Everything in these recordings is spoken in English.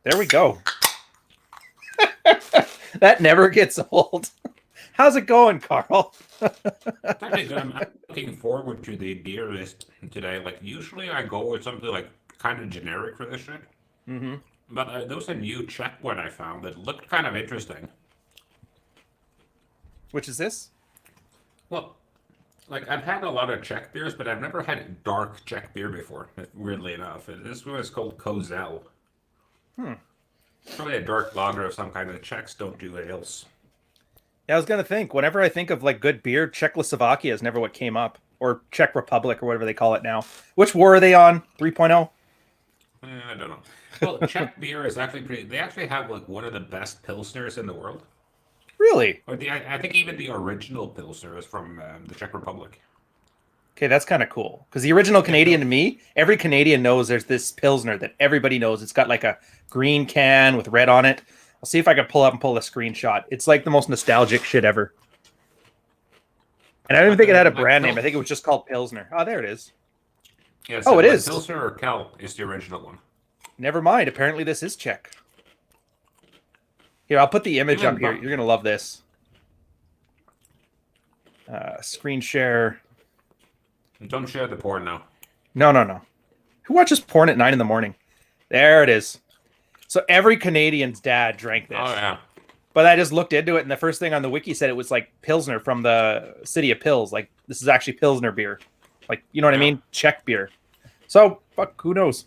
There we go. That never gets old. How's it going, Carl? Actually, good. I'm looking forward to the beer list today. Like, usually I go with something like kind of generic for this shit. Mm-hmm. But there was a new Czech one I found that looked kind of interesting. Which is this? Well, like, I've had a lot of Czech beers, but I've never had dark Czech beer before, weirdly enough. And this one is called Kozel. Hmm. Probably a dark lager of some kind. The Czechs don't do ales. Yeah, I was gonna think. Whenever I think of like good beer, Czechoslovakia is never what came up, or Czech Republic, or whatever they call it now. Which war are they on? 3.0? I don't know. Well, Czech beer is actually pretty. They actually have like one of the best pilsners in the world. Really? Or I think even the original pilsner is from the Czech Republic. Okay, that's kind of cool. Because the original Yeah, Canadian no, to me, every Canadian knows there's this Pilsner that everybody knows. It's got like a green can with red on it. I'll see if I can pull up and pull a screenshot. It's like the most nostalgic shit ever. And I don't even but think it had a like brand name. I think it was just called Pilsner. Oh, there it is. yeah, Oh, so it like is. pilsner or Kel is the original one. Never mind. Apparently this is Czech. Here, I'll put the image up Even here. bu- You're going to love this. Screen share. don't share the porn now. No, no, no. Who watches porn at 9 in the morning? There it is. So every Canadian's dad drank this. Oh yeah, But I just looked into it, and the first thing on the wiki said it was like Pilsner from the city of Pils. Like, this is actually Pilsner beer. Like, you know what I yeah. mean? Czech beer. So, fuck, who knows?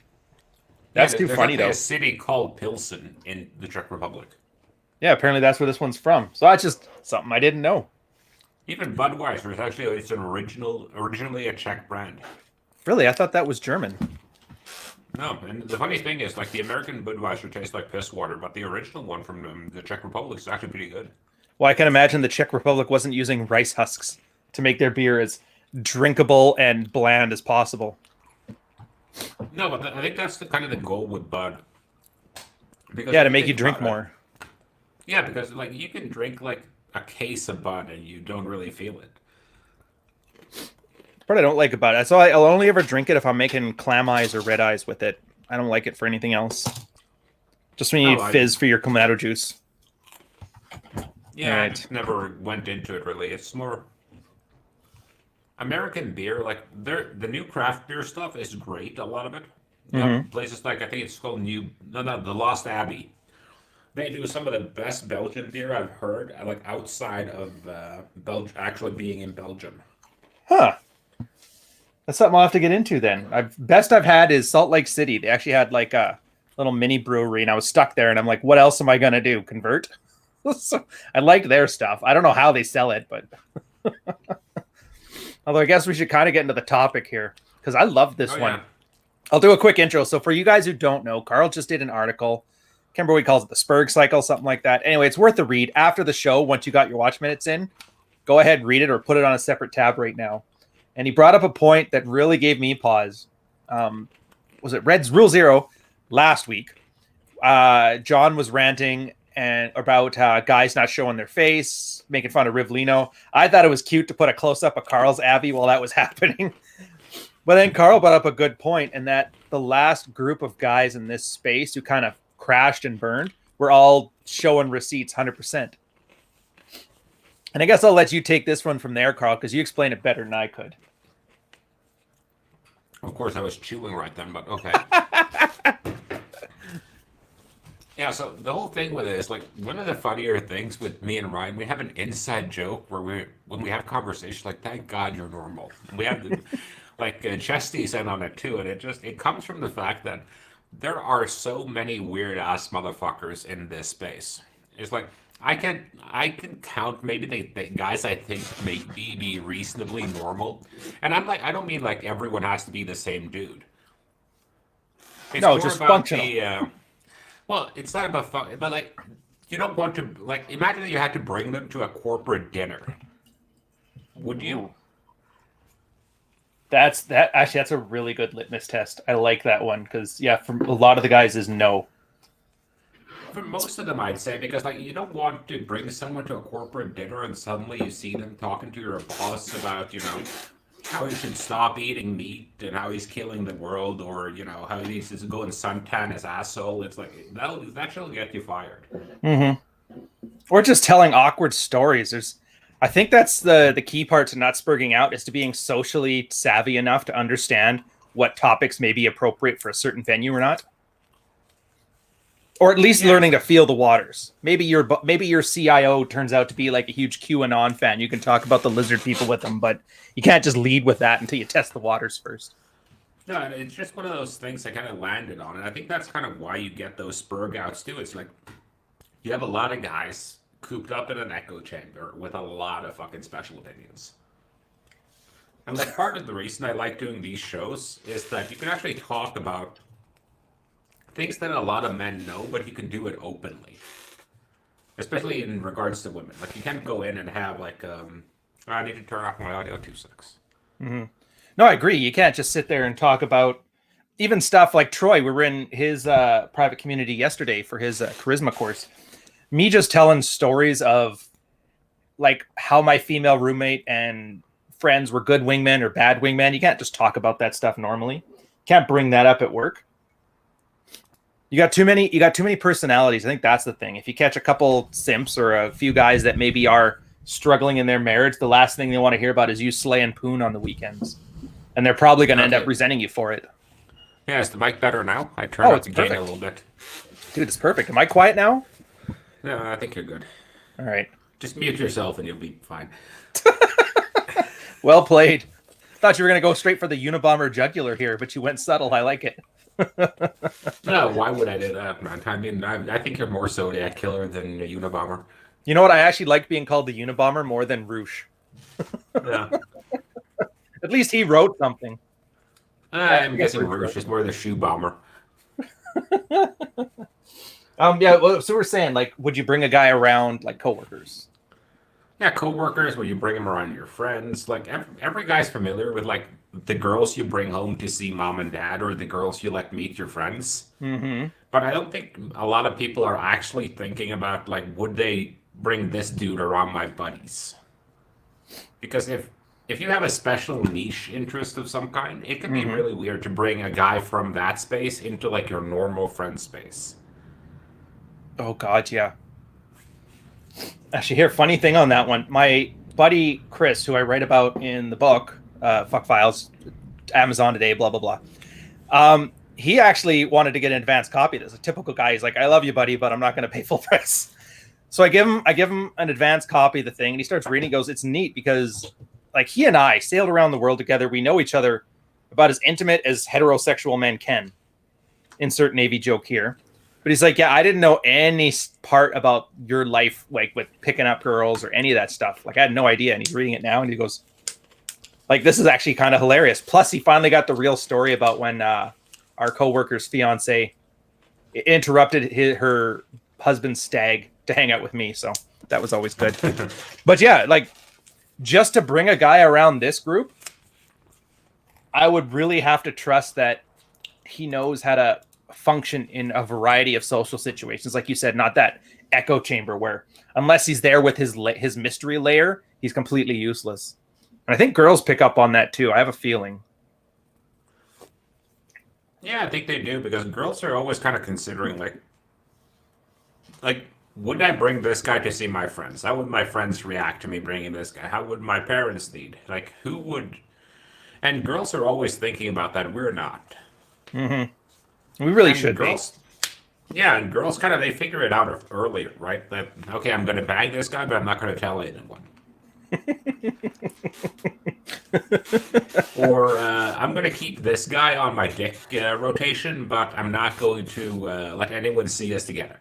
Yeah, That's too there's funny, actually though. a city called Pilsen in the Czech Republic. Yeah, apparently that's where this one's from. So that's just something I didn't know. Even Budweiser is actually it's originally a Czech brand. Really, I thought that was German. No, and the funny thing is, like the American Budweiser tastes like piss water, but the original one from the Czech Republic is actually pretty good. Well, I can imagine the Czech Republic wasn't using rice husks to make their beer as drinkable and bland as possible. No, but I think that's the kind of the goal with Bud. Because Yeah, if to you make you think drink about it, more. yeah, because like you can drink like a case of Bud and you don't really feel it. What I don't like about it. So I'll only ever drink it if I'm making clam eyes or red eyes with it. I don't like it for anything else. Just when you Oh, need fizz for your clamato juice. Yeah, I Right. just never went into it really. It's more American beer. Like the new craft beer stuff is great. A lot of it. You Mm-hmm. have places like I think it's called the Lost Abbey. They do some of the best Belgian beer I've heard. Like outside of actually being in Belgium. Huh. That's something I'll have to get into then. Best I've had is Salt Lake City. They actually had like a little mini brewery, and I was stuck there, and I'm like, what else am I gonna do? Convert? So I liked their stuff. I don't know how they sell it, but although I guess we should kind of get into the topic here because I love this Oh one. yeah. I'll do a quick intro. So for you guys who don't know, Carl just did an article. Can't remember what he calls it, the Spurg cycle, something like that. Anyway, it's worth the read after the show. Once you got your watch minutes in, go ahead, read it or put it on a separate tab right now. And he brought up a point that really gave me pause. Was it Red's Rule Zero last week? John was ranting and about guys not showing their face, making fun of Rivlino. I thought it was cute to put a close up of Carl's Abbey while that was happening. But then Carl brought up a good point, and that the last group of guys in this space who kind of crashed and burned were all showing receipts 100%. And I guess I'll let you take this one from there, Carl, because you explain it better than I could. Of course, I was chewing right then, but okay. Yeah, so the whole thing with it is like one of the funnier things with me and Ryan, we have an inside joke where when we have conversations, like, thank God you're normal. We have like Chesty's in on it too, and it comes from the fact that there are so many weird ass motherfuckers in this space. It's like I can count maybe the guys I think maybe be reasonably normal, and I'm like I don't mean like everyone has to be the same dude. It's No, more just about functional. the well, it's not about fun, but like you don't want to like imagine that you had to bring them to a corporate dinner. Would you? Ooh. That's a really good litmus test. I like that one because yeah, from a lot of the guys is no. For most of them, I'd say, because like you don't want to bring someone to a corporate dinner and suddenly you see them talking to your boss about, how he should stop eating meat and how he's killing the world, or how he needs to go and suntan his asshole. It's like that shall get you fired. Mm-hmm. Or just telling awkward stories. I think that's the key part to not spurging out, is to being socially savvy enough to understand what topics may be appropriate for a certain venue or not. Or at least learning to feel the waters. Maybe your CIO turns out to be like a huge QAnon fan. You can talk about the lizard people with them, but you can't just lead with that until you test the waters first. No, it's just one of those things I kind of landed on, and I think that's kind of why you get those spurg outs too. It's like you have a lot of guys cooped up in an echo chamber with a lot of fucking special opinions. And like part of the reason I like doing these shows is that you can actually talk about things that a lot of men know, but you can do it openly. Especially in regards to women. Like you can't go in and have like I need to turn off my audio 2 seconds. Mm-hmm. No, I agree. You can't just sit there and talk about even stuff like Troy. We were in his private community yesterday for his charisma course. Me just telling stories of like how my female roommate and friends were good wingmen or bad wingmen. You can't just talk about that stuff normally. You can't bring that up at work. You got too many personalities. I think that's the thing. If you catch a couple simps or a few guys that maybe are struggling in their marriage, the last thing they want to hear about is you slaying poon on the weekends. And they're probably going to end up resenting you for it. Yeah, is the mic better now? I turned up the gain a little bit. Dude, it's perfect. Am I quiet now? No, I think you're good. All right. Just mute yourself and you'll be fine. Well played. Thought you were going to go straight for the Unabomber jugular here, but you went subtle. I like it. No, why would I do that, man? I mean, I think you're more Zodiac Killer than a Unabomber. You know what? I actually like being called the Unabomber more than Roosh. Yeah. At least he wrote something. I'm guessing Roosh is more the shoe bomber. Yeah, well, so we're saying, like, would you bring a guy around, like, coworkers? Yeah, coworkers, where you bring them around your friends. Like, every guy's familiar with, like, the girls you bring home to see mom and dad, or the girls you, like, meet your friends. Mm-hmm. But I don't think a lot of people are actually thinking about, like, would they bring this dude around my buddies? Because if you have a special niche interest of some kind, it can be really weird to bring a guy from that space into, like, your normal friend space. Oh, God, yeah. Actually, here, funny thing on that one. My buddy Chris, who I write about in the book, Fuck Files, Amazon today, blah, blah, blah. He actually wanted to get an advanced copy of this. A typical guy. He's like, I love you, buddy, but I'm not going to pay full price. So I give him an advanced copy of the thing, and he starts reading. He goes, it's neat because, like, he and I sailed around the world together. We know each other about as intimate as heterosexual men can. Insert Navy joke here. But he's like, yeah, I didn't know any part about your life, like with picking up girls or any of that stuff. Like, I had no idea. And he's reading it now, and he goes, like, this is actually kind of hilarious. Plus, he finally got the real story about when our coworker's fiance interrupted her husband's stag to hang out with me. So that was always good. But yeah, like, just to bring a guy around this group, I would really have to trust that he knows how to function in a variety of social situations. Like you said, not that echo chamber where unless he's there with his mystery layer, he's completely useless. And I think girls pick up on that too. I have a feeling. Yeah, I think they do, because girls are always kind of considering, like, would I bring this guy to see my friends? How would my friends react to me bringing this guy? How would my parents need? Like, who would? And girls are always thinking about that. We're not. Mm-hmm. We really should girls, be. Yeah, and girls kind of, they figure it out earlier, right? That, okay, I'm going to bang this guy, but I'm not going to tell anyone. Or I'm going to keep this guy on my dick rotation, but I'm not going to let anyone see us together.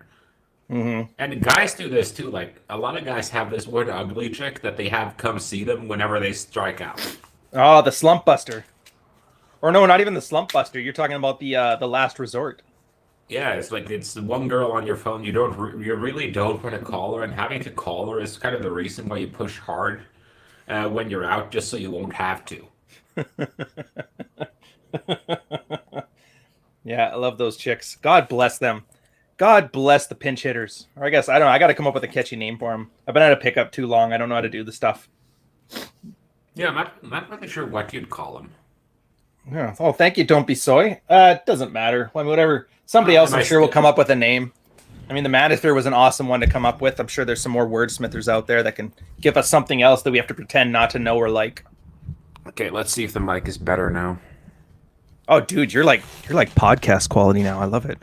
Mm-hmm. And guys do this too. Like, a lot of guys have this one ugly chick that they have come see them whenever they strike out. Oh, the slump buster. Or no, not even the slump buster. You're talking about the last resort. Yeah, it's like it's the one girl on your phone you really don't want to call her, and having to call her is kind of the reason why you push hard when you're out, just so you won't have to. Yeah, I love those chicks. God bless them. God bless the pinch hitters. Or I guess, I don't know. I got to come up with a catchy name for them. I've been at a pickup too long. I don't know how to do the stuff. Yeah, I'm not really sure what you'd call him. Yeah. Oh, thank you. Don't be soy. It doesn't matter. I mean, whatever. Somebody else, Am I'm I sure, will still? come up with a name. I mean, the Manather was an awesome one to come up with. I'm sure there's some more wordsmithers out there that can give us something else that we have to pretend not to know or like. Okay, let's see if the mic is better now. Oh, dude, you're like podcast quality now. I love it.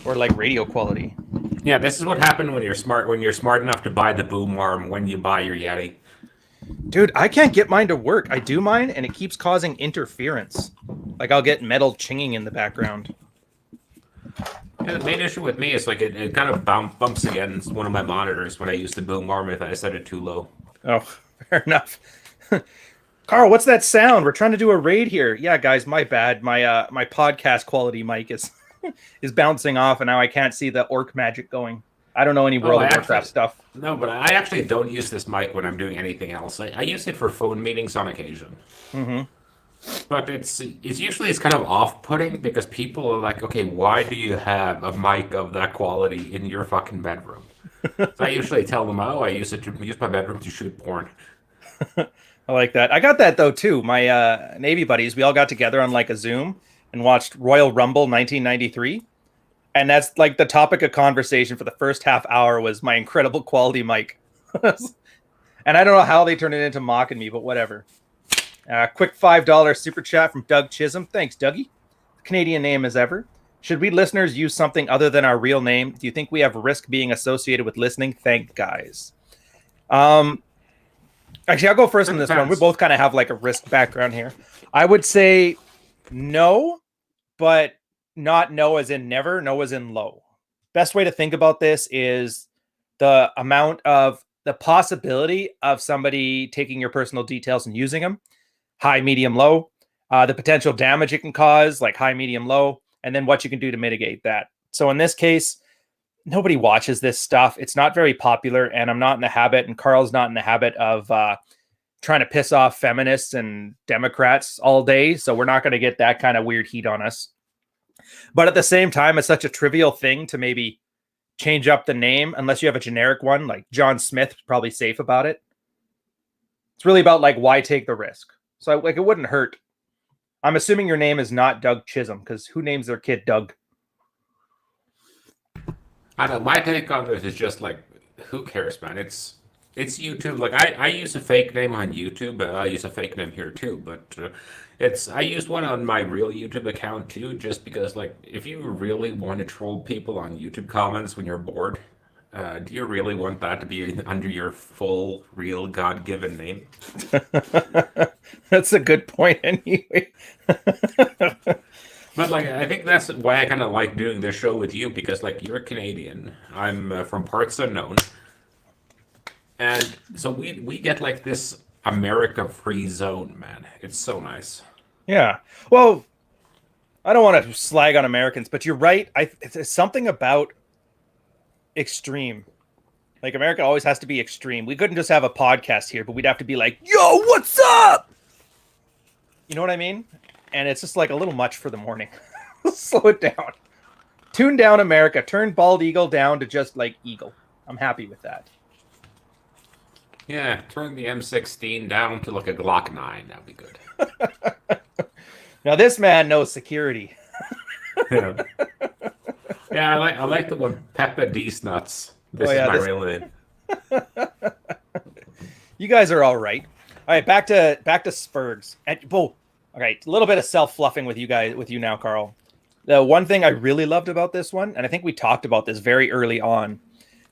Or like radio quality. Yeah, this is what happened when you're smart. When you're smart enough to buy the boom arm when you buy your Yeti. Dude, I can't get mine to work. I do mine, and it keeps causing interference. Like I'll get metal chinging in the background. Yeah, the main issue with me is like it kind of bumps against one of my monitors when I use the boom arm if I set it too low. Oh, fair enough. Carl, what's that sound? We're trying to do a raid here. Yeah, guys, my bad. My podcast quality mic is is bouncing off, and now I can't see the orc magic going. I don't know any Oh, World I of Warcraft actually stuff. no, but I actually don't use this mic when I'm doing anything else. I use it for phone meetings on occasion. Mm-hmm. But it's kind of off-putting because people are like, okay, why do you have a mic of that quality in your fucking bedroom? So I usually tell them, oh, I use my bedroom to shoot porn. I like that. I got that though too. My Navy buddies, we all got together on like a Zoom and watched Royal Rumble 1993. And that's like the topic of conversation for the first half hour was my incredible quality mic. And I don't know how they turned it into mocking me, but whatever. Quick $5 super chat from Doug Chisholm. Thanks, Dougie. Canadian name as ever. Should we listeners use something other than our real name? Do you think we have risk being associated with listening? Thank guys. Actually, I'll go first on this one. We both kind of have like a risk background here. I would say no, but not no as in never, no as in low. Best way to think about this is the amount of the possibility of somebody taking your personal details and using them. High, medium, low. The potential damage it can cause, like high, medium, low, and then what you can do to mitigate that. So in this case, nobody watches this stuff. It's not very popular, and I'm not in the habit, and Carl's not in the habit of trying to piss off feminists and Democrats all day. So we're not going to get that kind of weird heat on us. But at the same time, it's such a trivial thing to maybe change up the name, unless you have a generic one, like John Smith, probably safe about it. It's really about like, why take the risk? So like, it wouldn't hurt. I'm assuming your name is not Doug Chisholm, because who names their kid Doug? I don't know. My take on this is just like, who cares, man? It's YouTube. Like I use a fake name on YouTube, but I use a fake name here too. But I use one on my real YouTube account too, just because like if you really want to troll people on YouTube comments when you're bored, do you really want that to be under your full, real, God-given name? That's a good point, anyway. But like, I think that's why I kind of like doing this show with you because like you're Canadian, I'm from parts unknown, and so we get like this America free zone, man. It's so nice. Yeah. Well, I don't want to slag on Americans, but you're right. It's something about extreme. Like America always has to be extreme. We couldn't just have a podcast here, but we'd have to be like, "Yo, what's up?" You know what I mean? And it's just like a little much for the morning. Slow it down. Tune down, America. Turn bald eagle down to just like eagle. I'm happy with that. Yeah, turn the M16 down to like a Glock 9. That'd be good. Now this man knows security. Yeah, yeah. I like the one Peppa D's nuts. This is my real name. You guys are all right. All right, back to Spurgs. And whoa, all right, a little bit of self-fluffing with you now, Carl. The one thing I really loved about this one, and I think we talked about this very early on,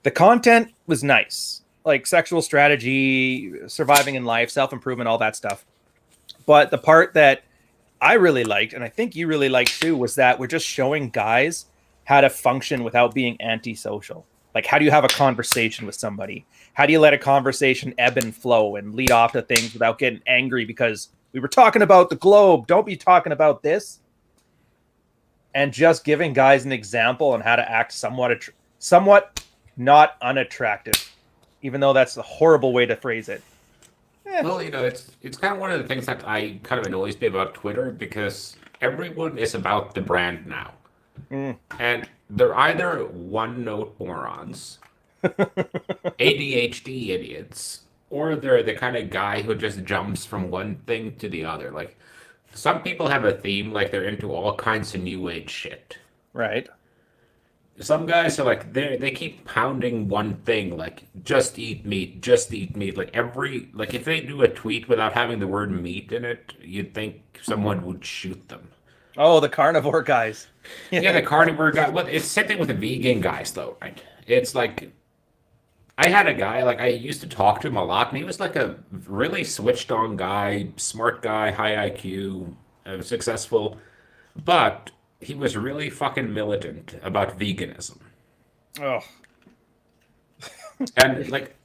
the content was nice. Like sexual strategy, surviving in life, self-improvement, all that stuff. But the part that I really liked, and I think you really liked too, was that we're just showing guys how to function without being antisocial. Like, how do you have a conversation with somebody? How do you let a conversation ebb and flow and lead off to things without getting angry because we were talking about the globe? Don't be talking about this. And just giving guys an example on how to act somewhat not unattractive, even though that's a horrible way to phrase it. Well, it's kind of one of the things that I kind of annoys me about Twitter because everyone is about the brand now. And they're either one-note morons, ADHD idiots, or they're the kind of guy who just jumps from one thing to the other. Like some people have a theme, like they're into all kinds of new age shit. Right. Some guys are like they keep pounding one thing, like just eat meat, just eat meat. Like if they do a tweet without having the word meat in it, you'd think someone would shoot them. Oh, the carnivore guys. Yeah, the carnivore guy. Well, it's the same thing with the vegan guys, though, right? It's like I had a guy, like I used to talk to him a lot, and he was like a really switched on guy, smart guy, high IQ, successful, but he was really fucking militant about veganism. Oh, And like,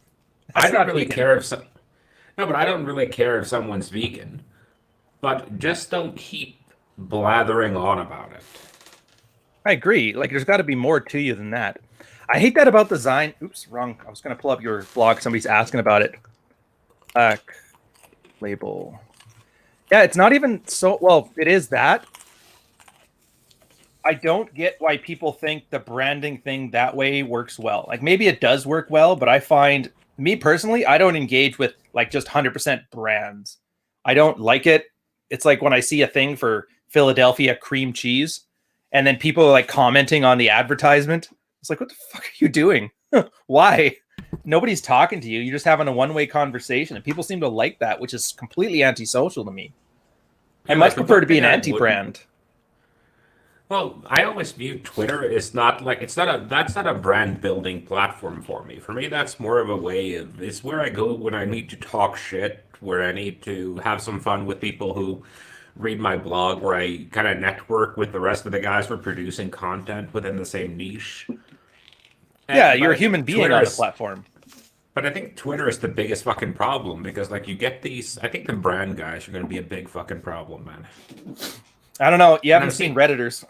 I that's don't not really vegan. care if some, no, but I don't really care if someone's vegan, but just don't keep blathering on about it. I agree. Like, there's got to be more to you than that. I hate that about design. Oops, wrong. I was going to pull up your blog. Somebody's asking about it. Label. Yeah, it's not even so. Well, it is that. I don't get why people think the branding thing that way works well. Like, maybe it does work well, but I find, me personally, I don't engage with like just 100% brands. I don't like it. It's like when I see a thing for Philadelphia cream cheese and then people are like commenting on the advertisement. It's like, what the fuck are you doing? Why? Nobody's talking to you. You're just having a one-way conversation. And people seem to like that, which is completely antisocial to me. I Yeah, much like the prefer to one be thing an I wouldn't. anti-brand. Well, I always view Twitter as not like that's not a brand building platform for me. For me, that's more of a way of it's where I go when I need to talk shit, where I need to have some fun with people who read my blog, where I kind of network with the rest of the guys who are producing content within the same niche. Yeah, But you're a I human think being Twitter on the is platform. but I think Twitter is the biggest fucking problem because like you get these I think the brand guys are going to be a big fucking problem, man. I don't know. You And haven't I've seen seen Redditors.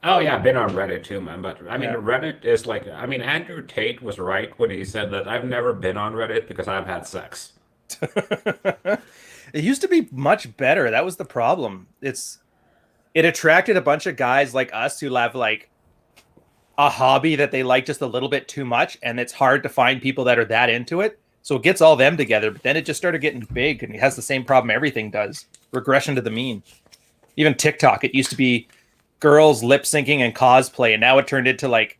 Oh yeah, I've been on Reddit too, man. But I mean, Yeah. Reddit is like, I mean, Andrew Tate was right when he said that I've never been on Reddit because I've had sex. It used to be much better. That was the problem. It attracted a bunch of guys like us who have like a hobby that they like just a little bit too much, and it's hard to find people that are that into it. So it gets all them together, but then it just started getting big, and it has the same problem everything does: regression to the mean. Even TikTok, it used to be girls lip syncing and cosplay, and now it turned into like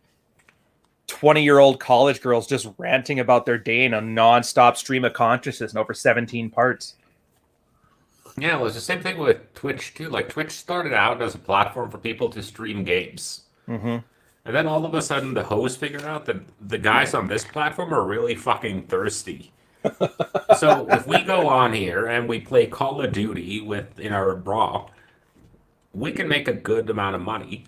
20-year-old college girls just ranting about their day in a non-stop stream of consciousness in over 17 parts. Yeah, well, it's the same thing with Twitch too. Like Twitch started out as a platform for people to stream games. Mm-hmm. And then all of a sudden the hosts figured out that the guys on this platform are really fucking thirsty. So if we go on here and we play Call of Duty with in our bra, we can make a good amount of money.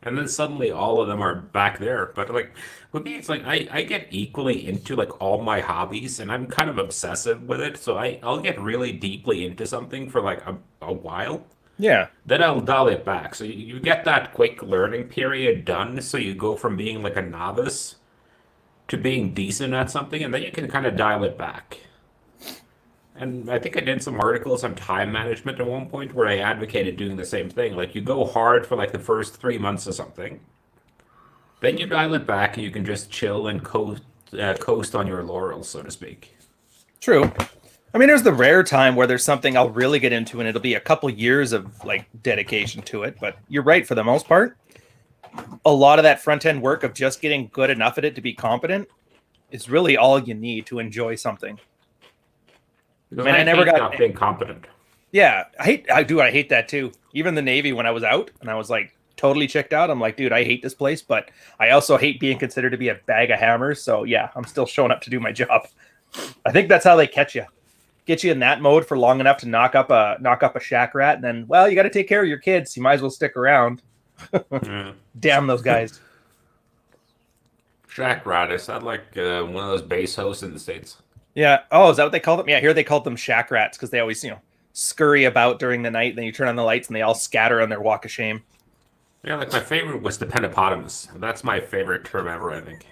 And then suddenly all of them are back there. But like with me, it's like I get equally into like all my hobbies and I'm kind of obsessive with it. So I'll get really deeply into something for like a while. Yeah. Then I'll dial it back. So you get that quick learning period done. So you go from being like a novice to being decent at something, and then you can kind of dial it back. And I think I did some articles on time management at one point where I advocated doing the same thing. Like you go hard for like the first 3 months or something, then you dial it back, and you can just chill and coast on your laurels, so to speak. True. I mean, there's the rare time where there's something I'll really get into, and it'll be a couple years of like dedication to it. But you're right, for the most part, a lot of that front end work of just getting good enough at it to be competent is really all you need to enjoy something. I Because mean, I I never hate got. not being competent. Yeah, I hate that too. Even the Navy, when I was out and I was like totally checked out, I'm like, dude, I hate this place, but I also hate being considered to be a bag of hammers. So yeah, I'm still showing up to do my job. I think that's how they catch you. Get you in that mode for long enough to knock up a shack rat, and then, well, you got to take care of your kids. You might as well stick around. Yeah. Damn those guys. Shack rat, is that like one of those base hosts in the States? Yeah. Oh, is that what they call them? Yeah, here they called them shack rats because they always, scurry about during the night. Then you turn on the lights and they all scatter on their walk of shame. Yeah, like my favorite was the pentopotamus. That's my favorite term ever, I think.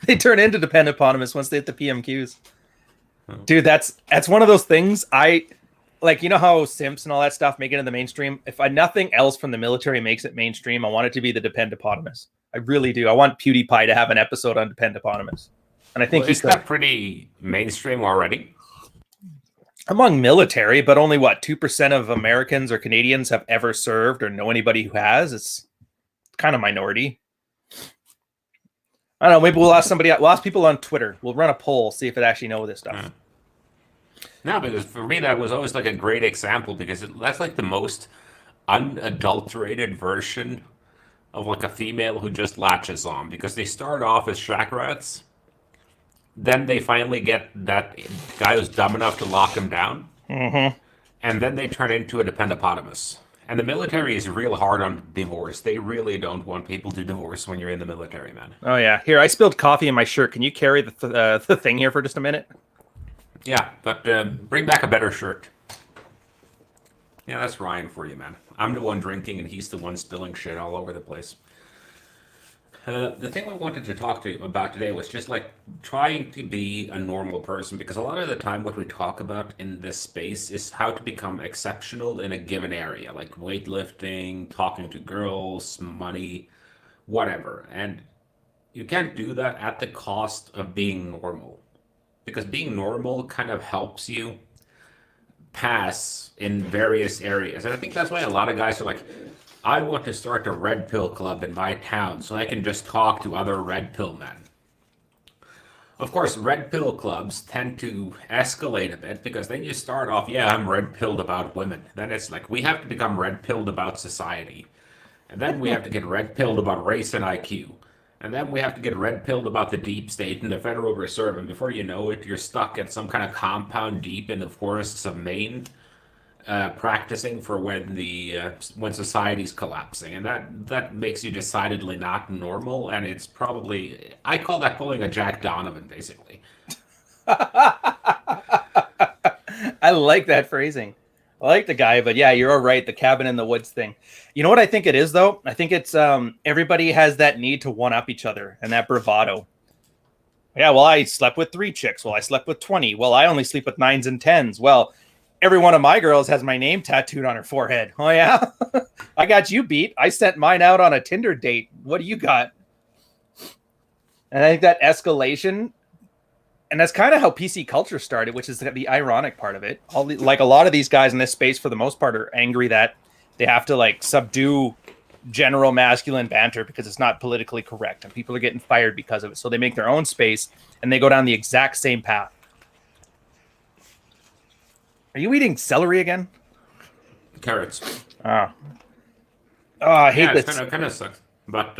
They turn into dependopotamus once they hit the PMQs. Oh. Dude, that's one of those things I like. You know how simps and all that stuff make it in the mainstream? If nothing else from the military makes it mainstream, I want it to be the dependopotamus. I really do. I want PewDiePie to have an episode on dependopotamus. And I think Well, he is could. that pretty mainstream already? Among military, but only what 2% of Americans or Canadians have ever served or know anybody who has. It's kind of minority. I don't know. Maybe we'll ask somebody. We'll ask people on Twitter. We'll run a poll, see if it actually know this stuff. No, because for me that was always like a great example because that's like the most unadulterated version of like a female who just latches on because they start off as shack rats, then they finally get that guy who's dumb enough to lock him down, Mm-hmm. and then they turn into a dependopotamus. And the military is real hard on divorce. They really don't want people to divorce when you're in the military, man. Oh yeah. Here, I spilled coffee in my shirt. Can you carry the thing here for just a minute? Yeah, but bring back a better shirt. Yeah, that's Ryan for you, man. I'm the one drinking, and he's the one spilling shit all over the place. The thing I wanted to talk to you about today was just like trying to be a normal person because a lot of the time what we talk about in this space is how to become exceptional in a given area, like weightlifting, talking to girls, money, whatever. And you can't do that at the cost of being normal because being normal kind of helps you pass in various areas. And I think that's why a lot of guys are like, I want to start a red pill club in my town so I can just talk to other red pill men. Of course, red pill clubs tend to escalate a bit because then you start off, yeah, I'm red pilled about women. Then it's like, we have to become red pilled about society. And then we have to get red pilled about race and IQ. And then we have to get red pilled about the deep state and the Federal Reserve. And before you know it, you're stuck at some kind of compound deep in the forests of Maine, practicing for when society's collapsing, and that makes you decidedly not normal. And it's probably I call that pulling a Jack Donovan, basically. I like that phrasing. I like the guy, but yeah, you're all right. The cabin in the woods thing. You know what I think it is, though? I think it's everybody has that need to one up each other and that bravado. Yeah, well, I slept with 3 chicks. Well, I slept with 20. Well, I only sleep with 9s and 10s. Well, every one of my girls has my name tattooed on her forehead. Oh, yeah? I got you beat. I sent mine out on a Tinder date. What do you got? And I think that escalation, and that's kind of how PC culture started, which is the ironic part of it. Like a lot of these guys in this space, for the most part, are angry that they have to like subdue general masculine banter because it's not politically correct, and people are getting fired because of it. So they make their own space, and they go down the exact same path. Are you eating celery again? Carrots. Oh, I hate Yeah, this. it kind of sucks. But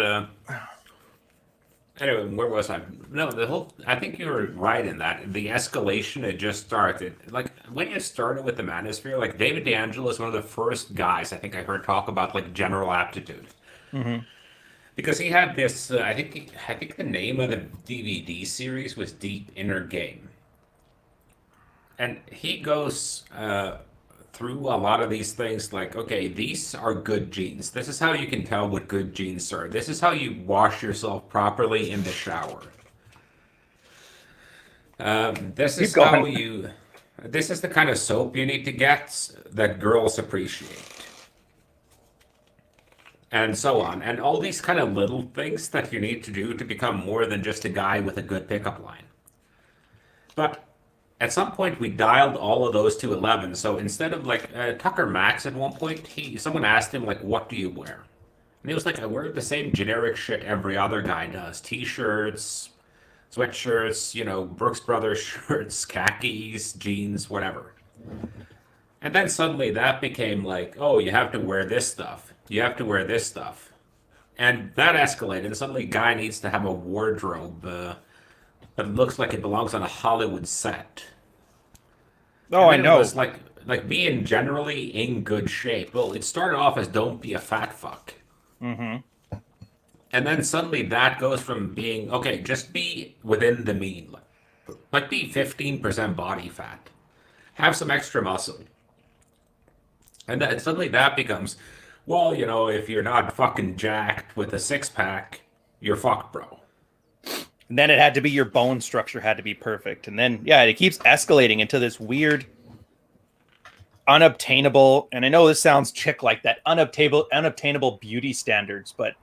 anyway, where was I? No, I think you were right in that. The escalation, it just started. Like, when you started with the manosphere, like, David D'Angelo is one of the first guys I think I heard talk about, like, general aptitude. Mm-hmm. Because he had this, I think the name of the DVD series was Deep Inner Game. And he goes through a lot of these things like, okay, these are good genes. This is how you can tell what good genes are. This is how you wash yourself properly in the shower. This is how you. This is the kind of soap you need to get that girls appreciate. And so on. And all these kind of little things that you need to do to become more than just a guy with a good pickup line. But at some point, we dialed all of those to 11. So instead of like Tucker Max at one point, someone asked him, like, what do you wear? And he was like, I wear the same generic shit every other guy does. T-shirts, sweatshirts, Brooks Brothers shirts, khakis, jeans, whatever. And then suddenly that became like, oh, you have to wear this stuff. You have to wear this stuff. And that escalated. And suddenly a guy needs to have a wardrobe that looks like it belongs on a Hollywood set. Oh, I know. It was like being generally in good shape. Well, it started off as don't be a fat fuck. Mm-hmm. And then suddenly that goes from being, okay, just be within the mean. Like be 15% body fat. Have some extra muscle. And then suddenly that becomes, well, if you're not fucking jacked with a 6-pack, you're fucked, bro. And then it had to be your bone structure had to be perfect. And then, yeah, it keeps escalating into this weird, unobtainable, and I know this sounds chick like that, unobtainable beauty standards, but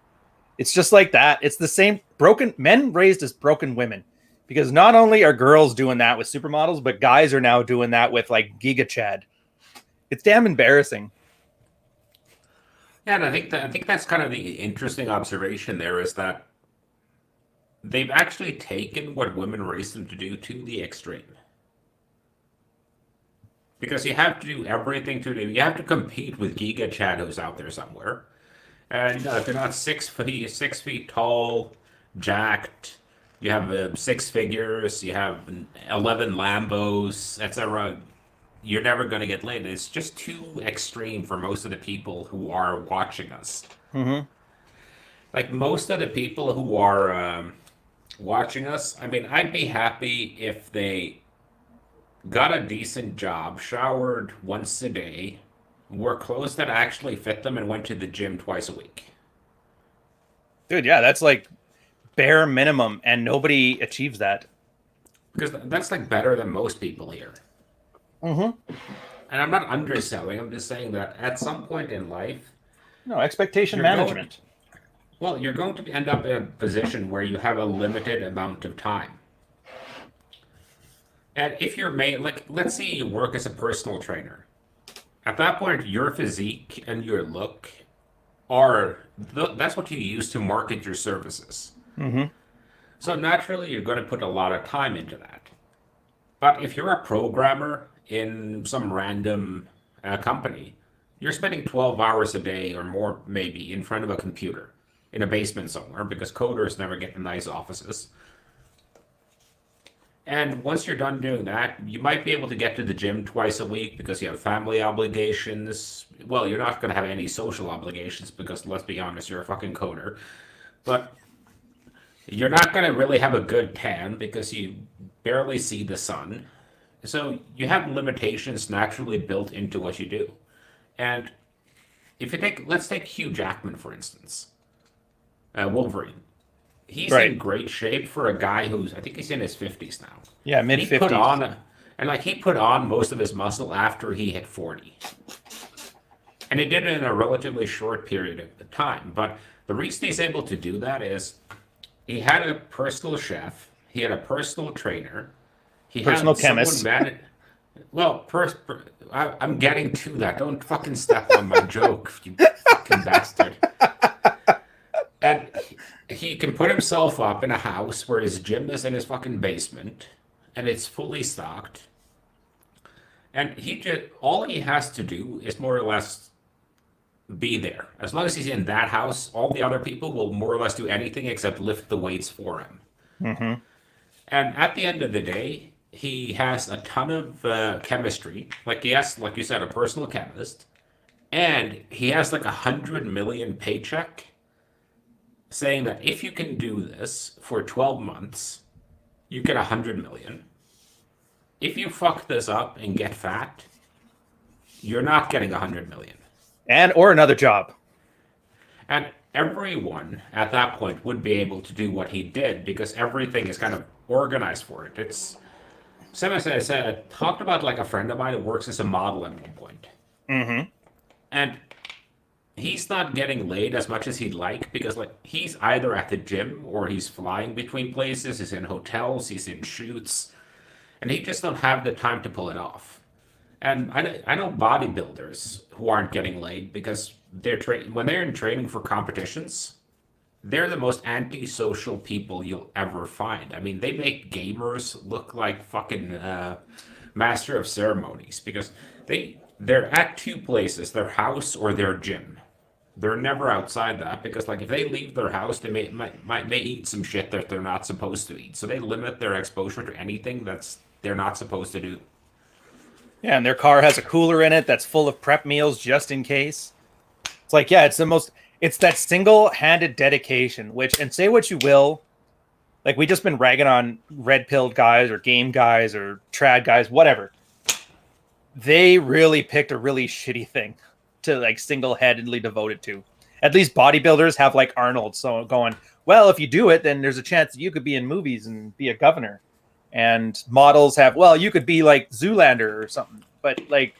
it's just like that. It's the same broken men raised as broken women. Because not only are girls doing that with supermodels, but guys are now doing that with like Giga Chad. It's damn embarrassing. Yeah, and I think that's kind of the interesting observation there is that they've actually taken what women raised them to do to the extreme. Because you have to do everything to do. You have to compete with Giga Chad who's out there somewhere. And if you're not 6 feet tall, jacked, you have six figures, you have 11 Lambos, etc. You're never going to get laid. It's just too extreme for most of the people who are watching us. Mm-hmm. Like most of the people who are watching us, I mean, I'd be happy if they got a decent job, showered once a day, wore clothes that actually fit them, and went to the gym twice a week. Dude, yeah, that's like bare minimum, and nobody achieves that. Because that's like better than most people here. Mm-hmm. And I'm not underselling, I'm just saying that at some point in life, No, expectation you're management. you're going to end up in a position where you have a limited amount of time. And if you're made, like, let's say you work as a personal trainer. At that point, your physique and your look that's what you use to market your services. Mm-hmm. So naturally, you're going to put a lot of time into that. But if you're a programmer in some random company, you're spending 12 hours a day or more, maybe, in front of a computer in a basement somewhere because coders never get the nice offices. And once you're done doing that, you might be able to get to the gym twice a week because you have family obligations. Well, you're not going to have any social obligations because, let's be honest, you're a fucking coder. But you're not going to really have a good tan because you barely see the sun. So you have limitations naturally built into what you do. And if you let's take Hugh Jackman, for instance, Wolverine. He's Right. in great shape for a guy who's, I think he's in his 50s now. Yeah, mid He put 50s. on, he put on most of his muscle after he hit 40. And he did it in a relatively short period of time. But the reason he's able to do that is he had a personal chef, he had a personal trainer, he Personal had someone chemist. well, I'm getting to that. Don't fucking step on my joke, you fucking bastard. And he can put himself up in a house where his gym is in his fucking basement and it's fully stocked. And all he has to do is more or less be there. As long as he's in that house, all the other people will more or less do anything except lift the weights for him. Mm-hmm. And at the end of the day, he has a ton of chemistry. Like he has, like you said, a personal chemist. And he has like 100 million paycheck saying that if you can do this for 12 months, you get 100 million. If you fuck this up and get fat, you're not getting 100 million. Or another job. And everyone at that point would be able to do what he did because everything is kind of organized for it. It's same as I said, I talked about like a friend of mine who works as a model at one point. Mm-hmm. And he's not getting laid as much as he'd like because like he's either at the gym or he's flying between places, he's in hotels, he's in shoots, and he just don't have the time to pull it off. And I know bodybuilders who aren't getting laid because when they're in training for competitions, they're the most antisocial people you'll ever find. I mean, they make gamers look like fucking master of ceremonies because they're at two places, their house or their gym. They're never outside that because, like, if they leave their house, they may eat some shit that they're not supposed to eat. So they limit their exposure to anything they're not supposed to do. Yeah, and their car has a cooler in it that's full of prep meals just in case. It's like, yeah, it's that single-handed dedication, and say what you will, like we just been ragging on red-pilled guys or game guys or trad guys, whatever. They really picked a really shitty thing to like single-handedly devote it to. At least bodybuilders have like Arnold, so going, well, if you do it, then there's a chance that you could be in movies and be a governor. And models have, well, you could be like Zoolander or something. But like,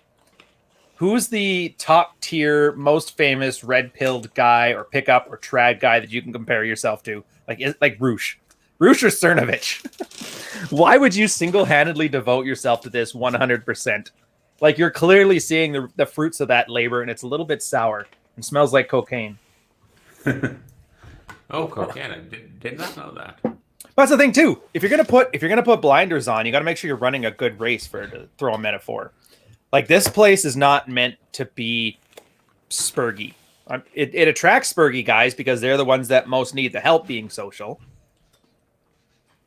who's the top tier, most famous red-pilled guy or pickup or trad guy that you can compare yourself to? Like Roosh. Rusher Cernovich, why would you single-handedly devote yourself to this 100%? Like, you're clearly seeing the fruits of that labor, and it's a little bit sour and smells like cocaine. Oh, cocaine! I did not know that. That's the thing too. If you're gonna put blinders on, you got to make sure you're running a good race to throw a metaphor. Like, this place is not meant to be spurgy. It attracts spurgy guys because they're the ones that most need the help being social.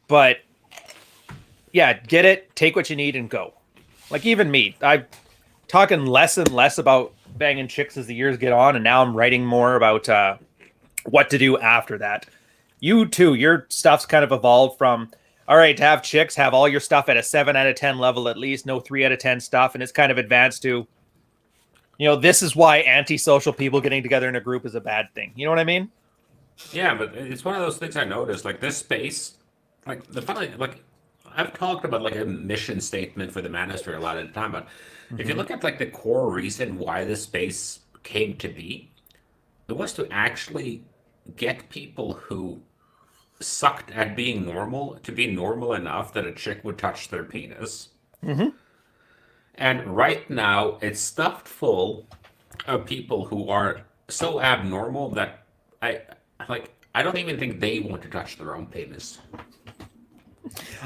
But yeah, get it, take what you need, and go. Like, even me, I'm talking less and less about banging chicks as the years get on, and now I'm writing more about what to do after that. You too, your stuff's kind of evolved from, all right, to have chicks, have all your stuff at a 7 out of 10 level at least, no 3 out of 10 stuff, and it's kind of advanced to, you know, this is why antisocial people getting together in a group is a bad thing. You know what I mean? Yeah, but it's one of those things I noticed. Like, this space, like the funny, like I've talked about like a mission statement for the Manosphere a lot of the time, but if you look at like the core reason why this space came to be, it was to actually get people who sucked at being normal to be normal enough that a chick would touch their penis. And right now, it's stuffed full of people who are so abnormal that I don't even think they want to touch their own penis.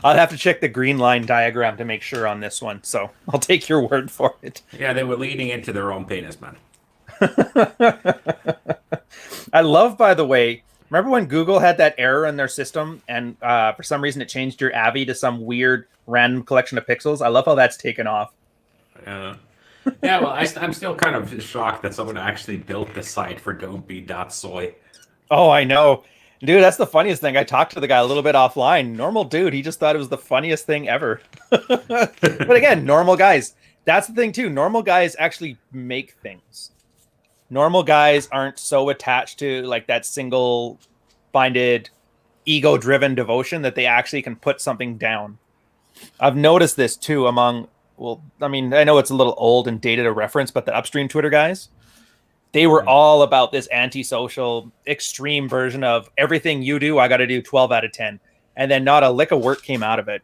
I'll have to check the green line diagram to make sure on this one, so I'll take your word for it. Yeah, they were leaning into their own penis, man. I love, by the way, remember when Google had that error in their system and for some reason it changed your AVI to some weird random collection of pixels? I love how that's taken off. Yeah, well, I'm still kind of shocked that someone actually built the site for don'tbe.soy. Oh, I know. Dude, that's the funniest thing. I talked to the guy a little bit offline. Normal dude. He just thought it was the funniest thing ever. But again, normal guys. That's the thing too. Normal guys actually make things. Normal guys aren't so attached to like that single-minded, ego-driven devotion that they actually can put something down. I've noticed this too among, well, I mean, I know it's a little old and dated a reference, but the upstream Twitter guys, they were all about this antisocial, extreme version of everything you do, I got to do 12 out of 10. And then not a lick of work came out of it.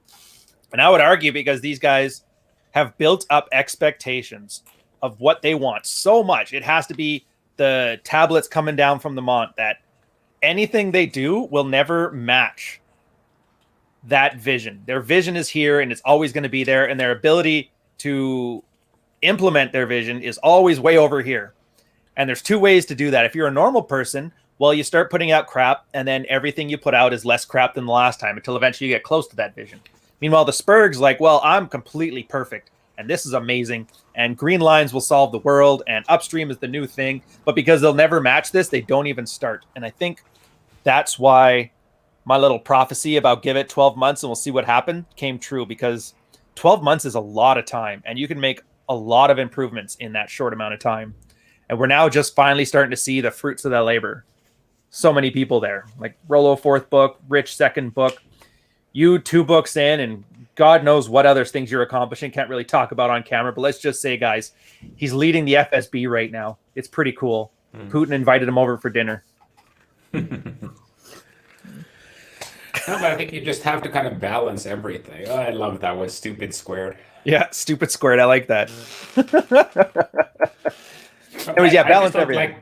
And I would argue because these guys have built up expectations of what they want so much. It has to be the tablets coming down from the Mont that anything they do will never match that vision. Their vision is here and it's always going to be there. And their ability to implement their vision is always way over here. And there's two ways to do that. If you're a normal person, well, you start putting out crap and then everything you put out is less crap than the last time until eventually you get close to that vision. Meanwhile, the Spurg's like, well, I'm completely perfect and this is amazing and green lines will solve the world and upstream is the new thing. But because they'll never match this, they don't even start. And I think that's why my little prophecy about give it 12 months and we'll see what happened came true, because 12 months is a lot of time and you can make a lot of improvements in that short amount of time. And we're now just finally starting to see the fruits of that labor. So many people there, like Rollo 4th book, Rich 2nd book, you 2 books in, and God knows what other things you're accomplishing. Can't really talk about on camera, but let's just say, guys, he's leading the FSB right now. It's pretty cool. Putin invited him over for dinner. No, but I think you just have to kind of balance everything. Oh, I love that one, stupid squared. Yeah, stupid squared. I like that. Anyways, yeah, balance everything.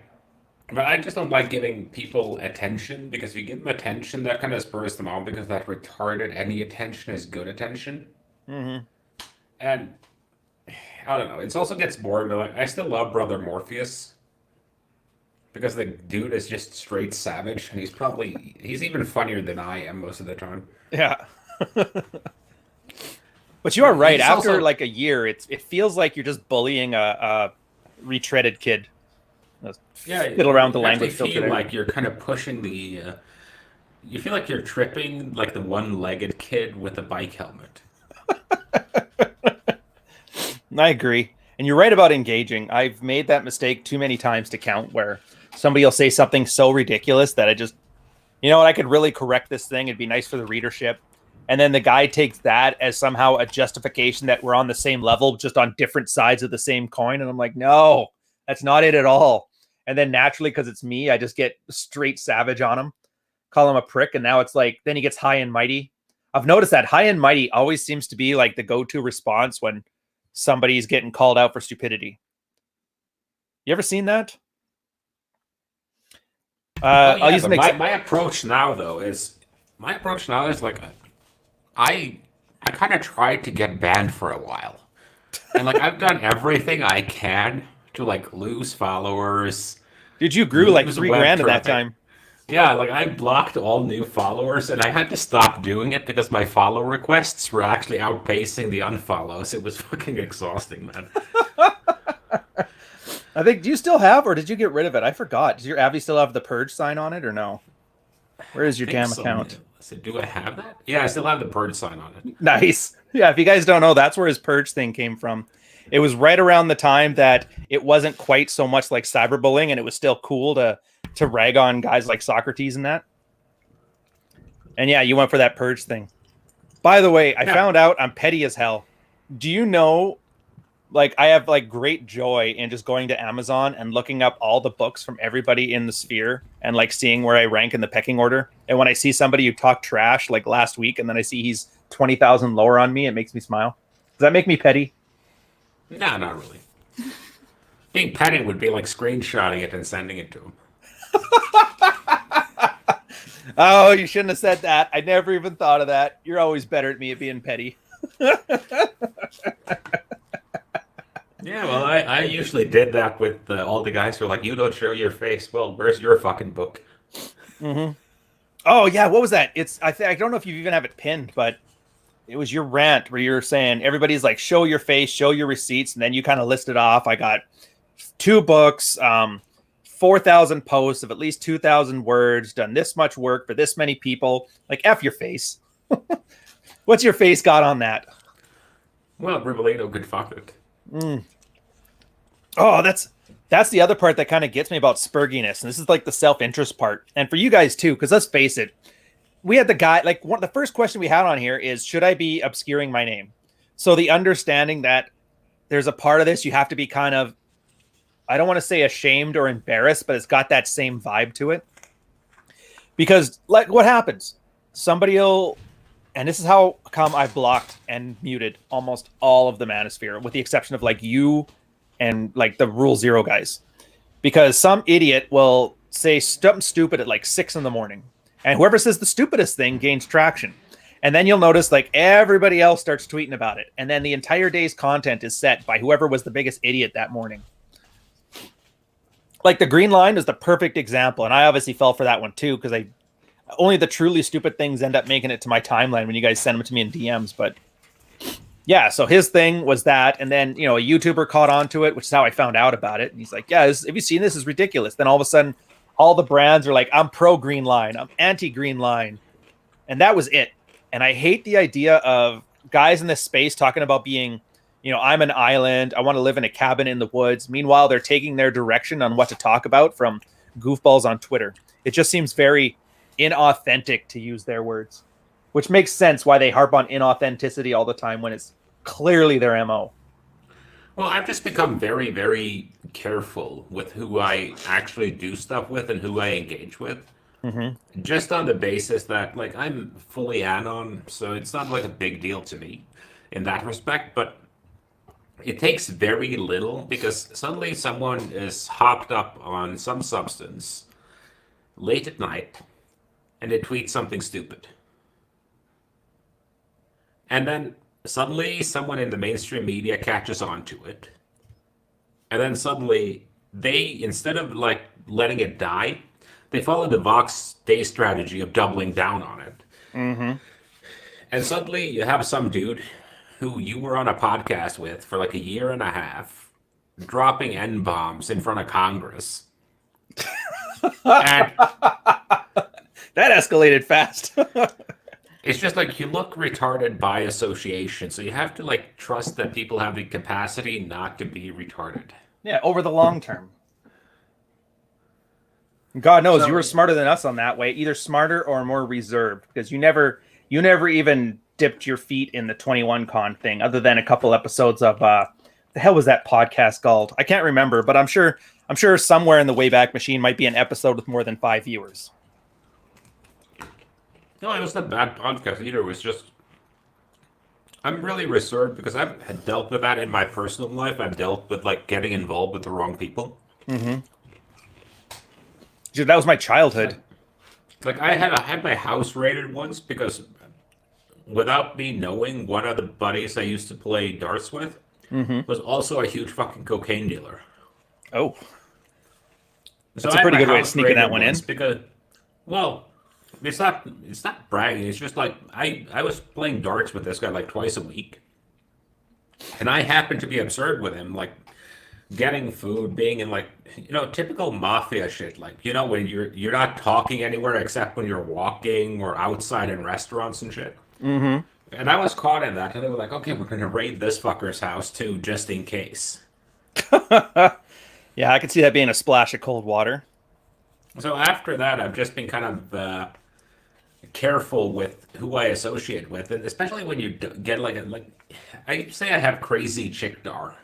But I just don't like giving people attention, because if you give them attention, that kind of spurs them on, because that retarded any attention is good attention. Mm-hmm. And I don't know. It also gets boring. But like, I still love Brother Morpheus, because the dude is just straight savage, and he's even funnier than I am most of the time. Yeah. But you are right. He's After also, like a year, it feels like you're just bullying a retreaded kid. Fiddle around the language filter. You feel like you're kind of pushing the. You feel like you're tripping like the one-legged kid with a bike helmet. I agree. And you're right about engaging. I've made that mistake too many times to count, where somebody will say something so ridiculous that I just, you know what, I could really correct this thing. It'd be nice for the readership. And then the guy takes that as somehow a justification that we're on the same level, just on different sides of the same coin. And I'm like, no, that's not it at all. And then naturally, because it's me, I just get straight savage on him. call him a prick, and now it's like then he gets high and mighty. I've noticed that high and mighty always seems to be like the go-to response when somebody's getting called out for stupidity. You ever seen that? I'll use my approach now is like I kind of tried to get banned for a while, and like I've done everything I can to like lose followers. Did you grew like 3 grand in that time? Yeah, like I blocked all new followers, and I had to stop doing it because my follow requests were actually outpacing the unfollows. It was fucking exhausting, man. I think, do you still have, or did you get rid of it? I forgot. Does your Avi still have the purge sign on it, or no? Where is your damn account? So do I have that? Yeah, I still have the purge sign on it. Nice. Yeah, if you guys don't know, that's where his purge thing came from. It was right around the time that it wasn't quite so much like cyberbullying, and it was still cool to rag on guys like Socrates and that. And yeah, you went for that purge thing. By the way, I found out I'm petty as hell. Do you know, like, I have like great joy in just going to Amazon and looking up all the books from everybody in the sphere and like seeing where I rank in the pecking order. And when I see somebody who talked trash like last week and then I see he's 20,000 lower on me, it makes me smile. Does that make me petty? No, not really. Being petty would be like screenshotting it and sending it to him. Oh, you shouldn't have said that. I never even thought of that. You're always better at me at being petty. Yeah, well, I usually did that with all the guys who are like, you don't show your face. Well, where's your fucking book? Mm-hmm. Oh, yeah, what was that? I don't know if you even have it pinned, but it was your rant where you were saying everybody's like, show your face, show your receipts, and then you kind of listed off. I got 2 books, 4,000 posts of at least 2,000 words, done this much work for this many people. Like, F your face. What's your face got on that? Well, Rivolino could fuck it. Mm. Oh, that's the other part that kind of gets me about spurginess. And this is like the self-interest part. And for you guys too, because let's face it, we had the guy, like the first question we had on here is, should I be obscuring my name? So the understanding that there's a part of this, you have to be kind of, I don't want to say ashamed or embarrassed, but it's got that same vibe to it. Because like what happens? Somebody will, and this is how come I blocked and muted almost all of the Manosphere, with the exception of like you and like the Rule Zero guys. Because some idiot will say something stupid at like 6 a.m. And whoever says the stupidest thing gains traction. And then you'll notice like everybody else starts tweeting about it. And then the entire day's content is set by whoever was the biggest idiot that morning. Like the green line is the perfect example. And I obviously fell for that one too, because only the truly stupid things end up making it to my timeline when you guys send them to me in DMs. But yeah, so his thing was that. And then, a YouTuber caught on to it, which is how I found out about it. And he's like, yeah, have you seen this? This is ridiculous. Then all of a sudden, all the brands are like, I'm pro green line, I'm anti green line. And that was it. And I hate the idea of guys in this space talking about being, I'm an island, I want to live in a cabin in the woods. Meanwhile, they're taking their direction on what to talk about from goofballs on Twitter. It just seems very inauthentic, to use their words, which makes sense why they harp on inauthenticity all the time when it's clearly their MO. Well, I've just become very, very careful with who I actually do stuff with and who I engage with. Mm-hmm. Just on the basis that, like, I'm fully anon, so it's not like a big deal to me in that respect, but it takes very little because suddenly someone is hopped up on some substance late at night and they tweet something stupid. And then suddenly someone in the mainstream media catches on to it. And then suddenly they, instead of like letting it die, they follow the Vox Day strategy of doubling down on it. Mm-hmm. And suddenly you have some dude who you were on a podcast with for like a year and a half, dropping N-bombs in front of Congress. And that escalated fast. It's just like you look retarded by association. So you have to like trust that people have the capacity not to be retarded. Yeah, over the long term. God knows you were smarter than us on that way, either smarter or more reserved, because you never even dipped your feet in the 21 con thing, other than a couple episodes of the hell was that podcast called? I can't remember, but I'm sure somewhere in the Wayback Machine might be an episode with more than 5 viewers. No, it wasn't a bad podcast either. It was just I'm really reserved because I've had dealt with that in my personal life. I've dealt with like getting involved with the wrong people. Mm-hmm. Dude, that was my childhood. Like I had my house raided once because without me knowing, one of the buddies I used to play darts with Mm-hmm. was also a huge fucking cocaine dealer. Oh, So that's I a had pretty my good way of house sneaking that raided one once in. because, well, it's not bragging. It's just like I was playing darts with this guy like twice a week, and I happened to be absurd with him, like getting food, being in like typical mafia shit, like when you're not talking anywhere except when you're walking or outside in restaurants and shit. Mm-hmm. And I was caught in that, and they were like, "Okay, we're gonna raid this fucker's house too, just in case." Yeah, I could see that being a splash of cold water. So after that, I've just been kind of careful with who I associate with, and especially when you get like I say I have crazy chick dar,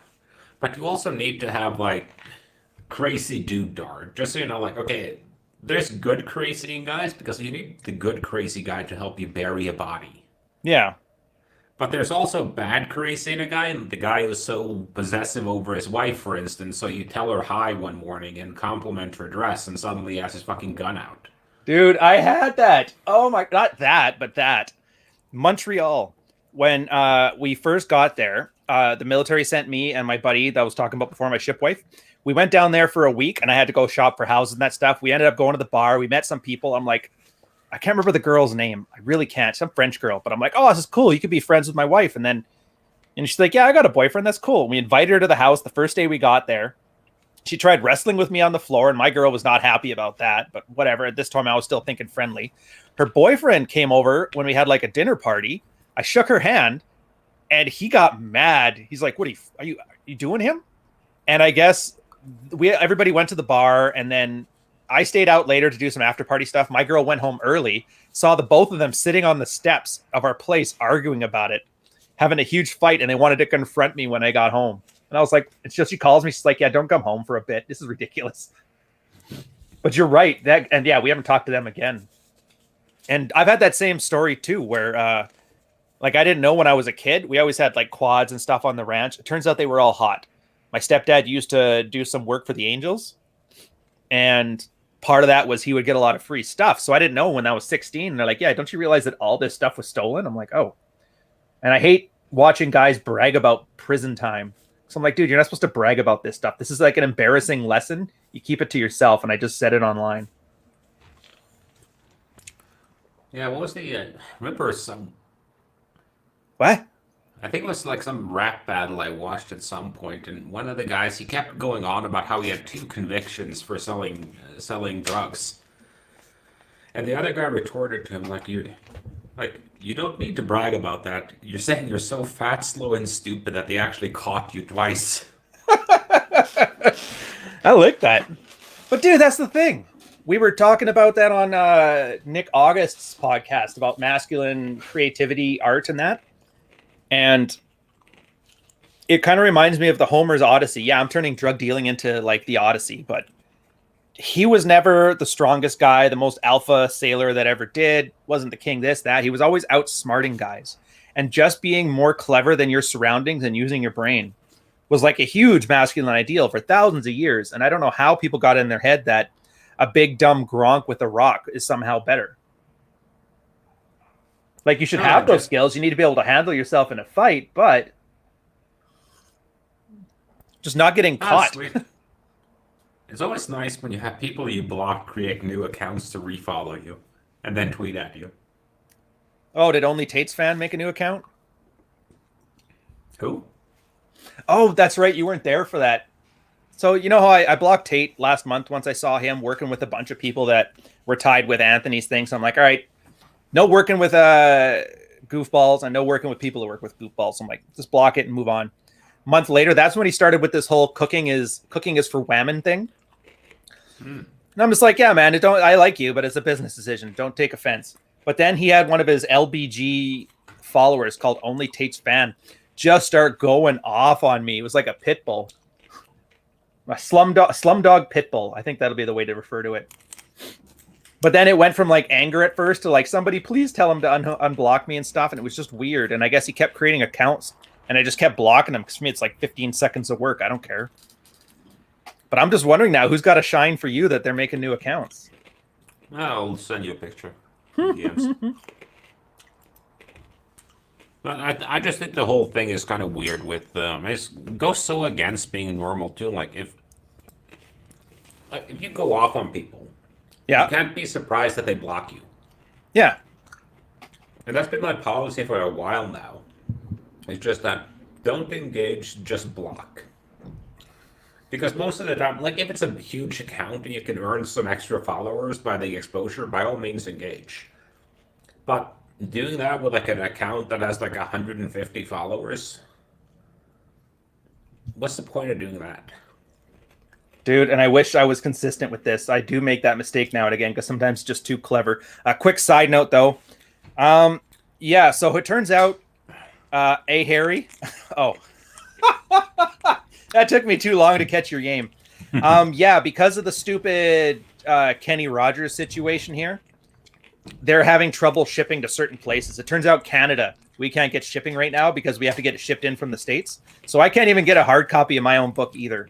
but you also need to have like crazy dude dar, just so you know, like okay, there's good crazy guys because you need the good crazy guy to help you bury a body. Yeah. But there's also bad crazy in a guy, and the guy who's so possessive over his wife, for instance, so you tell her hi one morning and compliment her dress, and suddenly he has his fucking gun out. Dude, I had that. Oh my, not that, but that. Montreal. When we first got there, the military sent me and my buddy that I was talking about before, my shipwife. We went down there for a week and I had to go shop for houses and that stuff. We ended up going to the bar. We met some people. I'm like, I can't remember the girl's name. I really can't. Some French girl, but I'm like, oh, this is cool. You could be friends with my wife. And she's like, yeah, I got a boyfriend. That's cool. We invited her to the house the first day we got there. She tried wrestling with me on the floor, and my girl was not happy about that, but whatever. At this time, I was still thinking friendly. Her boyfriend came over when we had like a dinner party. I shook her hand, and he got mad. He's like, "What are you doing him?" And I guess everybody went to the bar, and then I stayed out later to do some after party stuff. My girl went home early, saw the both of them sitting on the steps of our place arguing about it, having a huge fight, and they wanted to confront me when I got home. And I was like, it's just, she calls me. She's like, yeah, don't come home for a bit. This is ridiculous. But you're right. And yeah, we haven't talked to them again. And I've had that same story too, where like I didn't know when I was a kid, we always had like quads and stuff on the ranch. It turns out they were all hot. My stepdad used to do some work for the Angels. And part of that was he would get a lot of free stuff. So I didn't know when I was 16. And they're like, yeah, don't you realize that all this stuff was stolen? I'm like, oh. And I hate watching guys brag about prison time. So I'm like, dude, you're not supposed to brag about this stuff. This is like an embarrassing lesson. You keep it to yourself. And I just said it online. Yeah, what was the? Remember some? What? I think it was like some rap battle I watched at some point, and one of the guys he kept going on about how he had two convictions for selling drugs, and the other guy retorted to him like you don't need to brag about that. You're saying you're so fat, slow, and stupid that they actually caught you twice. I like that. But dude, that's the thing. We were talking about that on Nick August's podcast about masculine creativity, art, and that. And it kind of reminds me of the Homer's Odyssey. Yeah, I'm turning drug dealing into like the Odyssey, but he was never the strongest guy, the most alpha sailor that ever did. Wasn't the king, this, that. He was always outsmarting guys. And just being more clever than your surroundings and using your brain was like a huge masculine ideal for thousands of years. And I don't know how people got in their head that a big dumb Gronk with a rock is somehow better. Like you should have those skills. You need to be able to handle yourself in a fight, but just not getting caught. It's always nice when you have people you block create new accounts to refollow you and then tweet at you. Oh, did Only Tate's fan make a new account? Who? Oh, that's right. You weren't there for that. So you know how I blocked Tate last month once I saw him working with a bunch of people that were tied with Anthony's thing. So I'm like, all right, no working with goofballs and no working with people who work with goofballs. So I'm like, just block it and move on. A month later, that's when he started with this whole cooking is for women thing. And I'm just like, yeah, man, I like you, but it's a business decision. Don't take offense. But then he had one of his LBG followers called Only Tate's Fan just start going off on me. It was like a pit bull. A slumdog pit bull. I think that'll be the way to refer to it. But then it went from like anger at first to like, somebody please tell him to unblock me and stuff. And it was just weird. And I guess he kept creating accounts and I just kept blocking them because for me, it's like 15 seconds of work. I don't care. But I'm just wondering now, who's got to shine for you that they're making new accounts? I'll send you a picture. DMs. But I just think the whole thing is kind of weird with it goes so against being normal too. Like if you go off on people, Yeah. you can't be surprised that they block you. Yeah. And that's been my policy for a while now. It's just that don't engage, just block. Because most of the time, like if it's a huge account and you can earn some extra followers by the exposure, by all means engage. But doing that with like an account that has like 150 followers, what's the point of doing that? Dude, and I wish I was consistent with this. I do make that mistake now and again because sometimes it's just too clever. A quick side note though. Yeah, so it turns out Harry. Oh. That took me too long to catch your game. Yeah, because of the stupid Kenny Rogers situation here, they're having trouble shipping to certain places. It turns out Canada, we can't get shipping right now because we have to get it shipped in from the States. So I can't even get a hard copy of my own book either.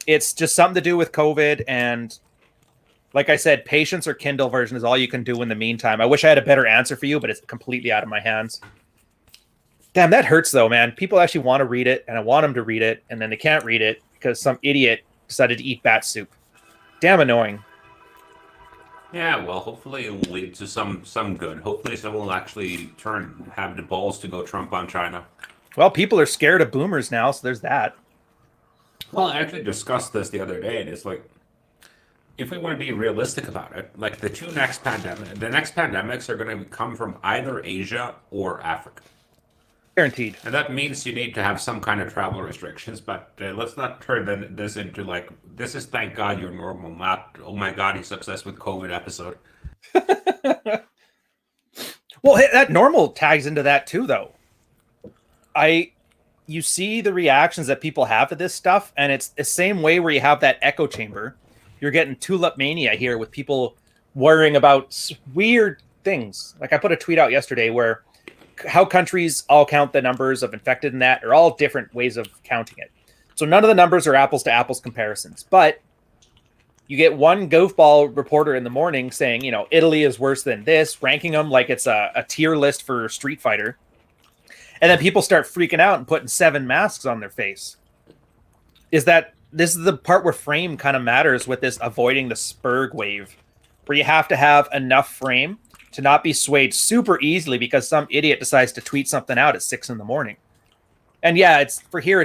It's just something to do with COVID. And like I said, patience or Kindle version is all you can do in the meantime. I wish I had a better answer for you, but it's completely out of my hands. Damn, that hurts though, man. People actually want to read it, and I want them to read it, and then they can't read it because some idiot decided to eat bat soup. Damn annoying. Yeah, well, hopefully it'll lead to some good. Hopefully someone will actually have the balls to go Trump on China. Well, people are scared of boomers now, so there's that. Well, I actually discussed this the other day, and it's like, if we want to be realistic about it, like the next pandemics are going to come from either Asia or Africa. Guaranteed. And that means you need to have some kind of travel restrictions, but let's not turn this into like, this is thank God you're normal, not, oh my God, he's obsessed with COVID episode. Well, that normal tags into that too, though. You see the reactions that people have to this stuff, and it's the same way where you have that echo chamber. You're getting tulip mania here with people worrying about weird things. Like I put a tweet out yesterday where how countries all count the numbers of infected and that are all different ways of counting it. So none of the numbers are apples to apples comparisons, but you get one goofball reporter in the morning saying, you know, Italy is worse than this, ranking them like it's a tier list for Street Fighter. And then people start freaking out and putting 7 masks on their face. This is the part where frame kind of matters with this avoiding the Spurg wave, where you have to have enough frame to not be swayed super easily because some idiot decides to tweet something out at 6 a.m. And yeah, it's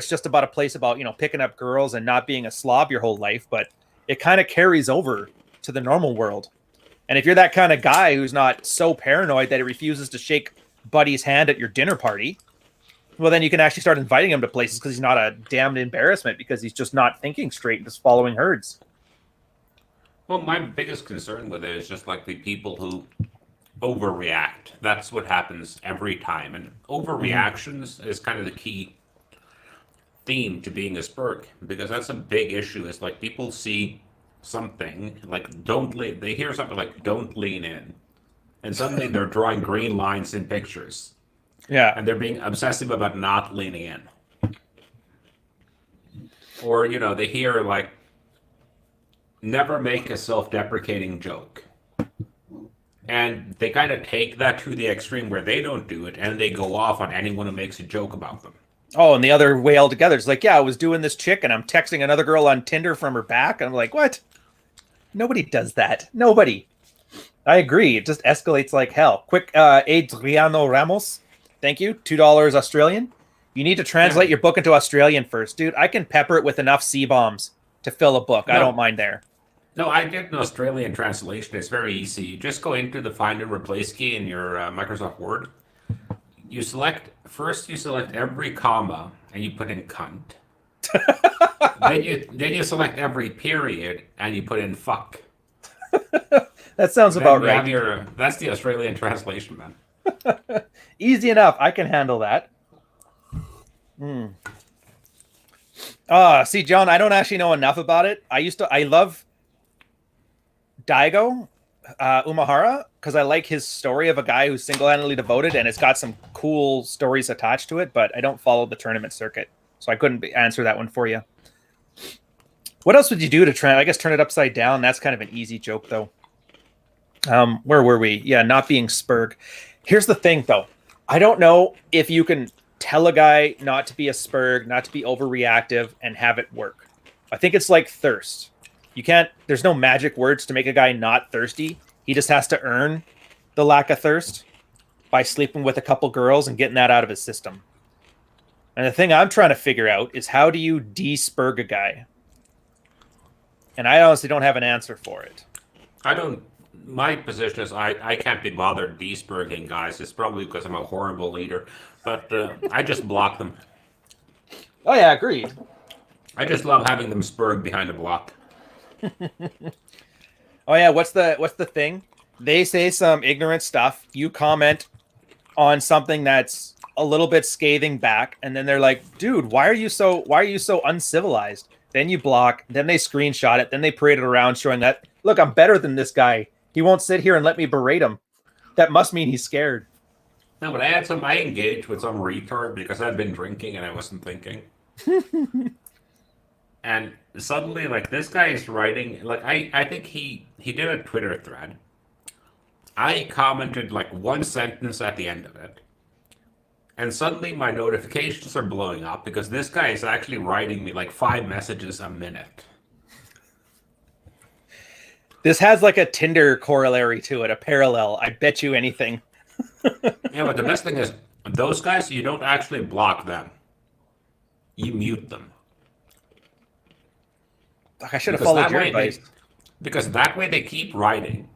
just about a place about, you know, picking up girls and not being a slob your whole life, but it kind of carries over to the normal world. And if you're that kind of guy who's not so paranoid that he refuses to shake buddy's hand at your dinner party, well, then you can actually start inviting him to places because he's not a damned embarrassment because he's just not thinking straight and just following herds. Well, my biggest concern with it is just like the people who overreact. That's what happens every time. And overreactions is kind of the key theme to being a Spurg, because that's a big issue. It's like people see something like they hear something like don't lean in, and suddenly they're drawing green lines in pictures. Yeah. And they're being obsessive about not leaning in. Or, you know, they hear like never make a self-deprecating joke. And they kind of take that to the extreme where they don't do it, and they go off on anyone who makes a joke about them. Oh, and the other way altogether. It's like, yeah, I was doing this chick, and I'm texting another girl on Tinder from her back, and I'm like, what? Nobody does that. Nobody. I agree. It just escalates like hell. Quick, Adriano Ramos, thank you. $2 Australian. You need to translate your book into Australian first. Dude, I can pepper it with enough C-bombs to fill a book. No. I don't mind there. No, I did an Australian translation. It's very easy. You just go into the find and replace key in your Microsoft Word. You select every comma and you put in cunt. then you select every period and you put in fuck. That sounds about right. That's the Australian translation, man. Easy enough. I can handle that. See, John, I don't actually know enough about it. I love Daigo, Umahara, because I like his story of a guy who's single-handedly devoted, and it's got some cool stories attached to it. But I don't follow the tournament circuit, so I couldn't answer that one for you. What else would you do to try? I guess turn it upside down. That's kind of an easy joke, though. Where were we? Yeah, not being Spurg. Here's the thing, though. I don't know if you can tell a guy not to be a Spurg, not to be overreactive, and have it work. I think it's like thirst. You can't. There's no magic words to make a guy not thirsty. He just has to earn the lack of thirst by sleeping with a couple girls and getting that out of his system. And the thing I'm trying to figure out is how do you de-Spurg a guy? And I honestly don't have an answer for it. I don't. My position is I can't be bothered de-spurging guys. It's probably because I'm a horrible leader, but I just block them. Oh yeah, agreed. I just love having them spurg behind a block. Oh yeah, what's the thing? They say some ignorant stuff. You comment on something that's a little bit scathing back, and then they're like, "Dude, why are you so uncivilized?" Then you block. Then they screenshot it. Then they parade it around, showing that, look, I'm better than this guy. He won't sit here and let me berate him. That must mean he's scared. No, but I engaged with some retard because I'd been drinking and I wasn't thinking. And suddenly, like, this guy is writing, like, I think he did a Twitter thread. I commented like one sentence at the end of it. And suddenly my notifications are blowing up because this guy is actually writing me like 5 messages a minute. This has like a Tinder corollary to it, a parallel. I bet you anything. Yeah, but the best thing is, those guys, you don't actually block them. You mute them. I should have followed your advice. Because that way they keep writing.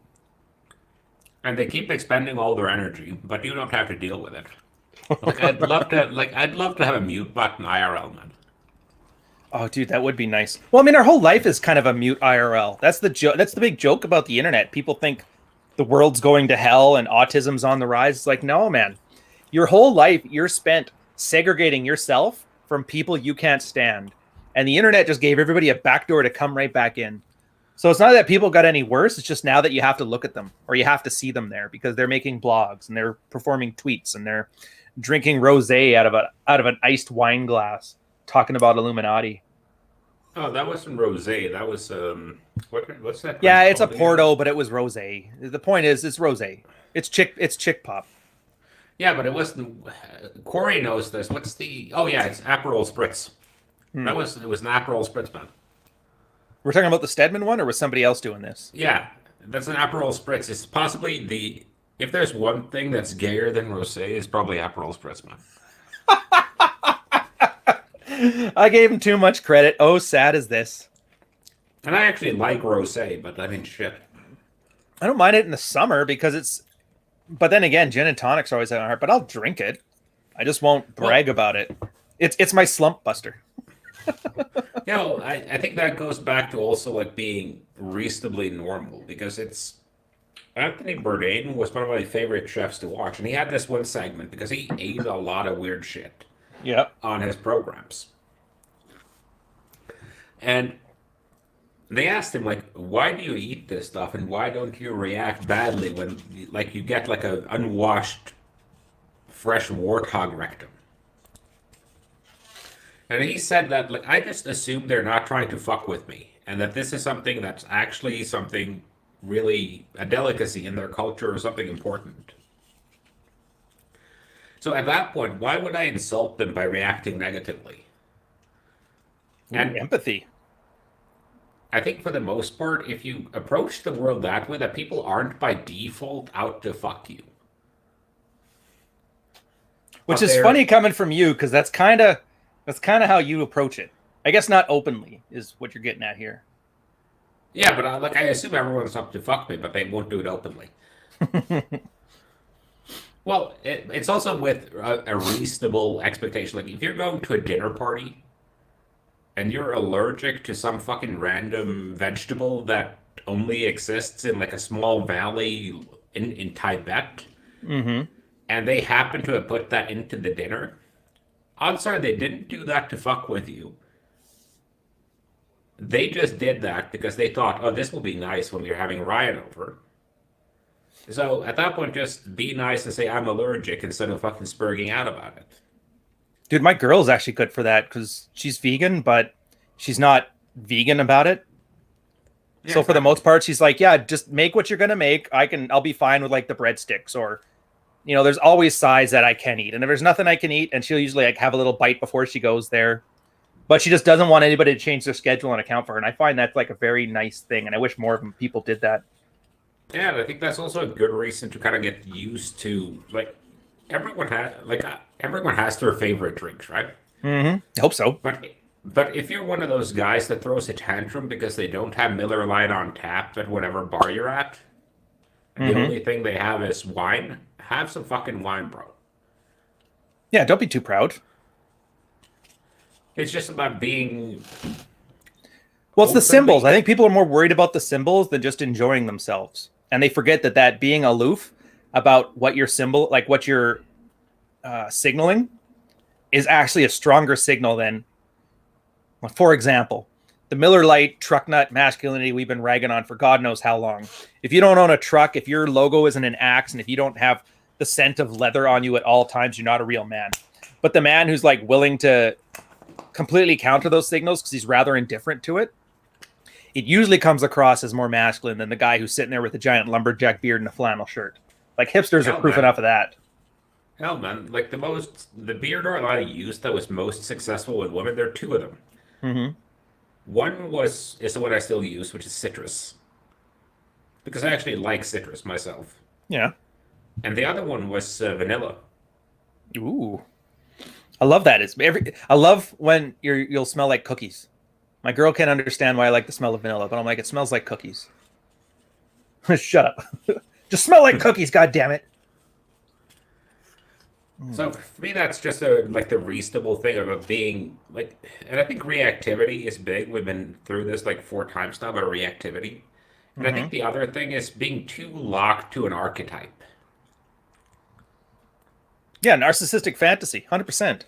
And they keep expending all their energy, but you don't have to deal with it. Like I'd love to have a mute button IRL, man. Oh, dude, that would be nice. Well, I mean, our whole life is kind of a mute IRL. That's the big joke about the internet. People think the world's going to hell and autism's on the rise. It's like, no, man. Your whole life, you're spent segregating yourself from people you can't stand. And the internet just gave everybody a backdoor to come right back in. So it's not that people got any worse. It's just now that you have to look at them or you have to see them there because they're making blogs and they're performing tweets and they're drinking rosé out of an iced wine glass, talking about Illuminati. Oh, that wasn't rosé. That was what's that? Yeah, it's a Porto, but it was rosé. The point is, it's rosé. It's chick pop. Yeah, but it wasn't. Corey knows this. What's the? Oh yeah, it's Aperol Spritz. It was an Aperol Spritz, man. We're talking about the Stedman one, or was somebody else doing this? Yeah, that's an Aperol Spritz. It's possibly if there's one thing that's gayer than rosé, it's probably Aperol Spritz, man. I gave him too much credit. Oh, sad is this. And I actually like rosé, but I mean, shit. I don't mind it in the summer because it's. But then again, gin and tonics are always at my heart. But I'll drink it. I just won't brag about it. It's my slump buster. I think that goes back to also like being reasonably normal because it's Anthony Bourdain was one of my favorite chefs to watch, and he had this one segment because he ate a lot of weird shit. Yeah. On his programs. And they asked him, like, why do you eat this stuff and why don't you react badly when, like, you get, like, a unwashed, fresh warthog rectum? And he said that, like, I just assume they're not trying to fuck with me and that this is something that's actually something really, a delicacy in their culture or something important. So at that point, why would I insult them by reacting negatively? And empathy. I think for the most part, if you approach the world that way, that people aren't by default out to fuck you. Which is funny coming from you, because that's kind of how you approach it. I guess not openly is what you're getting at here. Yeah, but I assume everyone's up to fuck me, but they won't do it openly. Well, it's also with a reasonable expectation. Like, if you're going to a dinner party and you're allergic to some fucking random vegetable that only exists in, like, a small valley in Tibet, and they happen to have put that into the dinner, odds are they didn't do that to fuck with you. They just did that because they thought, oh, this will be nice when we're having Ryan over. So at that point, just be nice and say I'm allergic instead of fucking spurging out about it. Dude, my girl's actually good for that because she's vegan, but she's not vegan about it. Yeah, So for the exactly. most part, she's like, yeah, just make what you're gonna make. I'll be fine with like the breadsticks or, there's always sides that I can eat. And if there's nothing I can eat, and she'll usually like have a little bite before she goes there. But she just doesn't want anybody to change their schedule and account for her. And I find that's like a very nice thing. And I wish more of them people did that. Yeah, and I think that's also a good reason to kind of get used to like everyone has their favorite drinks, right? Mm-hmm. I hope so. But if you're one of those guys that throws a tantrum because they don't have Miller Lite on tap at whatever bar you're at, and the Mm-hmm. only thing they have is wine, have some fucking wine, bro. Yeah, don't be too proud. It's just about being Well, it's the symbols. openly. I think people are more worried about the symbols than just enjoying themselves. And they forget that being aloof about what your symbol, like what you're signaling, is actually a stronger signal than, well, for example, the Miller Lite truck nut masculinity we've been ragging on for God knows how long. If you don't own a truck, if your logo isn't an axe, and if you don't have the scent of leather on you at all times, you're not a real man. But the man who's like willing to completely counter those signals because he's rather indifferent to it, it usually comes across as more masculine than the guy who's sitting there with a giant lumberjack beard and a flannel shirt. Like hipsters are Hell, proof man. enough of that. Hell, man. Like the beard oil I used that was most successful with women, there are two of them. Mm-hmm. One is the one I still use, which is citrus, because I actually like citrus myself. Yeah. And the other one was vanilla. Ooh. I love that. I love when you'll smell like cookies. My girl can't understand why I like the smell of vanilla, but I'm like, it smells like cookies. Shut up. Just smell like cookies, god damn it. So for me, that's just like the reasonable thing about being like, and I think reactivity is big. We've been through this like 4 times now about reactivity. And I Mm-hmm. think the other thing is being too locked to an archetype. Yeah, narcissistic fantasy, 100%.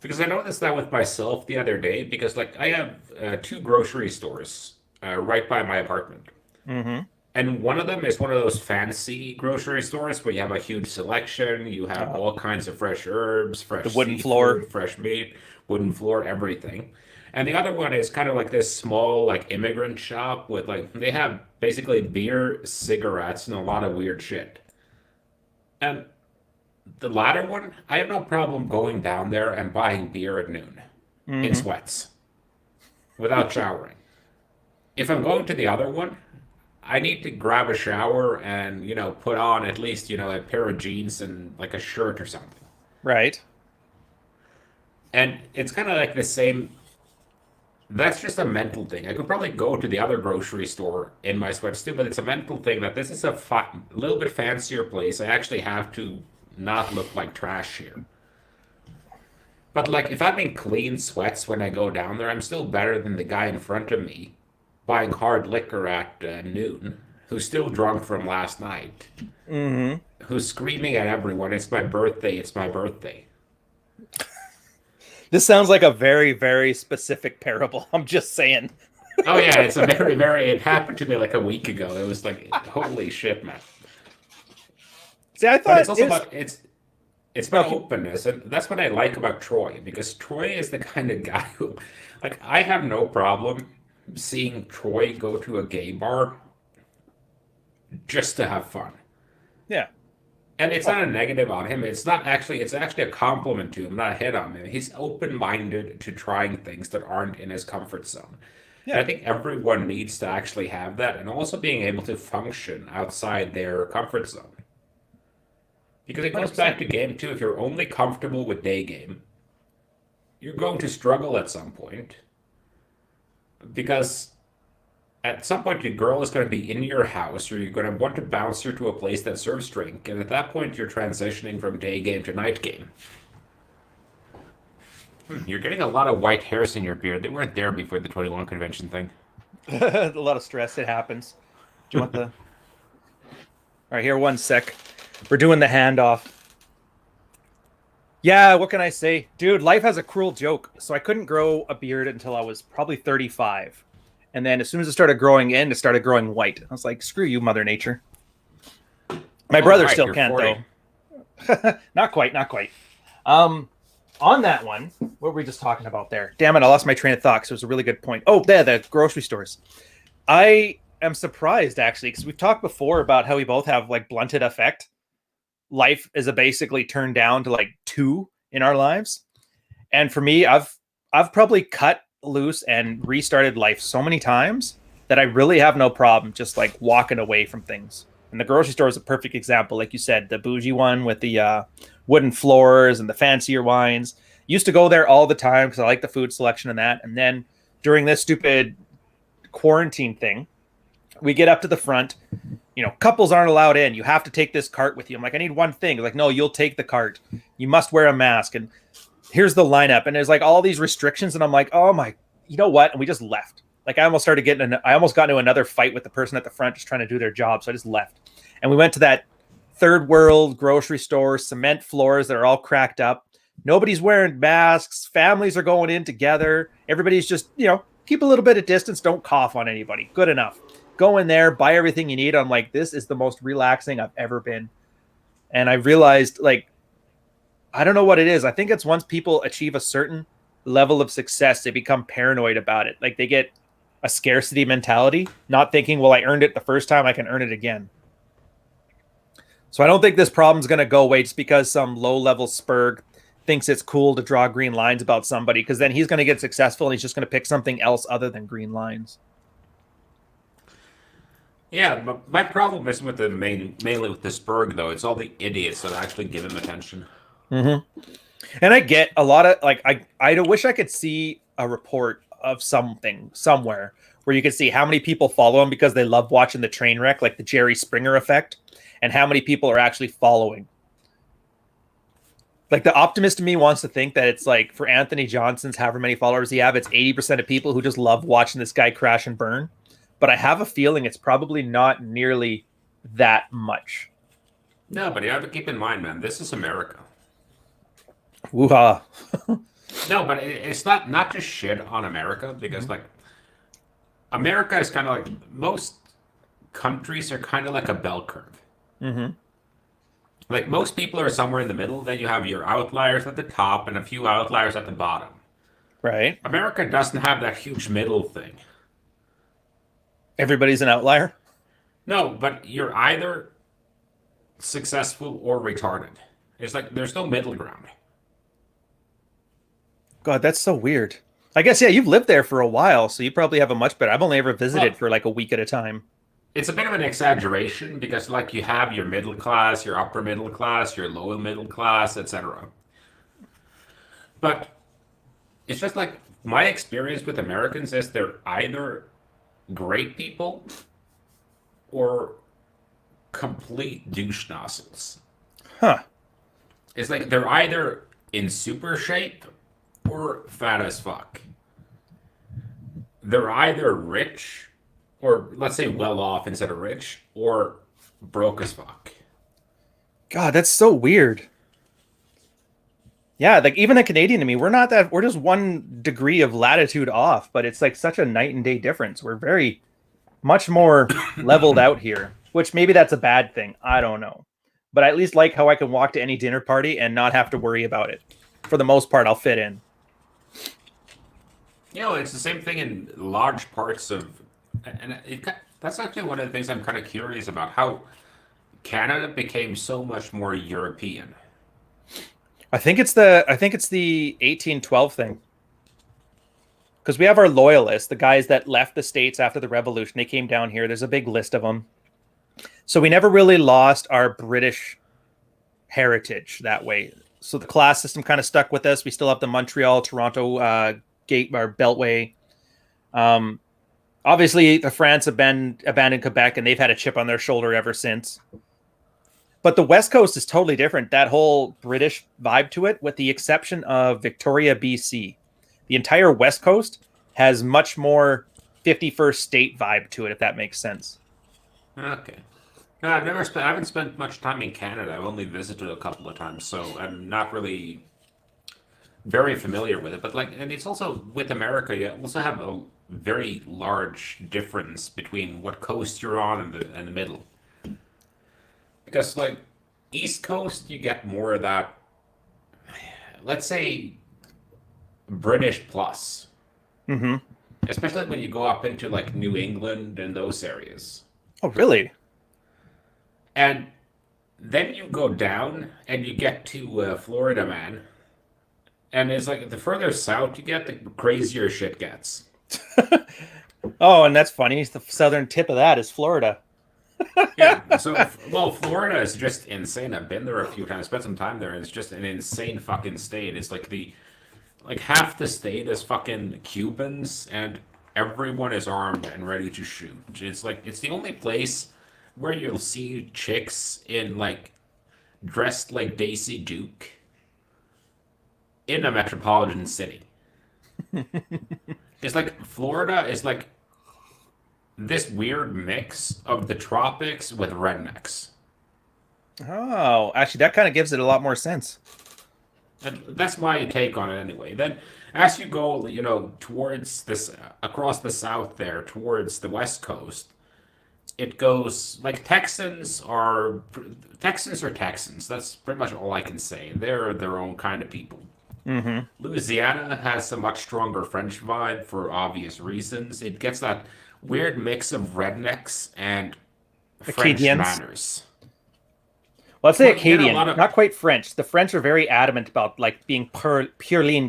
Because I noticed that with myself the other day, because like I have two grocery stores right by my apartment. Mm-hmm. And one of them is one of those fancy grocery stores where you have a huge selection, you have Uh, all kinds of fresh herbs, the fresh wooden floor. seafood, fresh meat, wooden floor, everything. And the other one is kind of like this small like immigrant shop with like they have basically beer, cigarettes, and a lot of weird shit. And the latter one, I have no problem going down there and buying beer at noon in Mm-hmm. sweats without showering. If I'm going to the other one, I need to grab a shower and, put on at least, a pair of jeans and like a shirt or something. Right. And it's kind of like the same. That's just a mental thing. I could probably go to the other grocery store in my sweats too, but it's a mental thing that this is a little bit fancier place. I actually have to not look like trash here. But like, if I'm in clean sweats when I go down there, I'm still better than the guy in front of me buying hard liquor at noon, who's still drunk from last night, Mm-hmm. who's screaming at everyone, "It's my birthday! It's my birthday!" This sounds like a very, very specific parable. I'm just saying. Oh yeah, it's a very, very. It happened to me like a week ago. It was like, holy shit, man! See, I But thought it's also it's about it's no. about openness, and that's what I like about Troy because Troy is the kind of guy who, like, I have no problem seeing Troy go to a gay bar just to have fun. Yeah. And it's Oh, not a negative on him. It's actually a compliment to him, not a hit on him. He's open-minded to trying things that aren't in his comfort zone. And I yeah. think everyone needs to actually have that and also being able to function outside their comfort zone. Because it goes back 100%. to game two. If you're only comfortable with day game, you're going to struggle at some point. Because at some point, your girl is going to be in your house, or you're going to want to bounce her to a place that serves drink. And at that point, you're transitioning from day game to night game. You're getting a lot of white hairs in your beard. They weren't there before the 21 convention thing. A lot of stress. It happens. Do you want the? All right, here, one sec. We're doing the handoff. Yeah, what can I say? Dude, life has a cruel joke. So I couldn't grow a beard until I was probably 35. And then as soon as it started growing in, it started growing white. I was like, screw you, Mother Nature. My Oh, brother right, still you're can't 40. though. Not quite, not quite. On that one, what were we just talking about there? Damn it, I lost my train of thought because it was a really good point. Oh, there, the grocery stores. I am surprised actually because we've talked before about how we both have like blunted affect. Life is a basically turned down to like 2 in our lives. And for me, I've probably cut loose and restarted life so many times that I really have no problem just like walking away from things. And the grocery store is a perfect example, like you said, the bougie one with the wooden floors and the fancier wines. Used to go there all the time because I like the food selection and that. And then during this stupid quarantine thing, we get up to the front. Couples aren't allowed in. You have to take this cart with you. I'm like, I need one thing. Like, no, you'll take the cart. You must wear a mask. And here's the lineup. And there's like all these restrictions. And I'm like, oh my, you know what? And we just left. Like I almost got into another fight with the person at the front just trying to do their job. So I just left. And we went to that third world grocery store, cement floors that are all cracked up. Nobody's wearing masks. Families are going in together. Everybody's just, keep a little bit of distance. Don't cough on anybody. Good enough. Go in there, buy everything you need. I'm like, this is the most relaxing I've ever been. And I realized, like, I don't know what it is. I think it's once people achieve a certain level of success, they become paranoid about it. Like they get a scarcity mentality, not thinking, well, I earned it the first time, I can earn it again. So I don't think this problem's going to go away just because some low-level spurg thinks it's cool to draw green lines about somebody, because then he's going to get successful and he's just going to pick something else other than green lines. Yeah, but my problem isn't with mainly with the Spurg though. It's all the idiots that actually give him attention. Mm-hmm. And I get a lot of like I wish I could see a report of something somewhere where you could see how many people follow him because they love watching the train wreck, like the Jerry Springer effect, and how many people are actually following. Like the optimist in me wants to think that it's like for Anthony Johnson's however many followers he have, it's 80% of people who just love watching this guy crash and burn. But I have a feeling it's probably not nearly that much. No, but you have to keep in mind, man, this is America. Woo-ha. No, but it's not just shit on America because like America is kind of like most countries are kind of like a bell curve. Mm-hmm. Like most people are somewhere in the middle. Then you have your outliers at the top and a few outliers at the bottom. Right. America doesn't have that huge middle thing. Everybody's an outlier? No, but you're either successful or retarded. It's like there's no middle ground. God, that's so weird. I guess, yeah, you've lived there for a while, so you probably have a much better. I've only ever visited Well, for like a week at a time. it's a bit of an exaggeration because like you have your middle class, your upper middle class, your lower middle class, etc. But it's just like my experience with Americans is they're either great people or complete douche nozzles. Huh. It's like they're either in super shape or fat as fuck. They're either rich or let's say well off instead of rich or broke as fuck. God, that's so weird. Yeah, like even a Canadian to me, we're just 1 degree of latitude off, but it's like such a night and day difference. We're very much more leveled out here, which maybe that's a bad thing. I don't know. But I at least like how I can walk to any dinner party and not have to worry about it. For the most part, I'll fit in. You know, it's the same thing in large parts of, and that's actually one of the things I'm kind of curious about how Canada became so much more European. I think it's the 1812 thing. Because we have our loyalists, the guys that left the States after the Revolution. They came down here. There's a big list of them. So we never really lost our British heritage that way. So the class system kind of stuck with us. We still have the Montreal, Toronto gate or beltway. Obviously, the France abandoned Quebec, and they've had a chip on their shoulder ever since. But the West Coast is totally different. That whole British vibe to it, with the exception of Victoria, BC. The entire West Coast has much more 51st state vibe to it, if that makes sense. Okay. No, I haven't spent much time in Canada. I've only visited a couple of times, so I'm not really very familiar with it. But like, and it's also with America, you also have a very large difference between what coast you're on and the middle. Because like East Coast, you get more of that. Let's say British plus, Mm-hmm. especially when you go up into like New England and those areas. Oh, really? And then you go down and you get to Florida, man. And it's like the further south you get, the crazier shit gets. Oh, and that's funny. The southern tip of that is Florida. Yeah. So, well, Florida is just insane. I've been there a few times, spent some time there, and it's just an insane fucking state. It's like like half the state is fucking Cubans, and everyone is armed and ready to shoot. It's like it's the only place where you'll see chicks in like dressed like Daisy Duke in a metropolitan city. It's like Florida is like this weird mix of the tropics with rednecks. Oh, actually, that kind of gives it a lot more sense. And that's my take on it anyway. Then as you go, towards this across the south there, towards the west coast, it goes like Texans are Texans. That's pretty much all I can say. They're their own kind of people. Mm-hmm. Louisiana has a much stronger French vibe for obvious reasons. It gets that weird mix of rednecks and French Acadians. manners. Well, let's say Well, you get a Acadian, lot of not quite French. The French are very adamant about like being purely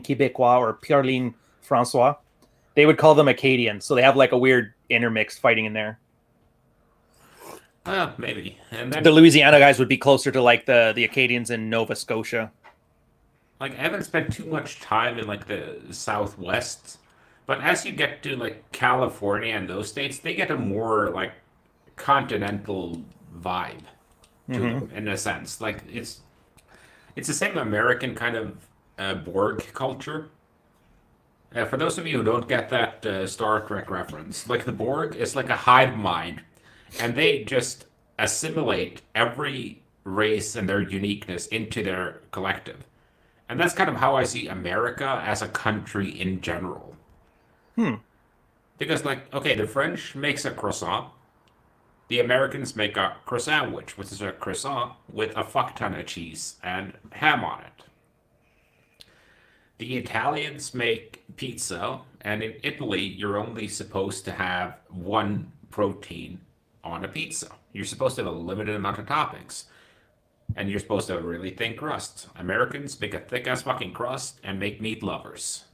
Québécois or purely Francois. They would call them Acadian, so they have like a weird intermix fighting in there. maybe. And The then Louisiana guys would be closer to like the Acadians in Nova Scotia. like I haven't spent too much time in like the Southwest, but as you get to like California and those states, they get a more like continental vibe to Mm-hmm. them in a sense. Like it's the same American kind of Borg culture. For those of you who don't get that Star Trek reference, like the Borg is like a hive mind, and they just assimilate every race and their uniqueness into their collective. And that's kind of how I see America as a country in general. Hmm. Because, like, okay, the French makes a croissant. The Americans make a croissant, which is a croissant with a fuck ton of cheese and ham on it. The Italians make pizza, and in Italy, you're only supposed to have one protein on a pizza. You're supposed to have a limited amount of toppings, and you're supposed to have a really thin crust. Americans make a thick ass fucking crust and make meat lovers.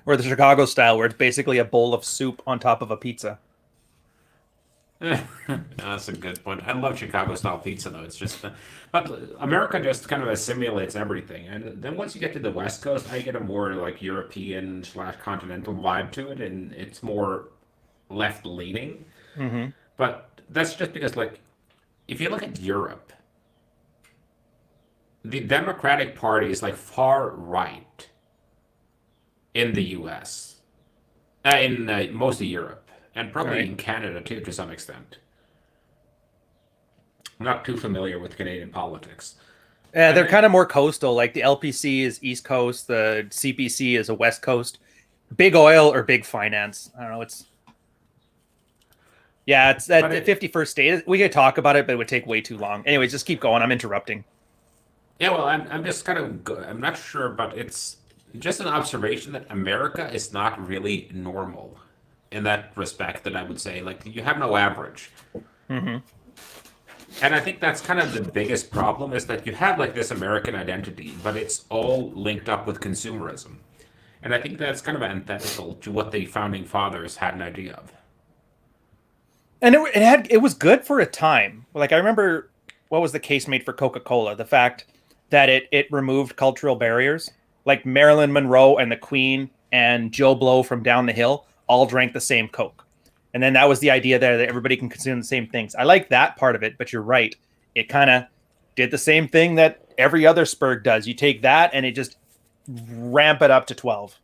Or the Chicago style, where it's basically a bowl of soup on top of a pizza. That's a good point. I love Chicago style pizza though. It's just, but America just kind of assimilates everything, and then once you get to the West Coast, I get a more like European slash continental vibe to it, and it's more left leaning. Mm-hmm. But that's just because, like, if you look at Europe, the Democratic Party is like far right in the U.S., in most of Europe, and probably Right. in Canada too, to some extent. I'm not too familiar with Canadian politics. Yeah, And they're then, kind of more coastal. Like the LPC is East Coast, the CPC is a West Coast. Big oil or big finance. I don't know. It's at but the it, 51st state. We could talk about it, but it would take way too long. Anyways, just keep going. I'm interrupting. yeah, well, I'm just kind of, I'm not sure, but it's just an observation that America is not really normal in that respect. That I would say, like, you have no average. Mm-hmm. And I think that's kind of the biggest problem is that you have like this American identity, but it's all linked up with consumerism. And I think that's kind of antithetical to what the founding fathers had an idea of. And it was good for a time. Like I remember, what was the case made for Coca-Cola? The fact that it removed cultural barriers. Like Marilyn Monroe and the Queen and Joe Blow from down the hill all drank the same Coke. And then that was the idea there that everybody can consume the same things. I like that part of it, but you're right. It kind of did the same thing that every other Spurg does. You take that and it just ramp it up to 12.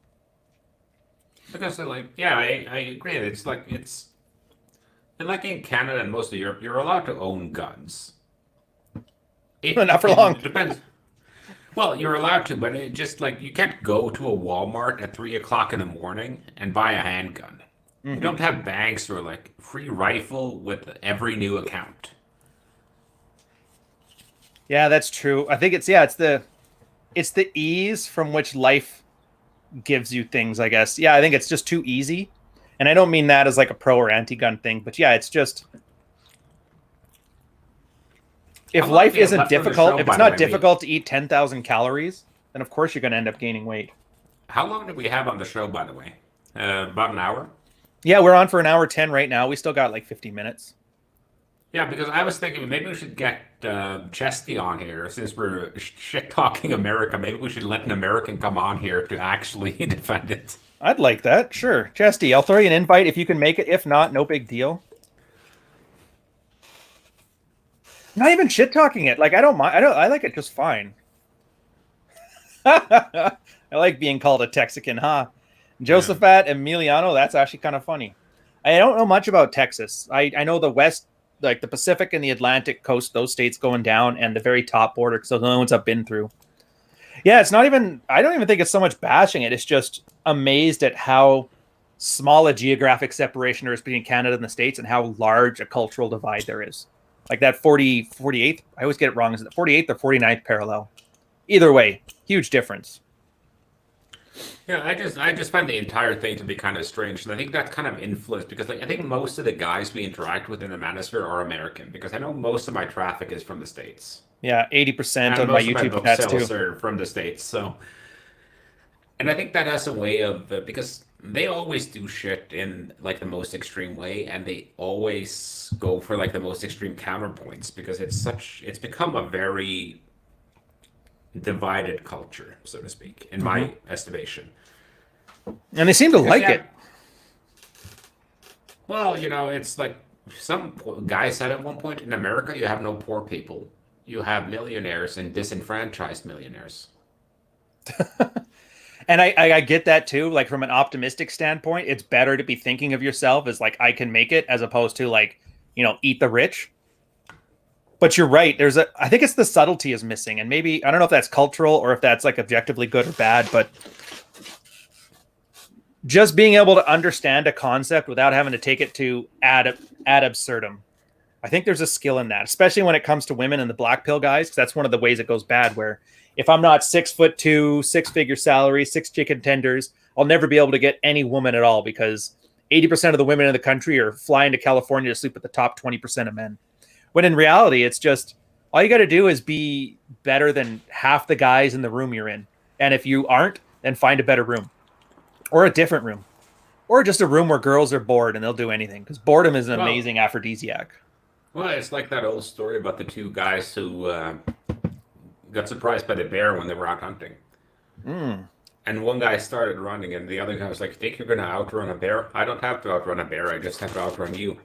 Because they're like, yeah, I agree. It's like, and like in Canada and most of Europe, you're allowed to own guns. Not for long. It depends. Well, you're allowed to, but it just like you can't go to a Walmart at 3 o'clock in the morning and buy a handgun. You Mm-hmm. don't have banks or like free rifle with every new account. Yeah, that's true. I think it's the ease from which life gives you things, I guess. Yeah, I think it's just too easy. And I don't mean that as like a pro or anti-gun thing, but yeah, it's just How if long do life we have isn't left on the difficult, show, if it's by the not way? difficult to eat 10,000 calories, then of course you're going to end up gaining weight. How long do we have on the show, by the way? About an hour? Yeah, we're on for an hour 10 right now. We still got like 50 minutes. Yeah, because I was thinking maybe we should get Chesty on here since we're shit talking America. Maybe we should let an American come on here to actually defend it. I'd like that. Sure. Chesty, I'll throw you an invite if you can make it. If not, no big deal. Not even shit talking it. Like I don't mind. I like it just fine. I like being called a Texican, huh? Yeah. Josephat Emiliano, that's actually kind of funny. I don't know much about Texas. I know the West, like the Pacific and the Atlantic coast, those states going down, and the very top border, because those are the only ones I've been through. Yeah, it's not even, I don't even think it's so much bashing it. It's just amazed at how small a geographic separation there is between Canada and the States and how large a cultural divide there is. Like that 48th, I always get it wrong. Is it 48th or 49th parallel? Either way, huge difference. Yeah, I just find the entire thing to be kind of strange, and I think that's kind of influenced because like I think most of the guys we interact with in the manosphere are American because I know most of my traffic is from the States. Yeah, 80% And on my most of my YouTube book stats too. sales are from the States. So, and I think that has a way of because they always do shit in like the most extreme way, and they always go for like the most extreme counterpoints because it's become a very divided culture, so to speak, in Mm-hmm. my estimation. And they seem to Because like yeah, it. well, it's like some guy said at one point in America, you have no poor people. You have millionaires and disenfranchised millionaires. And I get that too. Like from an optimistic standpoint, it's better to be thinking of yourself as like I can make it as opposed to like, eat the rich. But you're right. I think it's the subtlety is missing. And maybe I don't know if that's cultural or if that's like objectively good or bad, but just being able to understand a concept without having to take it to ad absurdum. I think there's a skill in that, especially when it comes to women and the black pill guys, because that's one of the ways it goes bad. Where if I'm not 6'2", 6-figure salary, 6 chicken tenders, I'll never be able to get any woman at all because 80% of the women in the country are flying to California to sleep with the top 20% of men. When in reality, it's just all you got to do is be better than half the guys in the room you're in. And if you aren't, then find a better room or a different room or just a room where girls are bored and they'll do anything because boredom is an Well, amazing aphrodisiac. well, it's like that old story about the two guys who got surprised by the bear when they were out hunting. Mm. And one guy started running, and the other guy was like, "Think you're gonna outrun a bear? I don't have to outrun a bear. I just have to outrun you."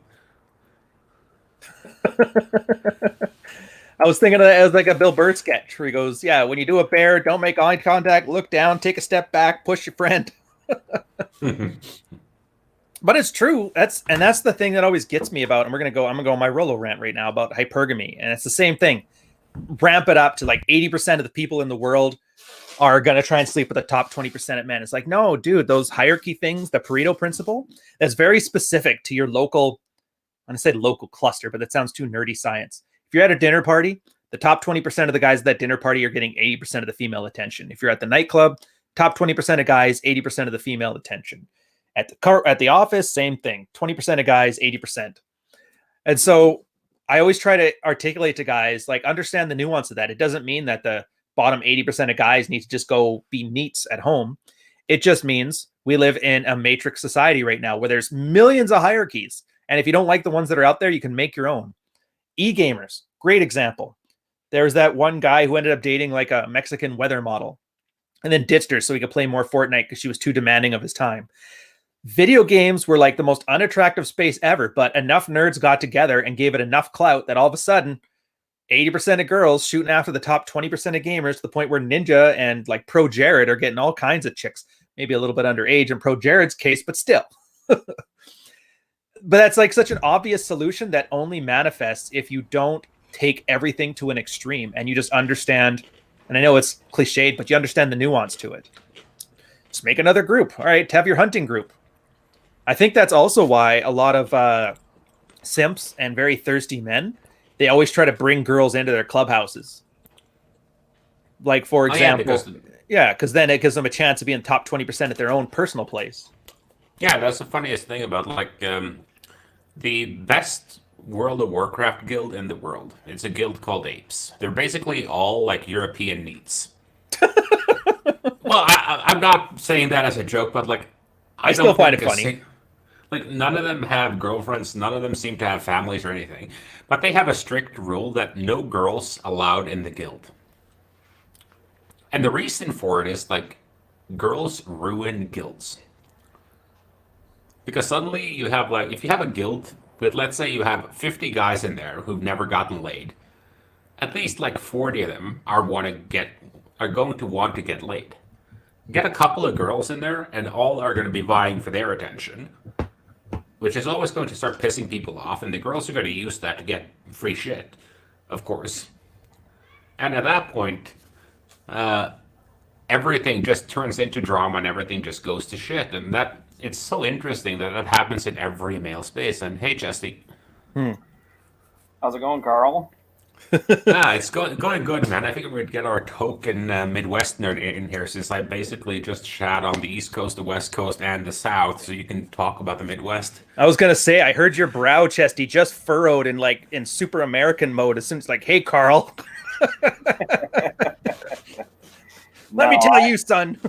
I was thinking of that as like a Bill Burr sketch where he goes, "Yeah, when you do a bear, don't make eye contact, look down, take a step back, push your friend." But it's true. That's the thing that always gets me about. And I'm gonna go on my Rolo rant right now about hypergamy, and it's the same thing. Ramp it up to like 80% of the people in the world are gonna try and sleep with the top 20% of men. It's like, no, dude, those hierarchy things, the Pareto principle, that's very specific to your local. I'm gonna say local cluster, but that sounds too nerdy science. If you're at a dinner party, the top 20% of the guys at that dinner party are getting 80% of the female attention. If you're at the nightclub, top 20% of guys, 80% of the female attention. At the office, same thing. 20% of guys, 80%. And so I always try to articulate to guys, like, understand the nuance of that. It doesn't mean that the bottom 80% of guys need to just go be neats at home. It just means we live in a matrix society right now where there's millions of hierarchies. And if you don't like the ones that are out there, you can make your own. E-gamers, great example. There's that one guy who ended up dating like a Mexican weather model and then ditched her so he could play more Fortnite because she was too demanding of his time. Video games were like the most unattractive space ever, but enough nerds got together and gave it enough clout that all of a sudden 80% of girls shooting after the top 20% of gamers to the point where Ninja and like Pro Jared are getting all kinds of chicks, maybe a little bit underage in Pro Jared's case, but still. But that's like such an obvious solution that only manifests if you don't take everything to an extreme and you just understand. And I know it's cliched, but you understand the nuance to it. Just make another group. All right, have your hunting group. I think that's also why a lot of simps and very thirsty men, they always try to bring girls into their clubhouses Like, for Oh yeah, example, because then it gives them a chance to be in the top 20% at their own personal place. that's the funniest thing about like the best World of Warcraft guild in the world. It's a guild called Apes. They're basically all like European neats. Well, I'm not saying that as a joke, but like I I still don't find it think funny. like none of them have girlfriends, none of them seem to have families or anything. But they have a strict rule that no girls allowed in the guild. And the reason for it is like girls ruin guilds. Because suddenly you have like if you have a guild with let's say you have 50 guys in there who've never gotten laid, at least like 40 of them are going to want to get laid. Get a couple of girls in there and all are going to be vying for their attention, which is always going to start pissing people off, and the girls are going to use that to get free shit, of course. And at that point, everything just turns into drama and everything just goes to shit. And that it's so interesting that that happens in every male space. And hey, Chesty. How's it going, Carl? It's going good, man. I think we'd get our token Midwesterner in here since I basically just chat on the East Coast, the West Coast, and the South, so you can talk about the Midwest. I was gonna say, I heard your brow, Chesty, just furrowed in super American mode as soon as like, hey, Carl. Let me tell you, son.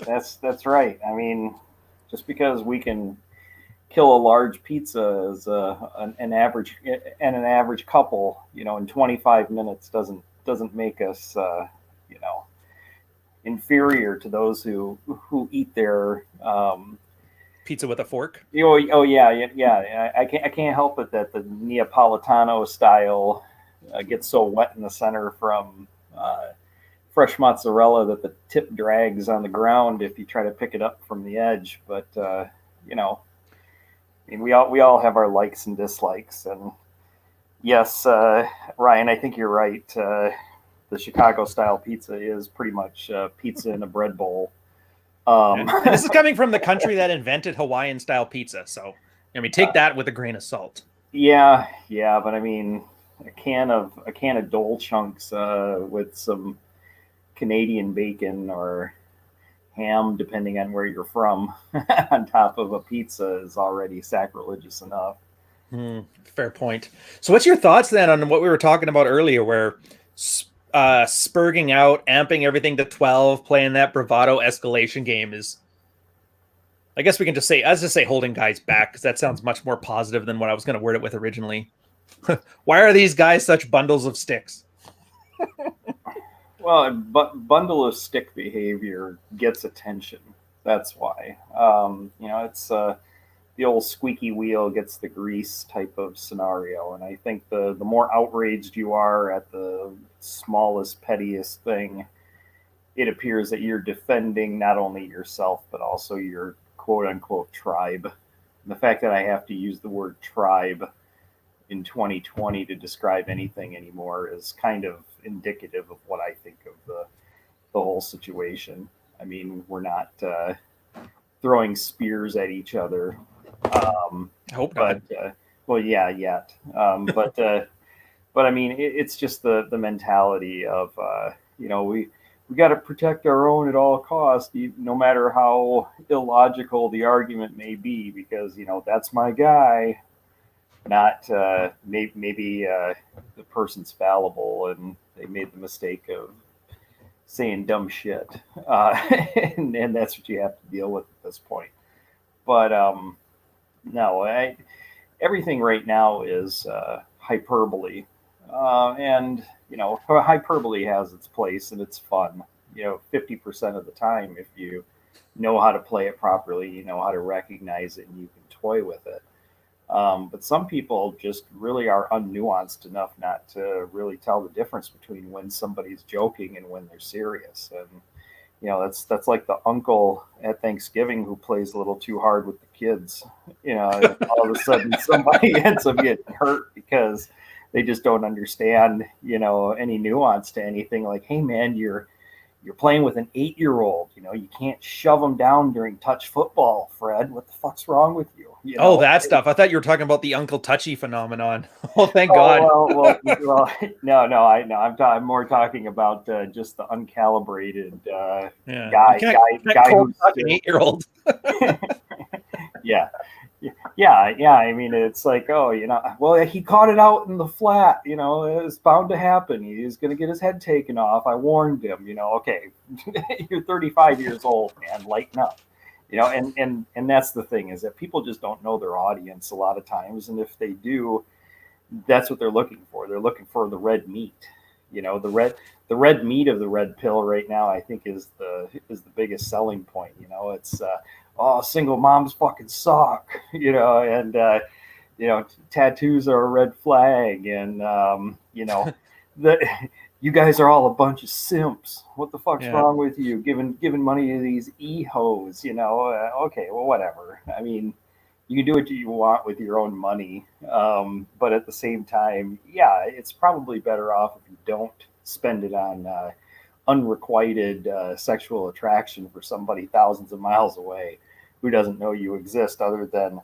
That's right. I mean, just because we can kill a large pizza as an average couple, in 25 minutes doesn't make us, inferior to those who eat their Pizza with a fork. oh yeah. I can't help it that the Neapolitano style gets so wet in the center from fresh mozzarella that the tip drags on the ground if you try to pick it up from the edge. But I mean, we all have our likes and dislikes, and yes, Ryan, I think you're right. The Chicago style pizza is pretty much pizza in a bread bowl. And this is coming from the country that invented Hawaiian style pizza, so I mean, take that with a grain of salt. Yeah, but I mean, a can of Dole chunks with some Canadian bacon or ham, depending on where you're from, on top of a pizza is already sacrilegious enough. Fair point. So what's your thoughts then on what we were talking about earlier, where spurging out, amping everything to 12, playing that bravado escalation game is, I guess we can just say, holding guys back, because that sounds much more positive than what I was going to word it with originally. Why are these guys such bundles of sticks? Well, bundle of stick behavior gets attention. That's why. It's the old squeaky wheel gets the grease type of scenario. And I think the more outraged you are at the smallest, pettiest thing, it appears that you're defending not only yourself, but also your quote unquote tribe. And the fact that I have to use the word tribe in 2020 to describe anything anymore is kind of indicative of what I think of the whole situation. I mean, we're not throwing spears at each other. I hope not. Well, yeah, yet. But I mean, it's just the mentality of we got to protect our own at all costs, no matter how illogical the argument may be, because that's my guy. Not maybe the person's fallible and they made the mistake of saying dumb shit, and that's what you have to deal with at this point. But no, everything right now is hyperbole, and hyperbole has its place and it's fun. 50% of the time, if you know how to play it properly, you know how to recognize it, and you can toy with it. But some people just really are unnuanced enough not to really tell the difference between when somebody's joking and when they're serious. And that's like the uncle at Thanksgiving who plays a little too hard with the kids. All of a sudden somebody ends up getting hurt because they just don't understand any nuance to anything. Like, hey man, you're You're playing with an 8-year-old. You can't shove them down during touch football, Fred. What the fuck's wrong with you? Oh, that stuff. I thought you were talking about the Uncle Touchy phenomenon. Oh, thank God. Well, no. I'm more talking about just the uncalibrated guy who's an 8-year-old. Yeah. I mean, it's like, well, he caught it out in the flat. It's bound to happen. He's going to get his head taken off. I warned him. Okay, you're 35 years old, man. Lighten up. And that's the thing, is that people just don't know their audience a lot of times, and if they do, that's what they're looking for. They're looking for the red meat. The red meat of the red pill right now, I think, is the biggest selling point. It's single moms fucking suck, and tattoos are a red flag, and you guys are all a bunch of simps. What the fuck's wrong with you? Giving money to these e-hoes, okay, well, whatever. I mean, you can do what you want with your own money, but at the same time, it's probably better off if you don't spend it on unrequited sexual attraction for somebody thousands of miles away who doesn't know you exist, other than,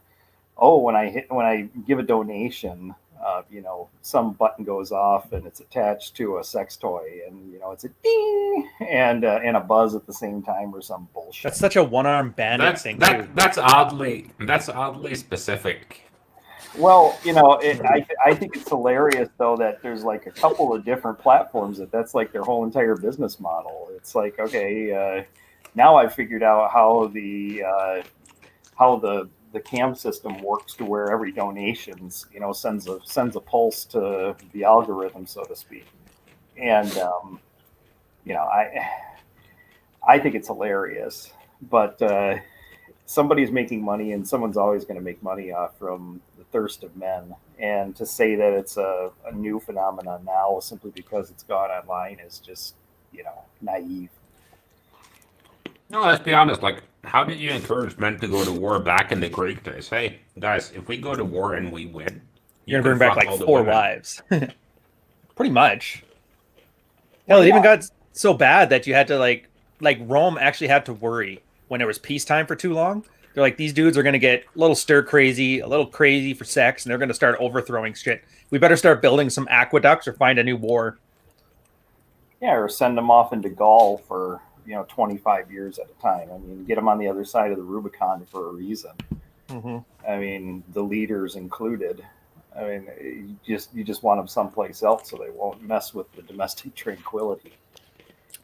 when I give a donation, some button goes off and it's attached to a sex toy, and it's a ding and a buzz at the same time, or some bullshit. That's such a one-armed bandit thing too. That's oddly specific. Well, I think it's hilarious, though, that there's like a couple of different platforms that's like their whole entire business model. It's like, okay, now I've figured out how the cam system works, to where every donations, sends a pulse to the algorithm, so to speak. And I think it's hilarious, but somebody's making money, and someone's always going to make money off from the thirst of men. And to say that it's a new phenomenon now simply because it's gone online is just, naive. No, let's be honest. Like, how did you encourage men to go to war back in the Greek days? Hey, guys, if we go to war and we win, you're going to bring back like 4 wives. Pretty much. Hell, it even got so bad that you had to like Rome actually had to worry when it was peacetime for too long. They're like, these dudes are going to get a little stir crazy, a little crazy for sex, and they're going to start overthrowing shit. We better start building some aqueducts or find a new war. Yeah, or send them off into Gaul for 25 years at a time. I mean, get them on the other side of the Rubicon for a reason. Mm-hmm. I mean, the leaders included. I mean, you just want them someplace else so they won't mess with the domestic tranquility.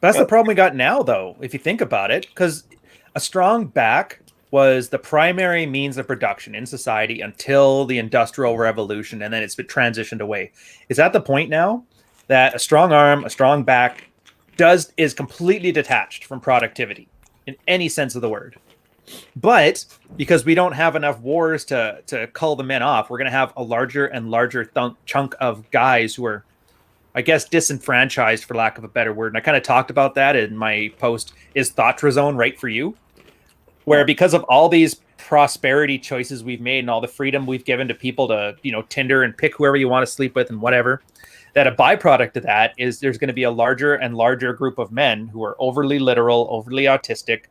But that's the problem we got now, though, if you think about it, because a strong back was the primary means of production in society until the Industrial Revolution, and then it's been transitioned away. It's at the point now that a strong arm, a strong back is completely detached from productivity in any sense of the word. But because we don't have enough wars to cull the men off, we're going to have a larger and larger chunk of guys who are, I guess, disenfranchised, for lack of a better word. And I kind of talked about that in my post, Is Thoughtrazone Right for You? Where because of all these prosperity choices we've made and all the freedom we've given to people to, Tinder and pick whoever you want to sleep with and whatever, that a byproduct of that is there's going to be a larger and larger group of men who are overly literal, overly autistic,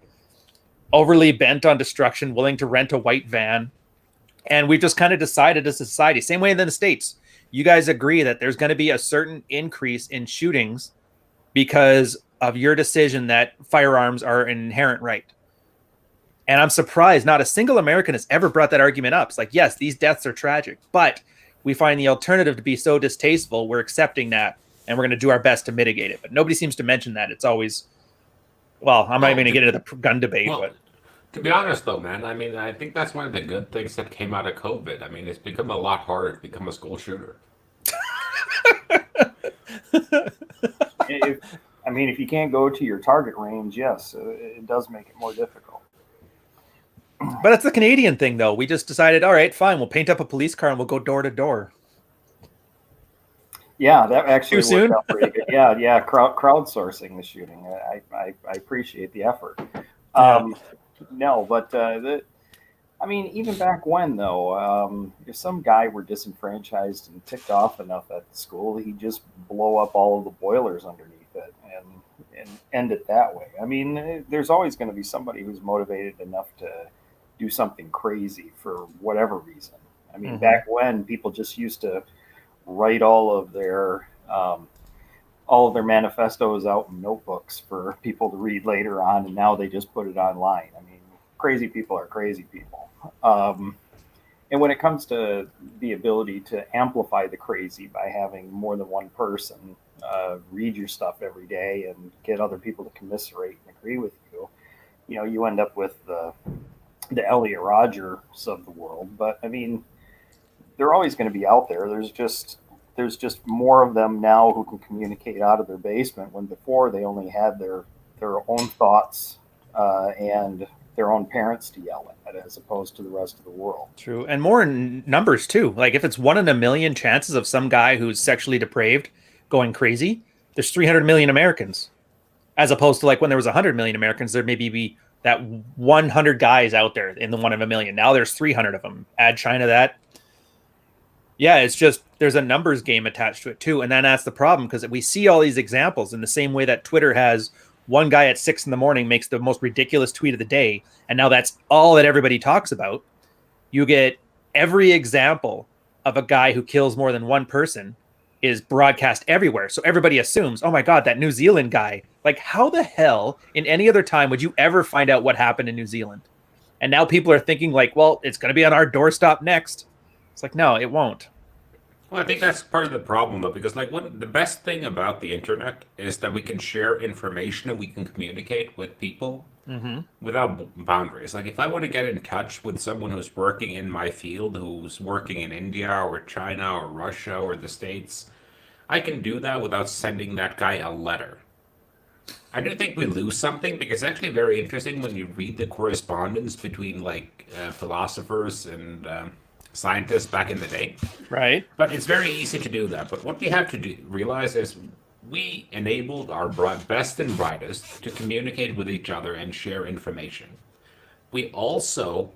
overly bent on destruction, willing to rent a white van. And we've just kind of decided as a society, same way in the States, you guys agree that there's going to be a certain increase in shootings because of your decision that firearms are an inherent right. And I'm surprised not a single American has ever brought that argument up. It's like, yes, these deaths are tragic, but we find the alternative to be so distasteful, we're accepting that, and we're going to do our best to mitigate it. But nobody seems to mention that. It's always, I'm not even going to get into the gun debate. But to be honest, though, man, I mean, I think that's one of the good things that came out of COVID. I mean, it's become a lot harder to become a school shooter. If you can't go to your target range, yes, it does make it more difficult. But it's the Canadian thing, though. We just decided, all right, fine, we'll paint up a police car and we'll go door to door. Yeah, that actually Too soon? worked out pretty good. Yeah, crowdsourcing the shooting. I appreciate the effort. No, but even back when, though, if some guy were disenfranchised and ticked off enough at the school, he'd just blow up all of the boilers underneath it and end it that way. I mean, there's always going to be somebody who's motivated enough to do something crazy for whatever reason. I mean, back when people just used to write all of their manifestos out in notebooks for people to read later on, and now they just put it online. I mean, crazy people are crazy people. And when it comes to the ability to amplify the crazy by having more than one person read your stuff every day and get other people to commiserate and agree with you, you know, you end up with the Elliot Rodgers of the world. But I mean, they're always going to be out there. There's just more of them now who can communicate out of their basement, when before they only had their own thoughts and their own parents to yell at, as opposed to the rest of the world. True. And more in numbers too. Like if it's 1 in a million chances of some guy who's sexually depraved going crazy, there's 300 million Americans. As opposed to like when there was 100 million Americans, there maybe be that 100 guys out there in the 1 in a million. Now there's 300 of them. Add China that. Yeah, it's just there's a numbers game attached to it too. And then that's the problem, because we see all these examples in the same way that Twitter has one guy at 6 a.m. makes the most ridiculous tweet of the day, and now that's all that everybody talks about. You get every example of a guy who kills more than one person is broadcast everywhere. So everybody assumes, oh my God, that New Zealand guy. Like, how the hell in any other time would you ever find out what happened in New Zealand? And now people are thinking like, well, it's going to be on our doorstep next. It's like, no, it won't. Well, I think that's part of the problem, though, because like the best thing about the internet is that we can share information and we can communicate with people without boundaries. Like if I want to get in touch with someone who's working in my field, who's working in India or China or Russia or the States, I can do that without sending that guy a letter. I do think we lose something, because it's actually very interesting when you read the correspondence between like philosophers and scientists back in the day. Right. But it's very easy to do that. But what we have to realize is we enabled our best and brightest to communicate with each other and share information. We also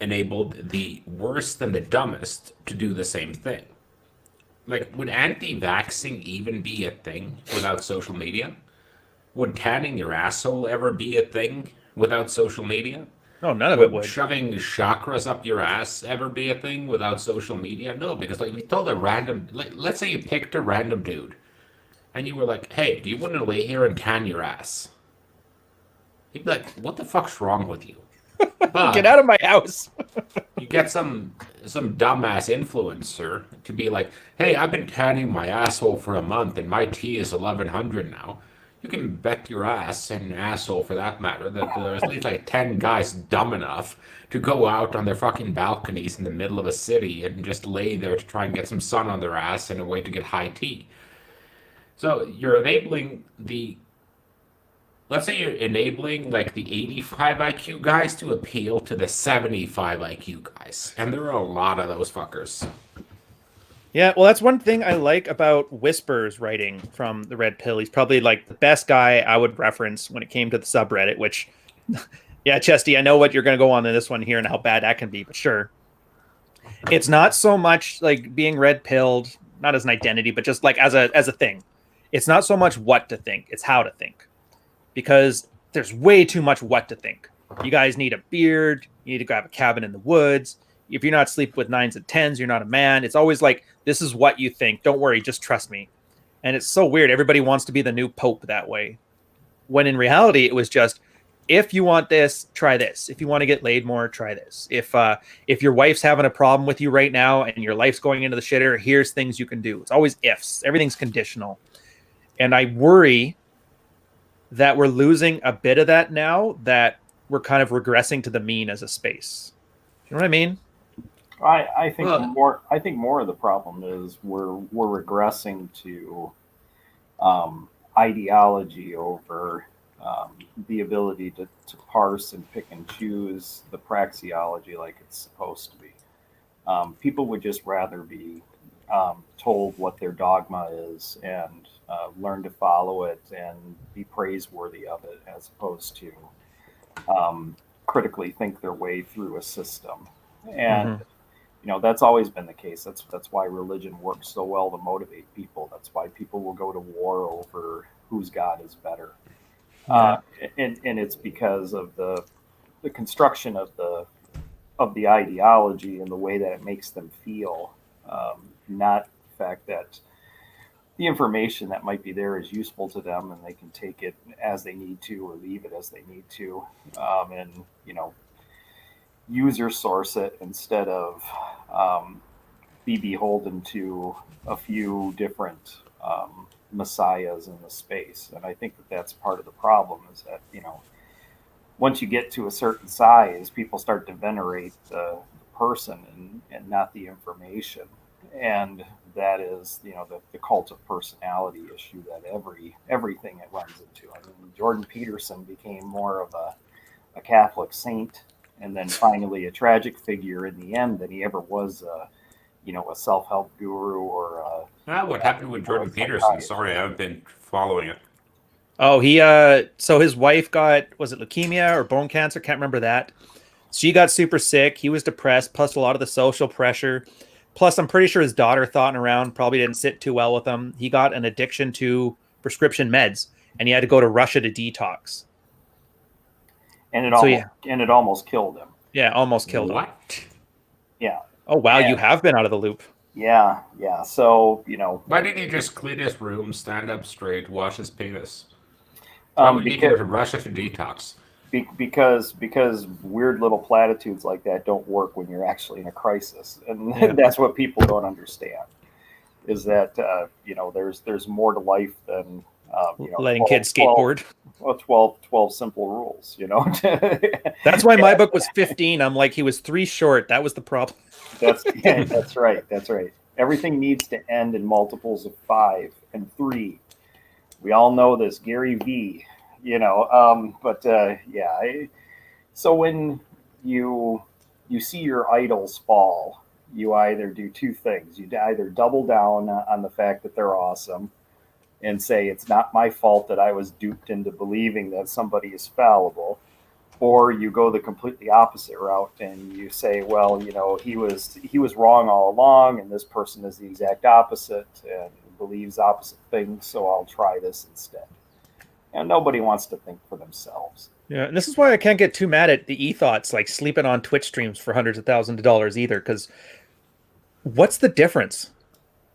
enabled the worst and the dumbest to do the same thing. Like, would anti-vaxxing even be a thing without social media? Would tanning your asshole ever be a thing without social media? No, none of it would. Shoving chakras up your ass ever be a thing without social media? No, because like we told a random, like, let's say you picked a random dude, and you were like, "Hey, do you want to lay here and tan your ass?" He'd be like, "What the fuck's wrong with you?" But get out of my house. you get some dumbass influencer to be like, "Hey, I've been tanning my asshole for a month, and my T is 1100 now." You can bet your ass, and asshole for that matter, that there's at least like 10 guys dumb enough to go out on their fucking balconies in the middle of a city and just lay there to try and get some sun on their ass and a way to get high tea. So you're enabling let's say you're enabling like the 85 IQ guys to appeal to the 75 IQ guys. And there are a lot of those fuckers. Yeah, well, that's one thing I like about Whisper's writing from the Red Pill. He's probably like the best guy I would reference when it came to the subreddit, which, yeah, Chesty, I know what you're going to go on in this one here and how bad that can be, but sure. It's not so much like being red pilled, not as an identity, but just like as a thing. It's not so much what to think, it's how to think. Because there's way too much what to think. You guys need a beard, you need to grab a cabin in the woods. If you're not sleeping with 9s and 10s, you're not a man. It's always like, this is what you think. Don't worry, just trust me. And it's so weird. Everybody wants to be the new pope that way. When in reality, it was just, if you want this, try this. If you want to get laid more, try this. If your wife's having a problem with you right now and your life's going into the shitter, here's things you can do. It's always ifs. Everything's conditional. And I worry that we're losing a bit of that now, that we're kind of regressing to the mean as a space. You know what I mean? I think more of the problem is we're regressing to ideology over the ability to parse and pick and choose the praxeology like it's supposed to be. People would just rather be told what their dogma is and learn to follow it and be praiseworthy of it, as opposed to critically think their way through a system. And that's always been the case. That's why religion works so well to motivate people. That's why people will go to war over whose God is better. Yeah. And it's because of the construction of the ideology and the way that it makes them feel, not the fact that the information that might be there is useful to them and they can take it as they need to or leave it as they need to, and user source it instead of be beholden to a few different messiahs in the space. And I think that that's part of the problem, is that once you get to a certain size, people start to venerate the person and not the information. And that is, the cult of personality issue that everything it runs into. I mean, Jordan Peterson became more of a Catholic saint, and then finally a tragic figure in the end than he ever was a self-help guru or What happened with Jordan Peterson? Sorry, I haven't been following it. Oh, he so his wife got, was it leukemia or bone cancer? Can't remember that. She got super sick. He was depressed, plus a lot of the social pressure. Plus, I'm pretty sure his daughter thought around probably didn't sit too well with him. He got an addiction to prescription meds, and he had to go to Russia to detox. And it almost killed him. Yeah, almost killed him. What? Yeah. Oh, wow, you have been out of the loop. Yeah. So, Why didn't he just clean his room, stand up straight, wash his penis? Probably need to go to Russia to detox. Because weird little platitudes like that don't work when you're actually in a crisis, and that's what people don't understand. Is that there's more to life than letting kids skateboard. 12 simple rules. That's why my book was 15. I'm like, he was 3 short. That was the problem. That's right. Everything needs to end in multiples of 5 and 3. We all know this, Gary V. So when you see your idols fall, you either do 2 things. You either double down on the fact that they're awesome and say, it's not my fault that I was duped into believing that somebody is fallible, or you go the completely opposite route and you say, well, he was wrong all along, and this person is the exact opposite and believes opposite things, so I'll try this instead. And nobody wants to think for themselves. Yeah, and this is why I can't get too mad at the e-thoughts like sleeping on Twitch streams for hundreds of thousands of dollars either, because what's the difference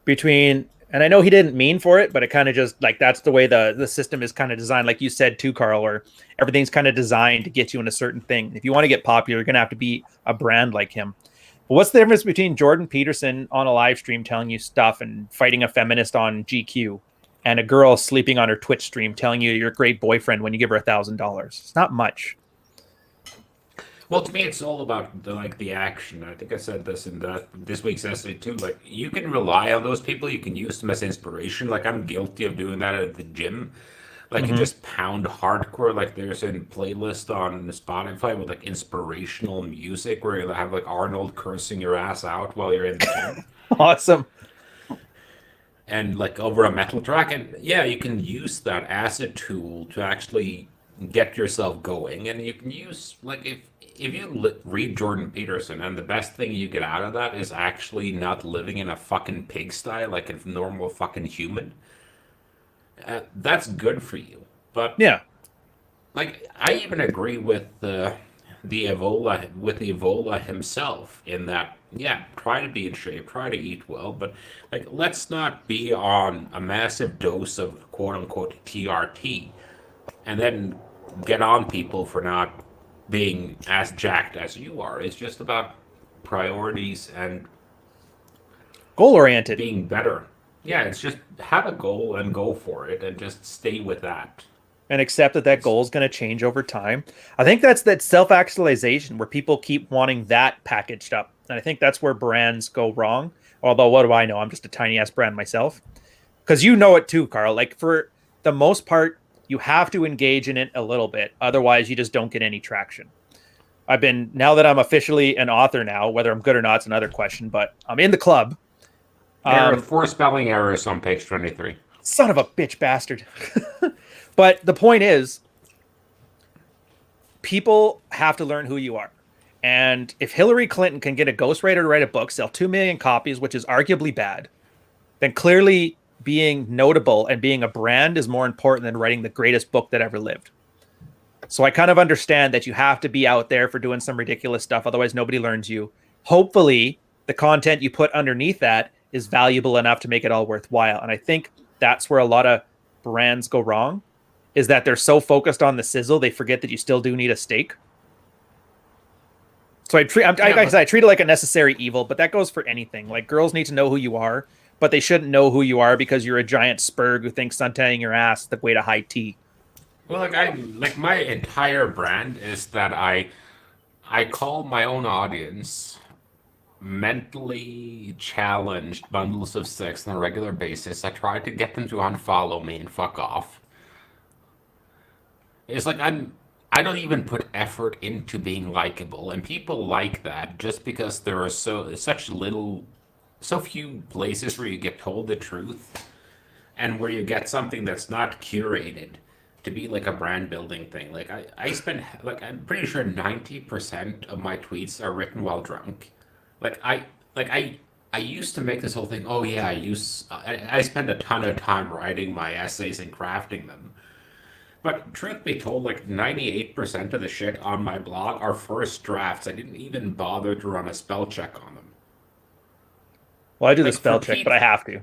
between, and I know he didn't mean for it, but it kind of just like, that's the way the system is kind of designed, like you said too, Carl, where everything's kind of designed to get you in a certain thing. If you want to get popular, you're going to have to be a brand like him. But what's the difference between Jordan Peterson on a live stream telling you stuff and fighting a feminist on GQ, and a girl sleeping on her Twitch stream telling you you're a great boyfriend when you give her $1,000? It's not much. Well, to me, it's all about the action. I think I said this in this week's essay too. Like, you can rely on those people. You can use them as inspiration. Like, I'm guilty of doing that at the gym. Like, you just pound hardcore. Like, there's a playlist on Spotify with like inspirational music where you have like Arnold cursing your ass out while you're in the gym. Awesome. And like over a metal track, and yeah, you can use that as a tool to actually get yourself going. And you can use, like, if you read Jordan Peterson, and the best thing you get out of that is actually not living in a fucking pigsty like a normal fucking human, that's good for you. But yeah, like, I even agree with the Evola himself in that, yeah, try to be in shape, try to eat well, but like, let's not be on a massive dose of quote unquote TRT and then get on people for not being as jacked as you are. It's just about priorities and goal oriented, being better. Yeah, it's just have a goal and go for it and just stay with that. And accept that goal is going to change over time. I think that's that self-actualization where people keep wanting that packaged up. And I think that's where brands go wrong. Although, what do I know? I'm just a tiny ass brand myself. Because you know it too, Carl. Like, for the most part, you have to engage in it a little bit. Otherwise, you just don't get any traction. Now that I'm officially an author now, whether I'm good or not is another question, but I'm in the club. There are 4 spelling errors on page 23. Son of a bitch bastard. But the point is, people have to learn who you are. And if Hillary Clinton can get a ghostwriter to write a book, sell 2 million copies, which is arguably bad, then clearly being notable and being a brand is more important than writing the greatest book that ever lived. So I kind of understand that you have to be out there for doing some ridiculous stuff. Otherwise, nobody learns you. Hopefully, the content you put underneath that is valuable enough to make it all worthwhile. And I think that's where a lot of brands go wrong, is that they're so focused on the sizzle, they forget that you still do need a steak. So I treat it like a necessary evil, but that goes for anything. Like, girls need to know who you are, but they shouldn't know who you are because you're a giant spurg who thinks suntanning your ass is the way to high tea. Well, like my entire brand is that I call my own audience mentally challenged bundles of sticks on a regular basis. I try to get them to unfollow me and fuck off. It's like I don't even put effort into being likable, and people like that just because there are so few places where you get told the truth and where you get something that's not curated to be like a brand building thing. Like I spend like I'm pretty sure 90% of my tweets are written while drunk. I used to make this whole thing. Oh yeah, I spend a ton of time writing my essays and crafting them. But truth be told, like 98% of the shit on my blog are first drafts. I didn't even bother to run a spell check on them. Well, I do the Like, spell check, but I have to.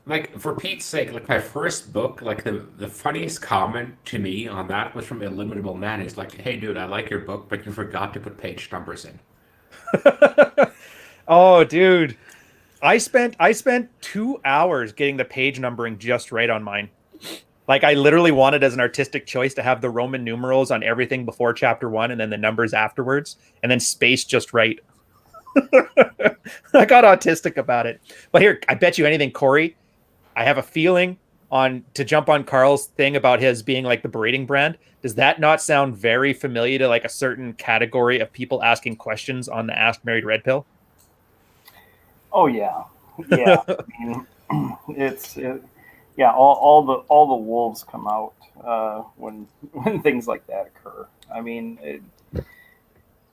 Like, for Pete's sake, like my first book, like the funniest comment to me on that was from Illimitable Man. He's like, "Hey dude, I like your book, but you forgot to put page numbers in." Oh, dude. I spent 2 hours getting the page numbering just right on mine. Like, I literally wanted as an artistic choice to have the Roman numerals on everything before chapter 1 and then the numbers afterwards, and then space just right. I got autistic about it. But here, I bet you anything, Corey, I have a feeling to jump on Carl's thing about his being like the berating brand. Does that not sound very familiar to like a certain category of people asking questions on the Ask Married Red Pill? Oh yeah, yeah. I mean, yeah. All the wolves come out when things like that occur. I mean,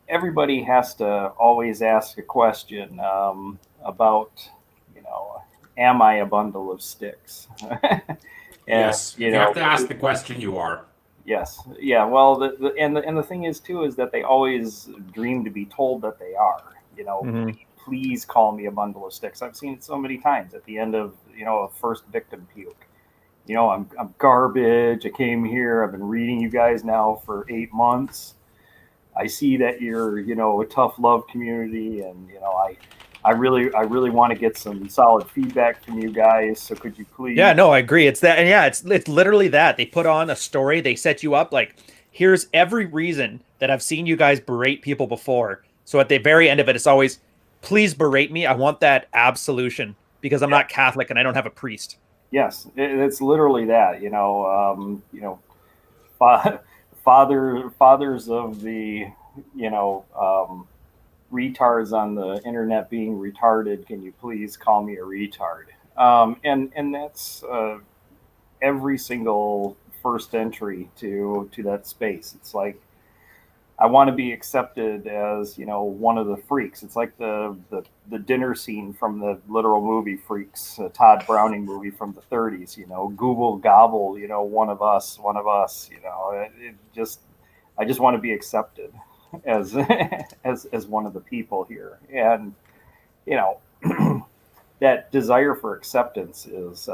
everybody has to always ask a question about, am I a bundle of sticks? And, Yes, you have to ask the question. You are. Yes. Yeah. Well, the thing is too is that they always dream to be told that they are. Mm-hmm. Please call me a bundle of sticks. I've seen it so many times at the end of a first victim puke. I'm garbage. I came here. I've been reading you guys now for 8 months. I see that you're a tough love community, and I really want to get some solid feedback from you guys. So could you please? Yeah, no, I agree. It's that, and yeah, it's literally that. They put on a story, they set you up like, here's every reason that I've seen you guys berate people before. So at the very end of it, it's always, please berate me. I want that absolution because I'm not Catholic and I don't have a priest. Yes, it's literally that. Fathers of the retards on the internet being retarded. Can you please call me a retard? And that's every single first entry to that space. It's like, I want to be accepted as one of the freaks. It's like the dinner scene from the literal movie Freaks, a Todd Browning movie from the 30s. Google gobble, one of us. I just want to be accepted as as one of the people here, and that desire for acceptance is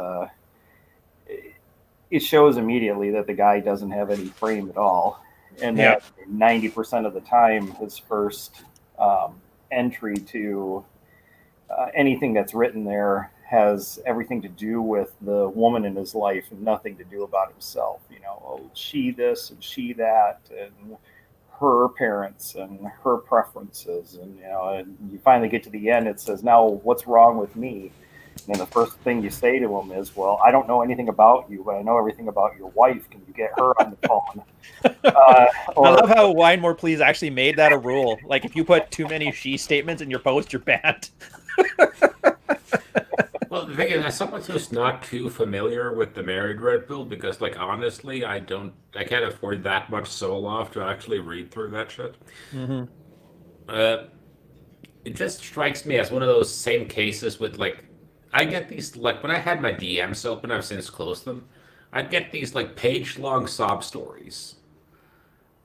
it shows immediately that the guy doesn't have any frame at all. And that 90% of the time, his first entry to anything that's written there has everything to do with the woman in his life and nothing to do about himself. She this and she that, and her parents and her preferences. And you finally get to the end, it says, now what's wrong with me? And the first thing you say to him is, well, I don't know anything about you, but I know everything about your wife. Can you get her on the phone? I love how Wine More Please actually made that a rule. Like, if you put too many she statements in your post, you're banned. Well, the thing is, as someone who's not too familiar with the Married Red Pill, because, like, honestly, I can't afford that much soul off to actually read through that shit. Mm-hmm. It just strikes me as one of those same cases with like, I get these like when I had my DMs open, I've since closed them. I'd get these like page-long sob stories,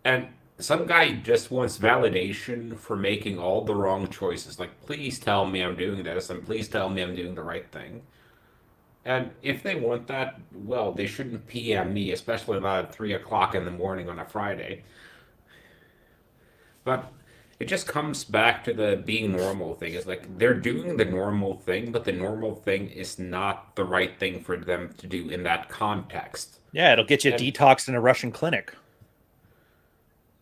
and some guy just wants validation for making all the wrong choices. Like, please tell me I'm doing this, and please tell me I'm doing the right thing. And if they want that, well, they shouldn't PM me, especially not at 3 o'clock in the morning on a Friday. But it just comes back to the being normal thing. It's like they're doing the normal thing, but the normal thing is not the right thing for them to do in that context. Yeah, it'll get you And detoxed in a Russian clinic.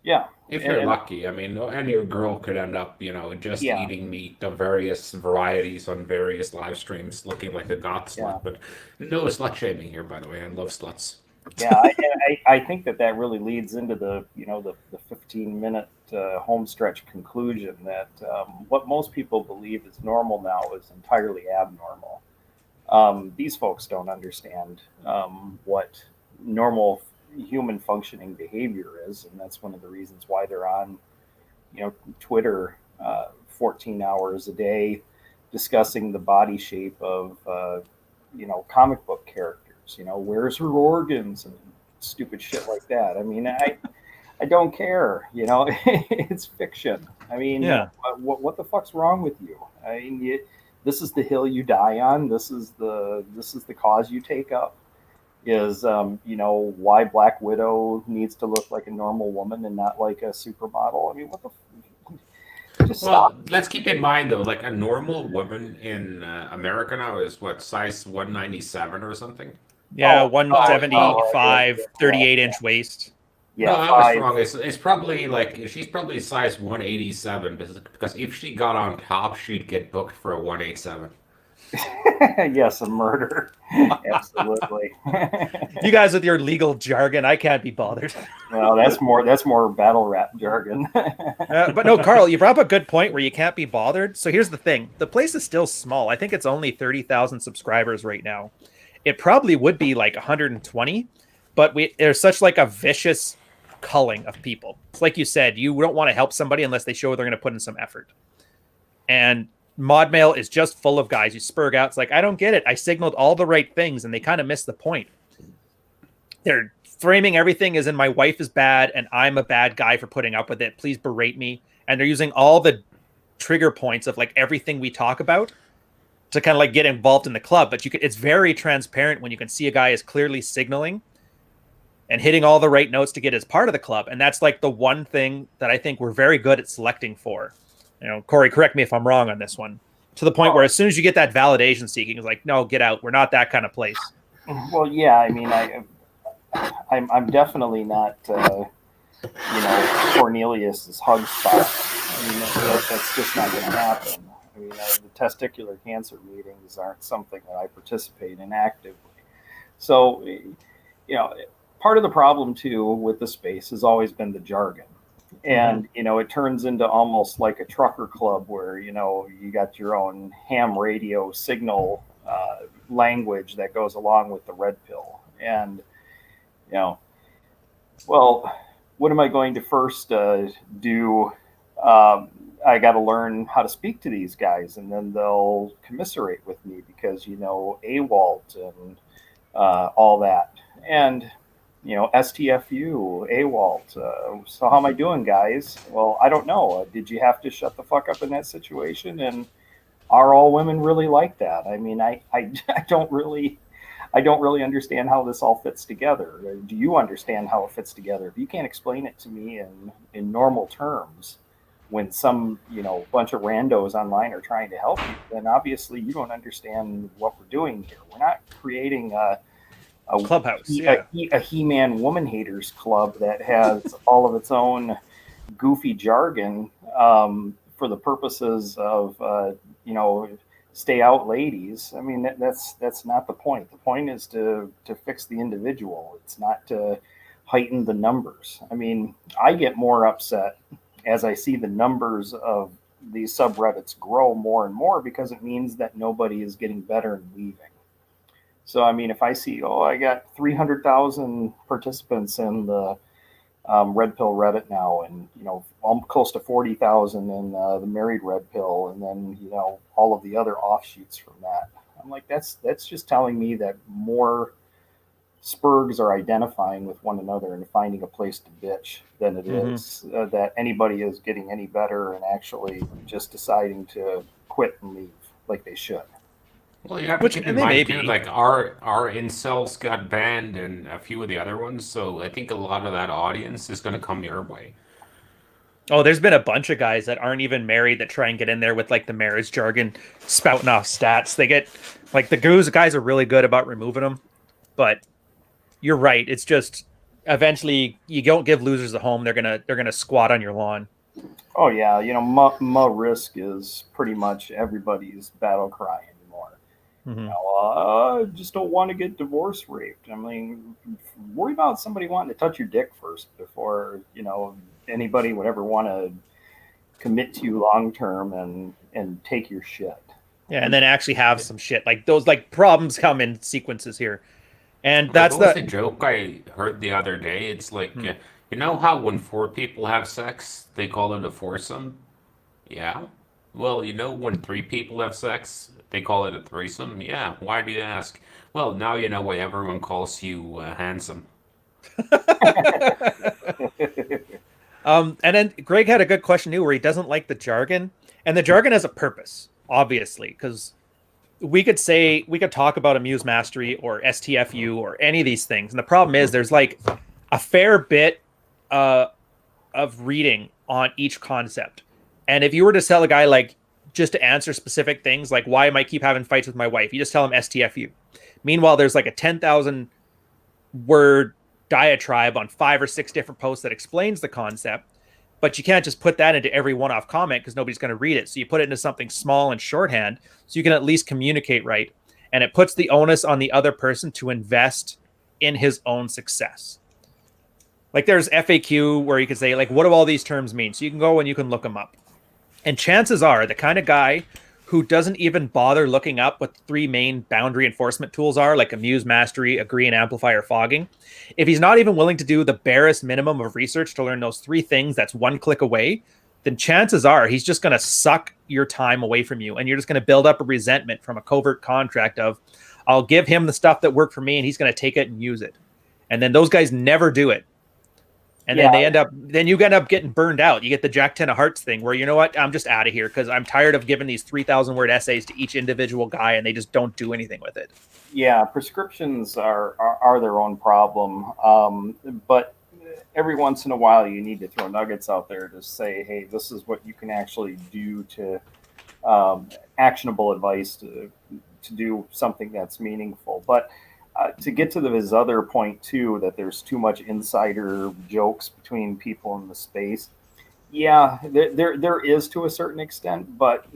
Yeah. if you're And lucky, I mean, any girl could end up, just yeah, eating meat of various varieties on various live streams, looking like a goth yeah. slut. But no slut shaming here, by the way. I love sluts. Yeah, I think that really leads into the 15-minute home stretch conclusion that what most people believe is normal now is entirely abnormal. These folks don't understand what normal human functioning behavior is, and that's one of the reasons why they're on Twitter 14 hours a day discussing the body shape of comic book characters. Where's her organs and stupid shit like that. I mean, I don't care. It's fiction. I mean, Yeah. what the fuck's wrong with you? I mean, this is the hill you die on. This is the cause you take up. Is why Black Widow needs to look like a normal woman and not like a supermodel. I mean, what the just Well, stop. let's keep in mind though, like a normal woman in America now is what, size 197 or something? Yeah, Oh, $175, yeah, 38-inch waist. No, yeah, I was five. wrong. It's probably like she's probably size 187 because if she got on top, she'd get booked for a 187. Yes, a murder. Absolutely. You guys with your legal jargon, I can't be bothered. Well, that's more battle rap jargon. But no, Carl, you brought up a good point where you can't be bothered. So here's the thing. The place is still small. I think it's only 30,000 subscribers right now. It probably would be like 120, but there's such like a vicious culling of people. It's like you said, you don't want to help somebody unless they show they're going to put in some effort. And mod mail is just full of guys. You spurg out. It's like, I don't get it. I signaled all the right things and they kind of missed the point. They're framing everything as in my wife is bad and I'm a bad guy for putting up with it. Please berate me. And they're using all the trigger points of like everything we talk about to kind of like get involved in the club. But it's very transparent when you can see a guy is clearly signaling and hitting all the right notes to get as part of the club. And that's like the one thing that I think we're very good at selecting for. Corey, correct me if I'm wrong on this one. To the point where as soon as you get that validation seeking, it's like, no, get out. We're not that kind of place. Well, yeah, I mean, I'm definitely not, Cornelius's hug spot. I mean, that's just not going to happen. I mean, the testicular cancer meetings aren't something that I participate in actively. So, part of the problem too with the space has always been the jargon. And it turns into almost like a trucker club where you got your own ham radio signal language that goes along with the red pill. And well, what am I going to first do? I got to learn how to speak to these guys, and then they'll commiserate with me because AWOLT and all that. And STFU, AWOLT. So how am I doing, guys? Well, I don't know. Did you have to shut the fuck up in that situation? And are all women really like that? I mean, I don't really understand how this all fits together. Do you understand how it fits together? If you can't explain it to me in normal terms, when some bunch of randos online are trying to help you, then obviously you don't understand what we're doing here. We're not creating a Clubhouse, a He-Man woman haters club that has all of its own goofy jargon for the purposes of stay out ladies. I mean, that's not the point. The point is to fix the individual. It's not to heighten the numbers. I mean, I get more upset as I see the numbers of these subreddits grow more and more because it means that nobody is getting better and leaving. So, I mean, if I see, I got 300,000 participants in the red pill Reddit now, and close to 40,000 in the married red pill, and then all of the other offshoots from that. I'm like, that's just telling me that more spurgs are identifying with one another and finding a place to bitch than it is that anybody is getting any better and actually just deciding to quit and leave like they should. Well, you have to Which keep and in they may mind too, be. like our incels got banned and a few of the other ones, so I think a lot of that audience is going to come your way. Oh, there's been a bunch of guys that aren't even married that try and get in there with like the marriage jargon, spouting off stats. They get like the guys are really good about removing them, but you're right. It's just eventually you don't give losers a home. They're gonna squat on your lawn. Oh yeah, ma risk is pretty much everybody's battle cry anymore. Mm-hmm. I just don't want to get divorce raped. I mean, worry about somebody wanting to touch your dick first before anybody would ever want to commit to you long term and take your shit. Yeah, and then actually have some shit like those. Like problems come in sequences here, and Like, that's what was the. the joke I heard the other day? It's like, Hmm. you know how when four people have sex, they call it a foursome? Yeah. Well, you know when three people have sex, they call it a threesome? Yeah. Why do you ask? Well, now you know why everyone calls you handsome. And then Greg had a good question too, where he doesn't like the jargon, and the jargon has a purpose, obviously, because we could talk about Amuse Mastery or STFU or any of these things, and the problem is there's like a fair bit uh, of reading on each concept, and if you were to tell a guy like just to answer specific things like why am I keep having fights with my wife, you just tell him STFU. Meanwhile, there's like a 10,000 word diatribe on 5 or 6 different posts that explains the concept, but you can't just put that into every one-off comment because nobody's going to read it. So you put it into something small and shorthand so you can at least communicate right. And it puts the onus on the other person to invest in his own success. Like there's FAQ where you can say, like, what do all these terms mean? So you can go and you can look them up. And chances are the kind of guy who doesn't even bother looking up what the 3 main boundary enforcement tools are, like Amuse, Mastery, Agree, and Amplify, or Fogging, if he's not even willing to do the barest minimum of research to learn those 3 things that's one click away, then chances are he's just going to suck your time away from you. And you're just going to build up a resentment from a covert contract of, I'll give him the stuff that worked for me and he's going to take it and use it. And then those guys never do it. And then you end up getting burned out. You get the Jack 10 of Hearts thing where, you know what, I'm just out of here because I'm tired of giving these 3,000 word essays to each individual guy and they just don't do anything with it. Yeah, prescriptions are their own problem. But every once in a while you need to throw nuggets out there to say, hey, this is what you can actually do to actionable advice to do something that's meaningful. But to get to his other point too, that there's too much insider jokes between people in the space. Yeah, there is to a certain extent, but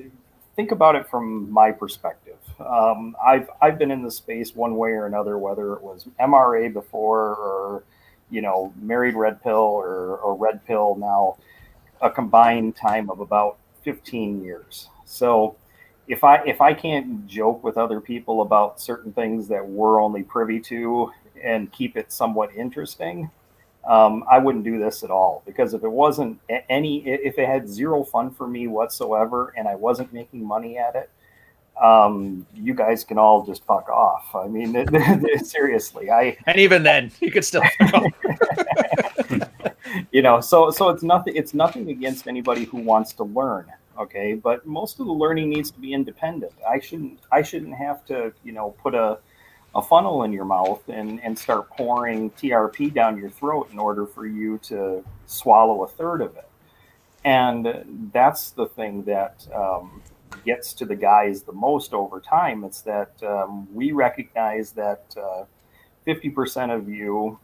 think about it from my perspective. I've been in the space one way or another, whether it was MRA before or married red pill or red pill now, a combined time of about 15 years. So if I can't joke with other people about certain things that we're only privy to and keep it somewhat interesting, I wouldn't do this at all, because if it had zero fun for me whatsoever and I wasn't making money at it, you guys can all just fuck off. I mean, seriously, and even then you could still fuck off. So it's nothing against anybody who wants to learn. Okay, but most of the learning needs to be independent. I shouldn't have to, put a funnel in your mouth and start pouring TRP down your throat in order for you to swallow a third of it. And that's the thing that gets to the guys the most over time. It's that we recognize that 50% of you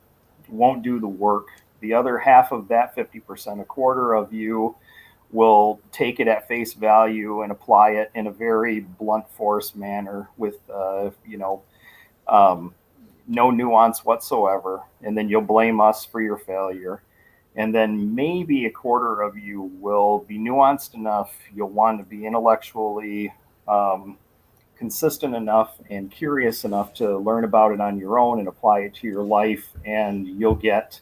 won't do the work. The other half of that 50%, a quarter of you, will take it at face value and apply it in a very blunt force manner with no nuance whatsoever, and then you'll blame us for your failure. And then maybe a quarter of you will be nuanced enough, you'll want to be intellectually consistent enough and curious enough to learn about it on your own and apply it to your life, and you'll get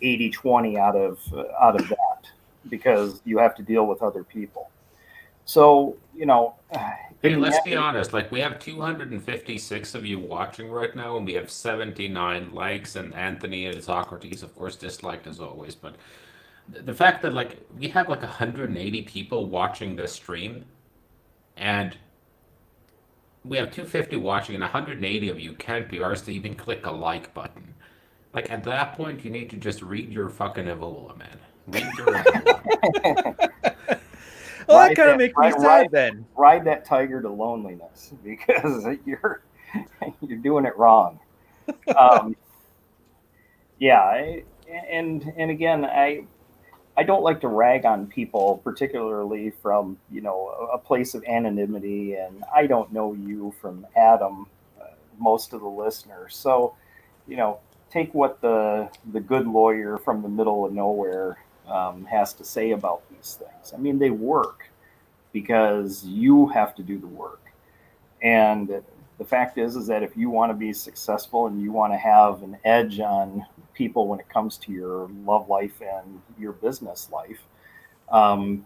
80-20 out of that, because you have to deal with other people. So, you know, Hey, let's be honest. Like, we have 256 of you watching right now, and we have 79 likes. And Anthony and Socrates, of course, disliked as always. But the fact that like we have like 180 people watching this stream, and we have 250 watching, and 180 of you can't be arsed to even click a like button. Like at that point, you need to just read your fucking Evola, man. Read your Evola. Well, that kind of makes me sad then. Ride that tiger to loneliness, because you're doing it wrong. Yeah, and again, I don't like to rag on people, particularly from, you know, a place of anonymity, and I don't know you from Adam, most of the listeners. So, you know, take what the good lawyer from the middle of nowhere has to say about these things. I mean, they work because you have to do the work. And the fact is that if you want to be successful and you want to have an edge on people when it comes to your love life and your business life,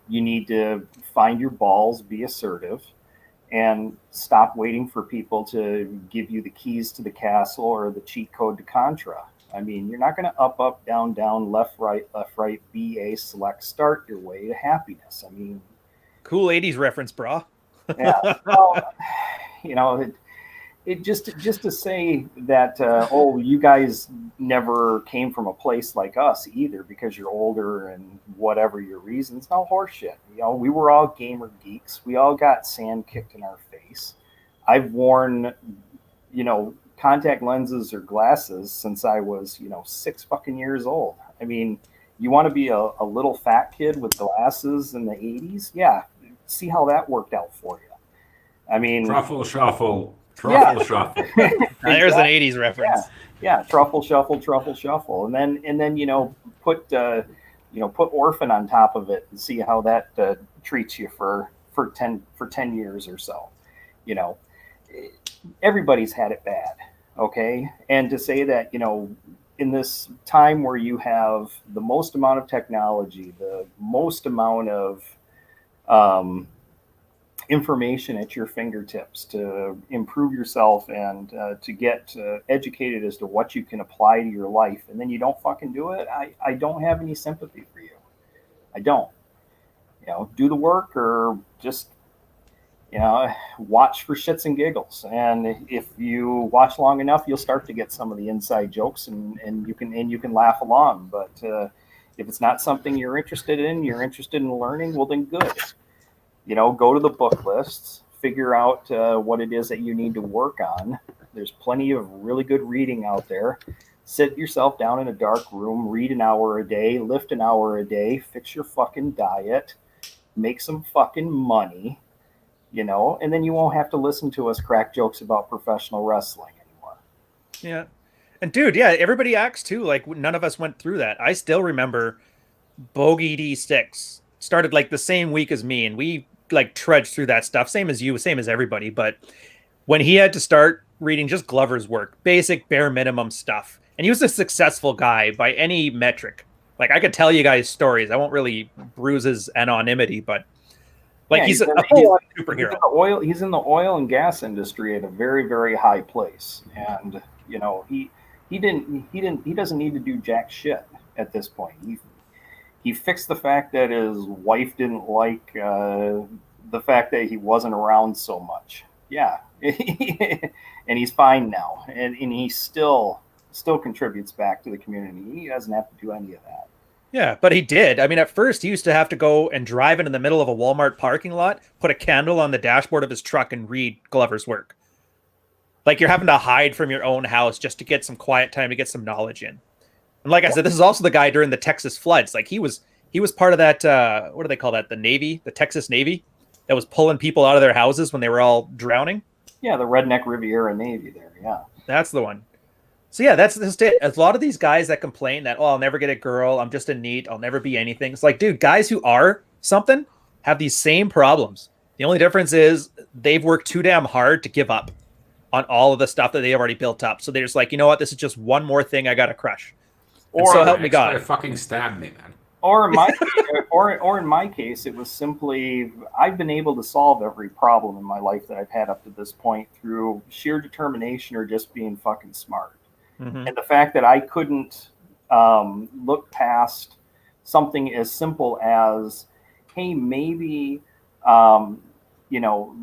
you need to find your balls, be assertive, and stop waiting for people to give you the keys to the castle or the cheat code to Contra. I mean, you're not going to up, down, left, right, BA, select, start your way to happiness. I mean, cool 80s reference, brah. Yeah. Well, you know, it just to say that, oh, you guys never came from a place like us either because you're older and whatever your reasons. No, horseshit. You know, we were all gamer geeks. We all got sand kicked in our face. I've worn, you know, contact lenses or glasses since I was, you know, 6 fucking years old. I mean, you want to be a little fat kid with glasses in the 80s? Yeah. See how that worked out for you. I mean, truffle shuffle. Shuffle. There's an 80s reference. Yeah. Truffle shuffle. And then, you know, put Orphan on top of it and see how that treats you for 10 years or so. You know, everybody's had it bad. Okay. And to say that, you know, in this time where you have the most amount of technology, the most amount of information at your fingertips to improve yourself and to get educated as to what you can apply to your life, and then you don't fucking do it, I don't have any sympathy for you. I don't. You know, do the work, or just, you know, watch for shits and giggles. And if you watch long enough, you'll start to get some of the inside jokes, and you can laugh along. But if it's not something you're interested in learning, well, then good. You know, go to the book lists, figure out what it is that you need to work on. There's plenty of really good reading out there. Sit yourself down in a dark room, read an hour a day, lift an hour a day, fix your fucking diet, make some fucking money, you know, and then you won't have to listen to us crack jokes about professional wrestling anymore. Yeah. And dude, yeah, everybody acts too like none of us went through that. I still remember Bogey D6 started like the same week as me, and we like trudged through that stuff, same as you, same as everybody. But when he had to start reading just Glover's work, basic bare minimum stuff, and he was a successful guy by any metric. Like, I could tell you guys stories. I won't really bruise his anonymity, but like, yeah, he's a superhero. He's in the oil and gas industry at a very, very high place, and you know, he doesn't need to do jack shit at this point. He fixed the fact that his wife didn't like the fact that he wasn't around so much. Yeah. And he's fine now. And he still contributes back to the community. He doesn't have to do any of that. Yeah, but he did. I mean, at first he used to have to go and drive in the middle of a Walmart parking lot, put a candle on the dashboard of his truck, and read Glover's work. Like, you're having to hide from your own house just to get some quiet time, to get some knowledge in. And like I said, this is also the guy during the Texas floods. Like, he was part of that, what do they call that? The Navy, the Texas Navy, that was pulling people out of their houses when they were all drowning. Yeah, the Redneck Riviera Navy there, yeah. That's the one. So yeah, that's just it. A lot of these guys that complain that, oh, I'll never get a girl, I'm just a NEET, I'll never be anything. It's like, dude, guys who are something have these same problems. The only difference is they've worked too damn hard to give up on all of the stuff that they already built up. So they're just like, you know what, this is just one more thing I got to crush. And so help me Ex-wife God. fucking stabbed me, man. Or in my or in my case, it was simply I've been able to solve every problem in my life that I've had up to this point through sheer determination or just being fucking smart. Mm-hmm. And the fact that I couldn't look past something as simple as, hey, maybe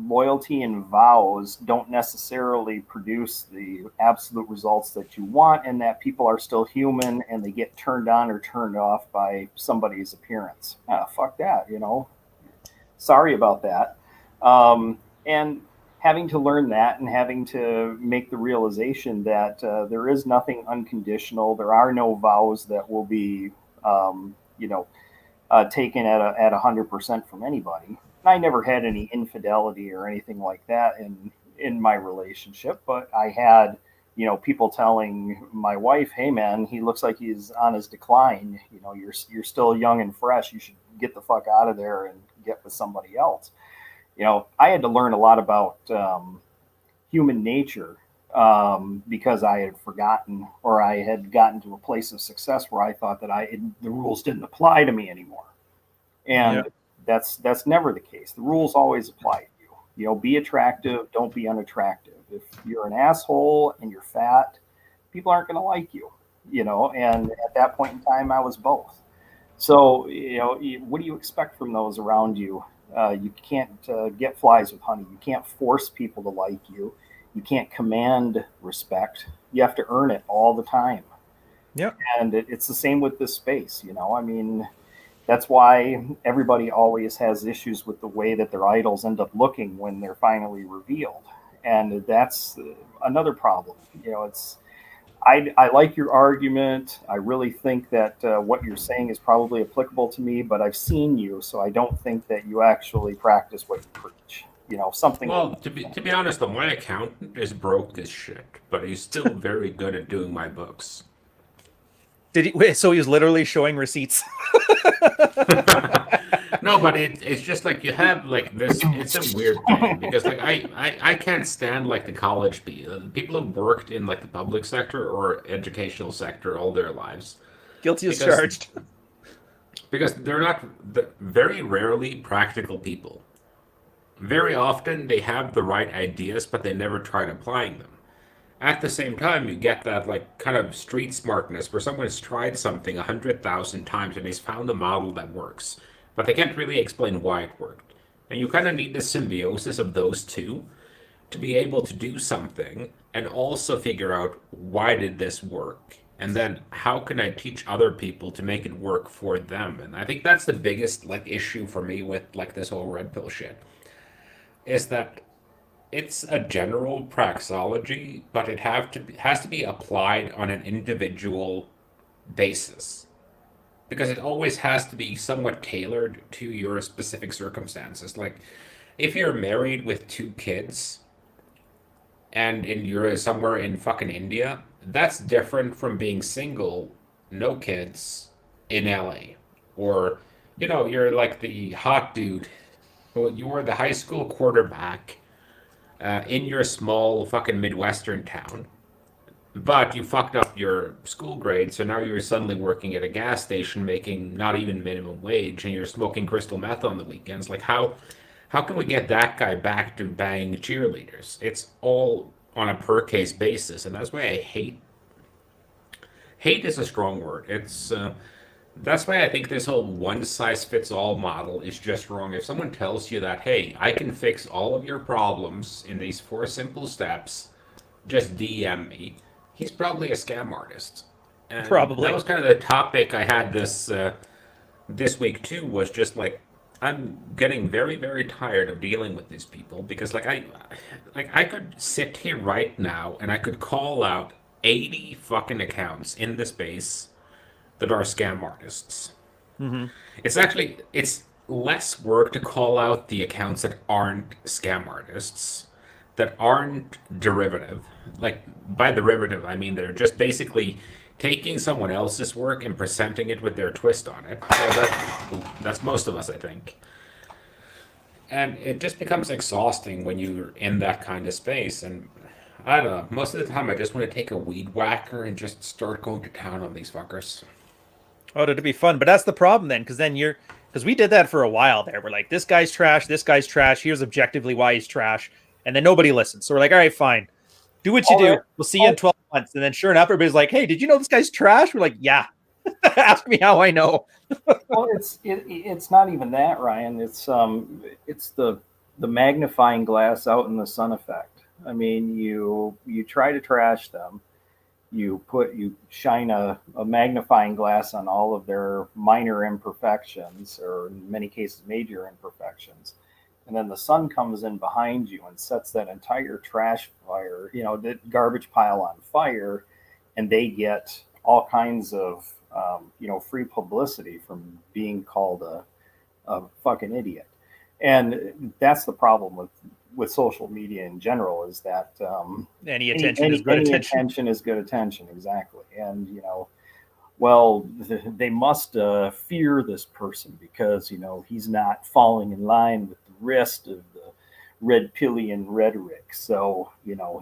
loyalty and vows don't necessarily produce the absolute results that you want, and that people are still human and they get turned on or turned off by somebody's appearance. Fuck that, Sorry about that. And having to learn that and having to make the realization that there is nothing unconditional. There are no vows that will be, taken at 100% from anybody. I never had any infidelity or anything like that in my relationship, but I had, people telling my wife, "Hey, man, he looks like he's on his decline. You're still young and fresh. You should get the fuck out of there and get with somebody else." I had to learn a lot about human nature because I had forgotten, or I had gotten to a place of success where I thought that the rules didn't apply to me anymore, and that's never the case. The rules always apply to you. Be attractive, don't be unattractive. If you're an asshole and you're fat, people aren't going to like you. And at that point in time, I was both. So what do you expect from those around you? You can't get flies with honey. You can't force people to like you. You can't command respect. You have to earn it all the time. Yep. And it's the same with this space. That's why everybody always has issues with the way that their idols end up looking when they're finally revealed. And that's another problem. I like your argument. I really think that what you're saying is probably applicable to me, but I've seen you, so I don't think that you actually practice what you preach. Something. Well, to be honest, though, my accountant is broke as shit, but he's still very good at doing my books. So he was literally showing receipts. No, but it's just like you have like this. It's a weird thing because like I can't stand like the college people who've worked in like the public sector or educational sector all their lives. Guilty as charged. Because they're not very rarely practical people. Very often they have the right ideas, but they never tried applying them. At the same time, you get that like kind of street smartness where someone has tried something 100,000 times and he's found a model that works, but they can't really explain why it worked. And you kind of need the symbiosis of those two to be able to do something and also figure out why did this work? And then how can I teach other people to make it work for them? And I think that's the biggest like issue for me with like this whole red pill shit is that it's a general praxeology, but it has to be applied on an individual basis. Because it always has to be somewhat tailored to your specific circumstances. Like, if you're married with 2 kids, and you're somewhere in fucking India, that's different from being single, no kids, in LA. Or, you're like the hot dude, you are the high school quarterback, in your small fucking Midwestern town, but you fucked up your school grade, so now you're suddenly working at a gas station making not even minimum wage, and you're smoking crystal meth on the weekends. Like, how can we get that guy back to bang cheerleaders? It's all on a per case basis, and that's why I hate. Hate is a strong word. That's why I think this whole one size fits all model is just wrong. If someone tells you that, hey, I can fix all of your problems in these 4 simple steps, just DM me, he's probably a scam artist. And probably. That was kind of the topic I had this week too, was just like, I'm getting very, very tired of dealing with these people because I could sit here right now and I could call out 80 fucking accounts in the space that are scam artists. Mm-hmm. It's less work to call out the accounts that aren't scam artists, that aren't derivative. Like, by derivative, I mean they're just basically taking someone else's work and presenting it with their twist on it. So that's most of us, I think. And it just becomes exhausting when you're in that kind of space. And I don't know. Most of the time, I just want to take a weed whacker and just start going to town on these fuckers. Oh, it'd be fun, but that's the problem then, because we did that for a while there. We're like, this guy's trash, this guy's trash. Here's objectively why he's trash, and then nobody listens. So we're like, all right, fine, do what you do. We'll see you in 12 months. And then sure enough, everybody's like, hey, did you know this guy's trash? We're like, yeah. Ask me how I know. Well, it's not even that, Ryan. It's the magnifying glass out in the sun effect. I mean, you try to trash them. You shine a magnifying glass on all of their minor imperfections, or in many cases major imperfections, and then the sun comes in behind you and sets that entire trash fire, the garbage pile on fire, and they get all kinds of free publicity from being called a fucking idiot. And that's the problem with social media in general, is that any attention is good attention. Attention is good attention, exactly. And well, they must fear this person because he's not falling in line with the rest of the red pillion rhetoric. So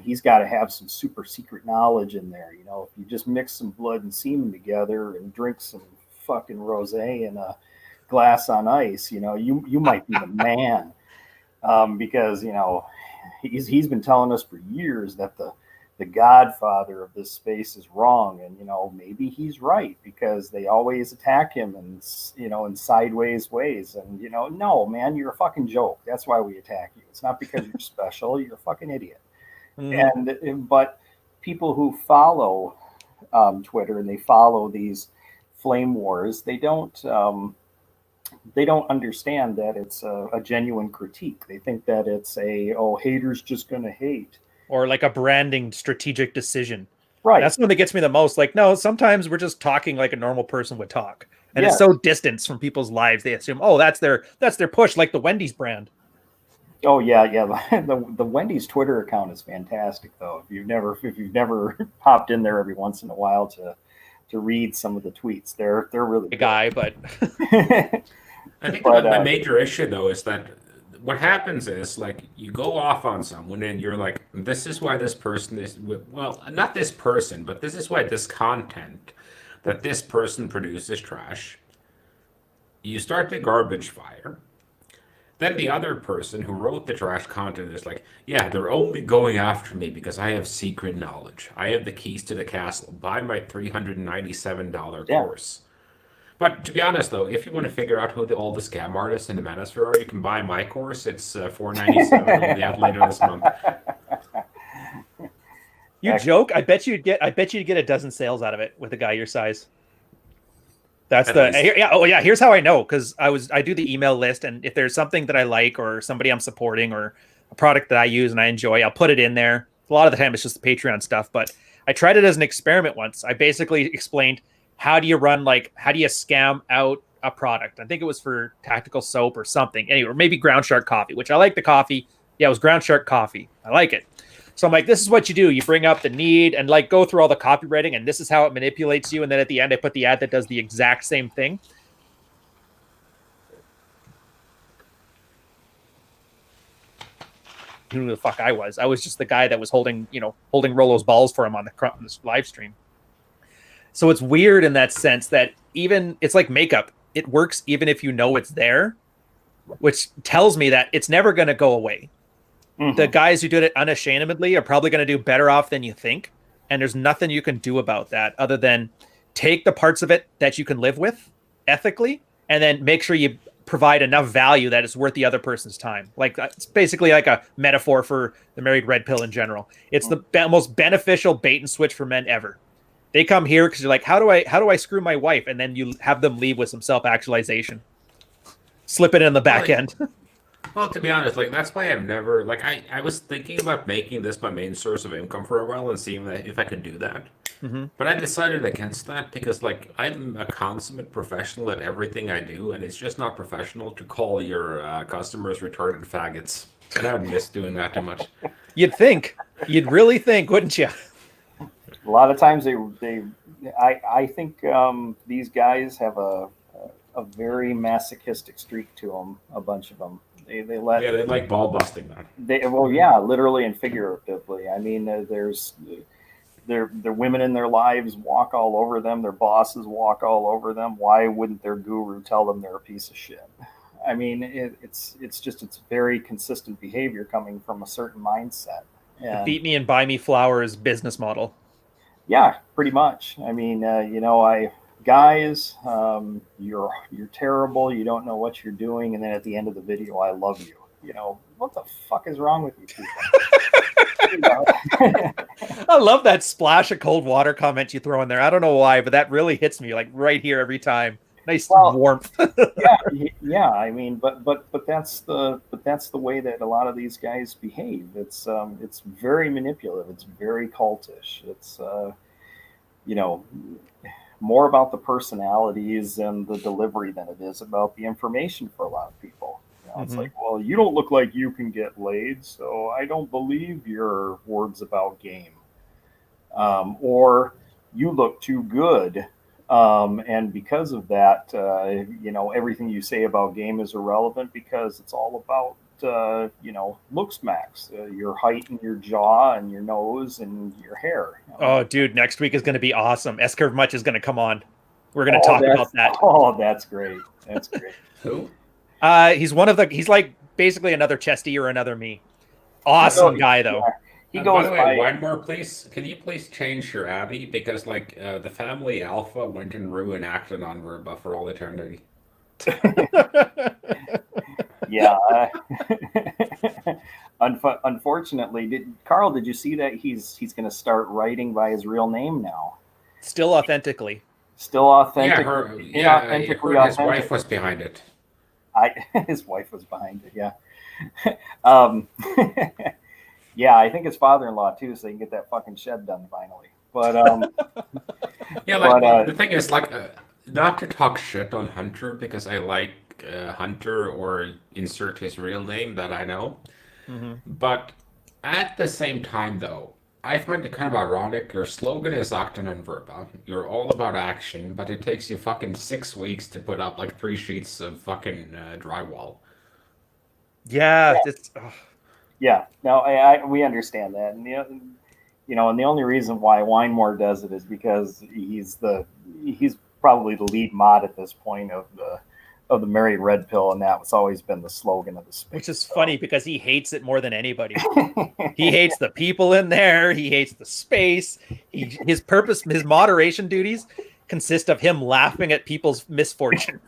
he's got to have some super secret knowledge in there. If you just mix some blood and semen together and drink some fucking rosé in a glass on ice, you might be the man. Because he's been telling us for years that the godfather of this space is wrong, and maybe he's right, because they always attack him in sideways ways, and no, man, you're a fucking joke. That's why we attack you. It's not because you're special. You're a fucking idiot. But people who follow Twitter and they follow these flame wars, they don't understand that it's a genuine critique. They think that it's haters just gonna hate, or like a branding strategic decision. Right. That's one that gets me the most. Like, no, sometimes we're just talking like a normal person would talk, and It's so distant from people's lives. They assume, oh, that's their push, like the Wendy's brand. Oh yeah. The Wendy's Twitter account is fantastic, though. If you've never popped in there every once in a while to read some of the tweets, they're really a guy, but I think the major issue though is that what happens is, like, you go off on someone and you're like, this is why this person is, well, not this person, but this is why this content that this person produces trash. You start the garbage fire. Then the other person who wrote the trash content is like, yeah, they're only going after me because I have secret knowledge. I have the keys to the castle. Buy my $397 course. But to be honest, though, if you want to figure out who all the scam artists in the Manosphere are, you can buy my course. It's $497. It'll be out later this month. You joke? I bet you'd get a dozen sales out of it with a guy your size. That's here's how I know, because I do the email list, and if there's something that I like or somebody I'm supporting or a product that I use and I enjoy, I'll put it in there. A lot of the time it's just the Patreon stuff, but I tried it as an experiment once. I basically explained, how do you scam out a product? I think it was for tactical soap or something. Anyway, or maybe Ground Shark coffee, which I like the coffee. Yeah, it was Ground Shark coffee. I like it. So I'm like, this is what you do. You bring up the need and like go through all the copywriting, and this is how it manipulates you. And then at the end, I put the ad that does the exact same thing. Who the fuck I was? I was just the guy that was holding Rolo's balls for him on this live stream. So it's weird in that sense that it's like makeup. It works even if you know it's there, which tells me that it's never going to go away. Mm-hmm. The guys who did it unashamedly are probably going to do better off than you think. And there's nothing you can do about that other than take the parts of it that you can live with ethically, and then make sure you provide enough value that it's worth the other person's time. Like, it's basically like a metaphor for the married red pill in general. It's the most beneficial bait and switch for men ever. They come here because you're like, how do I screw my wife? And then you have them leave with some self-actualization. Slip it in the back end. Well, to be honest, like, that's why I've never, like, I was thinking about making this my main source of income for a while and seeing if I could do that. Mm-hmm. But I decided against that because, like, I'm a consummate professional at everything I do, and it's just not professional to call your customers retarded faggots. And I would miss doing that too much. You'd really think, wouldn't you? A lot of times I think these guys have a very masochistic streak to them. A bunch of them. They let Yeah, they like ball busting that. literally and figuratively. I mean, there's their women in their lives walk all over them. Their bosses walk all over them. Why wouldn't their guru tell them they're a piece of shit? I mean, it's very consistent behavior coming from a certain mindset. The And beat me and buy me flowers business model. yeah, pretty much. I mean, guys, you're terrible. You don't know what you're doing. And then at the end of the video, I love you. What the fuck is wrong with you people? I love that splash of cold water comment you throw in there. I don't know why, but that really hits me like right here every time. Nice warmth. yeah. I mean, but that's the way that a lot of these guys behave. It's very manipulative. It's very cultish. It's more about the personalities and the delivery than it is about the information for a lot of people. It's like, well, you don't look like you can get laid, so I don't believe your words about game. Or you look too good. And because of that, everything you say about game is irrelevant because it's all about, looks max, your height and your jaw and your nose and your hair. Oh, dude, next week is going to be awesome. S-Curve Much is going to come on. We're going to talk about that. Oh, that's great. That's great. Who? He's like basically another Chesty or another me. Awesome guy, though. Yeah. He goes by the way, one more, please. Can you please change your Abby? Because, the family Alpha went and ruined Acton on Verba for all eternity. Yeah. Unfortunately, did you see that he's going to start writing by his real name now? Still authentically. Still authentic. His wife was behind it. His wife was behind it, yeah. Yeah, I think his father-in-law too, so he can get that fucking shed done finally. But the thing is, not to talk shit on Hunter because I like Hunter or insert his real name that I know. But at the same time, though, I find it kind of ironic. Your slogan is Acton and Verba. You're all about action, but it takes you fucking 6 weeks to put up 3 sheets of fucking drywall. Yeah, yeah. No, we understand that, and and the only reason why Winemore does it is because he's probably the lead mod at this point of the Married Red Pill, and that's always been the slogan of the space. Which is funny because he hates it more than anybody. He hates the people in there. He hates the space. His moderation duties consist of him laughing at people's misfortune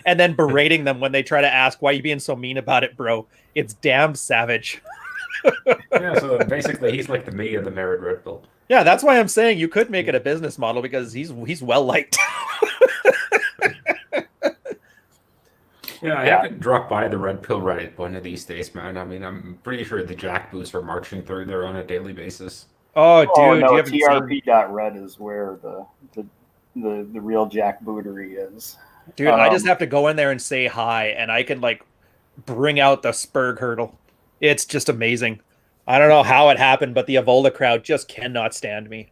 and then berating them when they try to ask, why are you being so mean about it, bro? It's damn savage. Yeah, so basically he's like the me of the Married Red Pill. Yeah, that's why I'm saying you could make it a business model because he's well liked. Yeah, I have to drop by the Red Pill Reddit one of these days, man. I mean, I'm pretty sure the jackboots are marching through there on a daily basis. Oh, dude, no, TRP.red is where the real jackbootery is. Dude, I just have to go in there and say hi, and I can bring out the Spurg hurdle. It's just amazing. I don't know how it happened, but the Avola crowd just cannot stand me.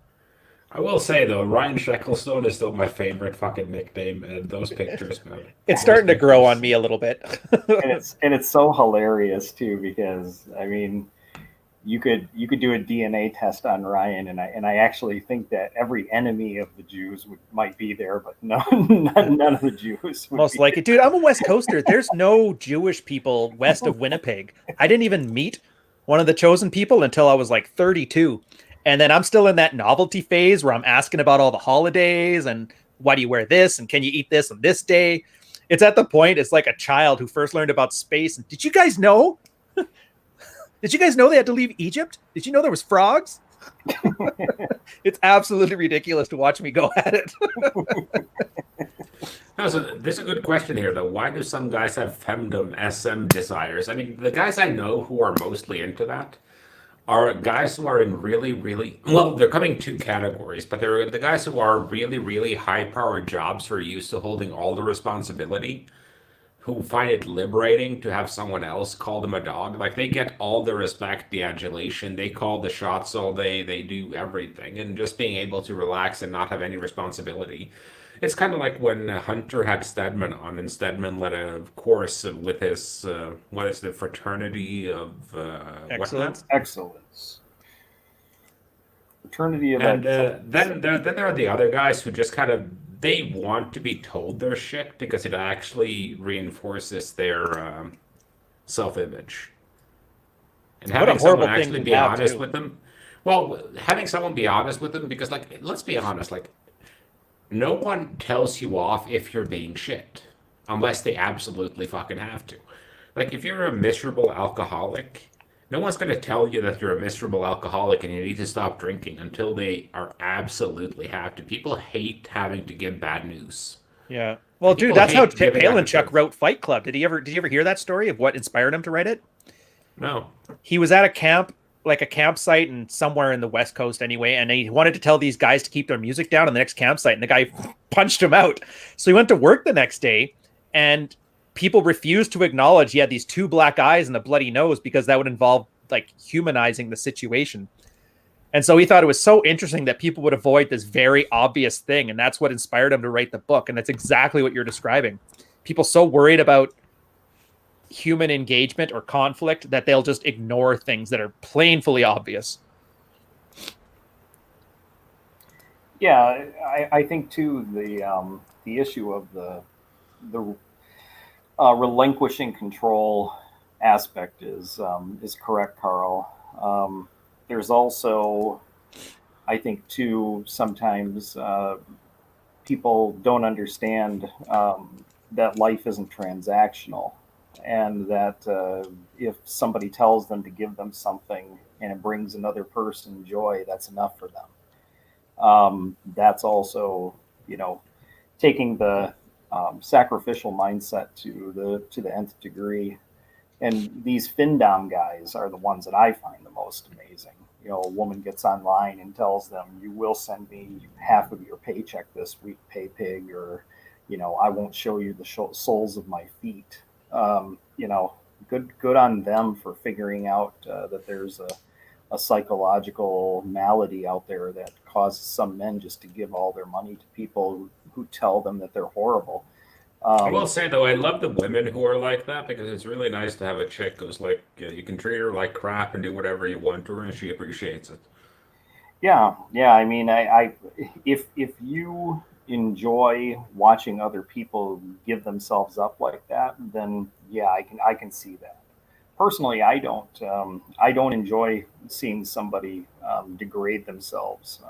I will say, though, Ryan Shecklestone is still my favorite fucking nickname, and those pictures, man. It's starting to grow on me a little bit. and it's so hilarious, too, because, I mean, you could do a DNA test on Ryan, and I actually think that every enemy of the Jews might be there, but none of the Jews. Most likely. Dude, I'm a West Coaster. There's no Jewish people west of Winnipeg. I didn't even meet one of the chosen people until I was 32. And then I'm still in that novelty phase where I'm asking about all the holidays and why do you wear this and can you eat this on this day? It's at the point, it's like a child who first learned about space. And did you guys know? Did you guys know they had to leave Egypt? Did you know there was frogs? It's absolutely ridiculous to watch me go at it. So there's a good question here, though. Why do some guys have femdom SM desires? I mean, the guys I know who are mostly into that are guys who are in really, really, well, they're coming 2 categories, but they're the guys who are really, really high-powered jobs who are used to holding all the responsibility, who find it liberating to have someone else call them a dog. They get all the respect, the adulation, they call the shots all day, they do everything, and just being able to relax and not have any responsibility. It's kind of like when Hunter had Stedman on, and Stedman led a course with his what is the fraternity of whatnot. Excellence. Excellence. Fraternity of And excellence. then there are the other guys who just kind of they want to be told their shit because it actually reinforces their self-image. And What a having someone horrible thing actually to be have honest too. with them, well, having someone be honest with them because like let's be honest, like no one tells you off if you're being shit unless they absolutely fucking have to. Like if you're a miserable alcoholic, no one's going to tell you that you're a miserable alcoholic and you need to stop drinking until they are absolutely have to. People hate having to give bad news. Yeah. Well, dude, People that's how hate giving out the Palenchuk truth. wrote Fight Club. Did you ever hear that story of what inspired him to write it? No. He was at a camp, like a campsite and somewhere in the West Coast anyway, and he wanted to tell these guys to keep their music down on the next campsite, and the guy punched him out. So he went to work the next day, and people refused to acknowledge he had these two black eyes and a bloody nose because that would involve like humanizing the situation. And so he thought it was so interesting that people would avoid this very obvious thing, and that's what inspired him to write the book. And that's exactly what you're describing. People so worried about human engagement or conflict that they'll just ignore things that are plainly obvious. Yeah, I think too the issue of the relinquishing control aspect is correct, Carl. There's also, I think too, sometimes people don't understand that life isn't transactional, and that if somebody tells them to give them something and it brings another person joy, that's enough for them. That's also, you know, taking the sacrificial mindset to the nth degree. And these FinDom guys are the ones that I find the most amazing. You know, a woman gets online and tells them, "You will send me half of your paycheck this week, pay pig," or, you know, "I won't show you the soles of my feet." You know, good on them for figuring out that there's a psychological malady out there that causes some men just to give all their money to people who tell them that they're horrible. I will say though, I love the women who are like that because it's really nice to have a chick who's like, you can treat her like crap and do whatever you want to her, and she appreciates it. Yeah. I mean, if you enjoy watching other people give themselves up like that, then yeah, I can see that. Personally, I don't. I don't enjoy seeing somebody degrade themselves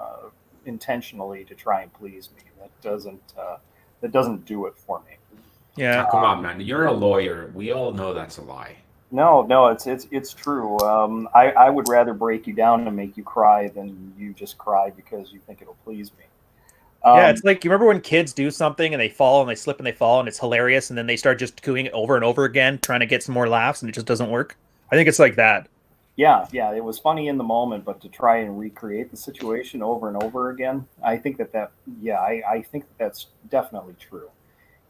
intentionally to try and please me. That doesn't do it for me. Yeah. Ah, come on, man. You're a lawyer. We all know that's a lie. No, it's true. I would rather break you down and make you cry than you just cry because you think it'll please me. Yeah, Um, it's like you remember when kids do something and they fall and they slip and they fall and it's hilarious, and then they start just doing it over and over again, trying to get some more laughs, and it just doesn't work. I think it's like that. yeah, it was funny in the moment, but to try and recreate the situation over and over again, I think yeah, I think that's definitely true.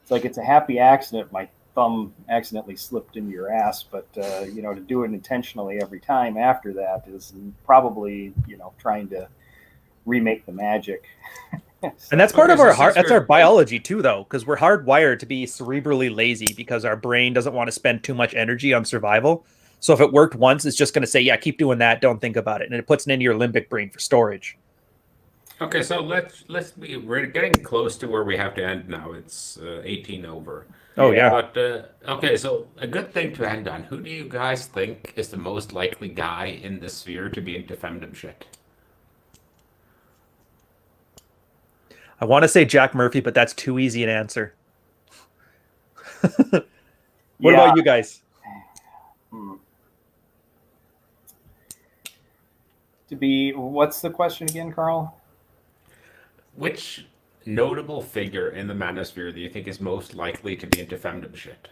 It's like it's a happy accident. My thumb accidentally slipped into your ass, but you know, to do it intentionally every time after that is probably, you know, trying to remake the magic. And So, that's part Okay, of so our heart. since That's our we're biology too, though, because we're hardwired to be cerebrally lazy because our brain doesn't want to spend too much energy on survival. So if it worked once, it's just going to say, "Yeah, keep doing that. Don't think about it," and it puts it into your limbic brain for storage. okay, so let's be we're getting close to where we have to end now. It's 18 over. Oh yeah, yeah, But okay, so a good thing to end on. Who do you guys think is the most likely guy in the sphere to be into femdom shit? I want to say Jack Murphy, but that's too easy an answer. What yeah. about you guys? Hmm. To be, what's the question again, Carl? Which notable figure in the manosphere do you think is most likely to be into femdom shit?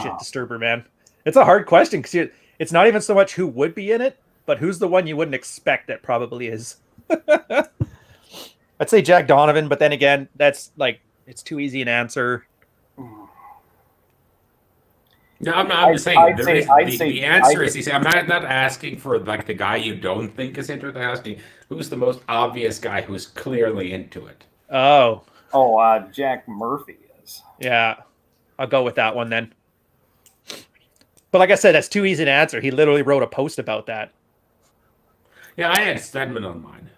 Shit disturber, man. It's a hard question because it's not even so much who would be in it, but who's the one you wouldn't expect that probably is. I'd say Jack Donovan, but then again, that's like it's too easy an answer. No, I'm not. I'm just saying. The answer I'd is easy. I'm not asking for like the guy you don't think is into it. I'm asking who's the most obvious guy who's clearly into it. Oh, Jack Murphy is. yeah. I'll go with that one then. But like I said, that's too easy to answer. He literally wrote a post about that. Yeah, I had Stedman on mine.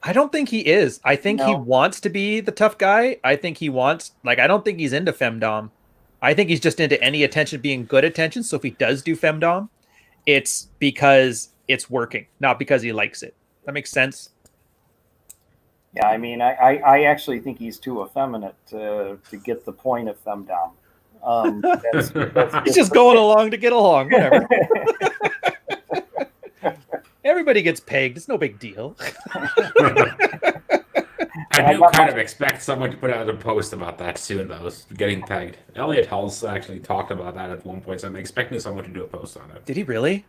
I don't think he is. I think he No. wants to be the tough guy. I think he wants, like, I don't think he's into femdom. I think he's just into any attention being good attention. So if he does do femdom, it's because it's working, not because he likes it. That makes sense. Yeah, I mean, I actually think he's too effeminate to get the point of femdom. He's just going along to get along. Whatever. Everybody gets pegged. It's no big deal. I do kind of expect someone to put out a post about that soon, though, getting pegged. Elliot Hulse actually talked about that at one point, so I'm expecting someone to do a post on it. Did he really?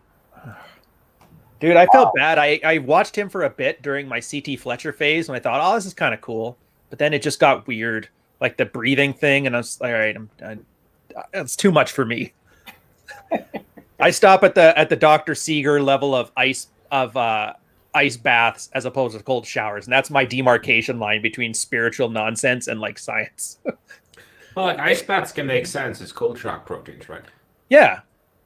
Dude, I felt bad. I watched him for a bit during my CT Fletcher phase, and I thought, oh, this is kind of cool. But then it just got weird, like the breathing thing, and I was like, all right, it's too much for me. I stop at the Dr. Seeger level of ice baths as opposed to cold showers, and that's my demarcation line between spiritual nonsense and like science. Well, like ice baths can make sense as cold shock proteins, right? Yeah,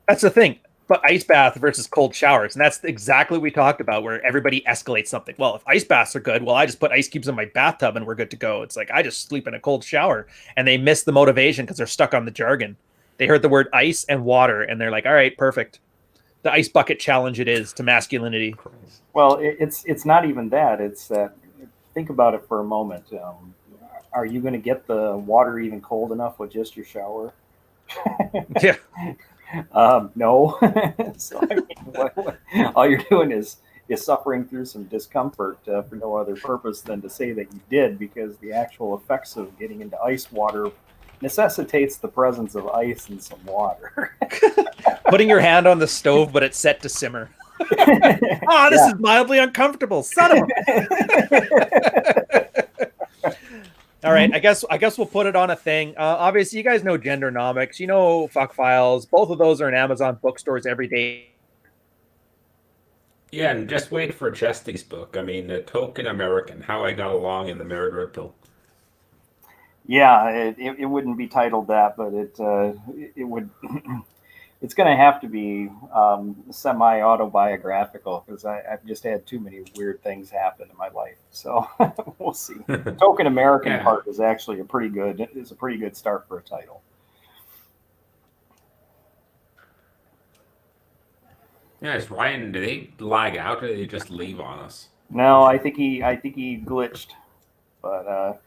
that's the thing. But ice bath versus cold showers, and that's exactly what we talked about, where everybody escalates something. Well, if ice baths are good, well, I just put ice cubes in my bathtub and we're good to go. It's like I just sleep in a cold shower, and they miss the motivation because they're stuck on the jargon. They heard the word ice and water, and they're like, all right, perfect. The ice bucket challenge it is to masculinity. Well, it's not even that. It's that. Think about it for a moment. Are you going to get the water even cold enough with just your shower? Yeah. No. So I mean, all you're doing is suffering through some discomfort for no other purpose than to say that you did, because the actual effects of getting into ice water necessitates the presence of ice and some water. Putting your hand on the stove, but it's set to simmer. This is mildly uncomfortable. Son of a... All right, I guess we'll put it on a thing. Obviously, you guys know Gendernomics. You know Fuck Files. Both of those are in Amazon bookstores every day. Yeah, and just wait for Chesty's book. I mean, The Token American, How I Got Along in the Married Red Pill. Yeah, it wouldn't be titled that, but it would. It's going to have to be semi-autobiographical, because I've just had too many weird things happen in my life. So we'll see. The Token American part is actually a pretty good start for a title. Yeah, is Ryan? Did they lag out, or did they just leave on us? No, I think he glitched, but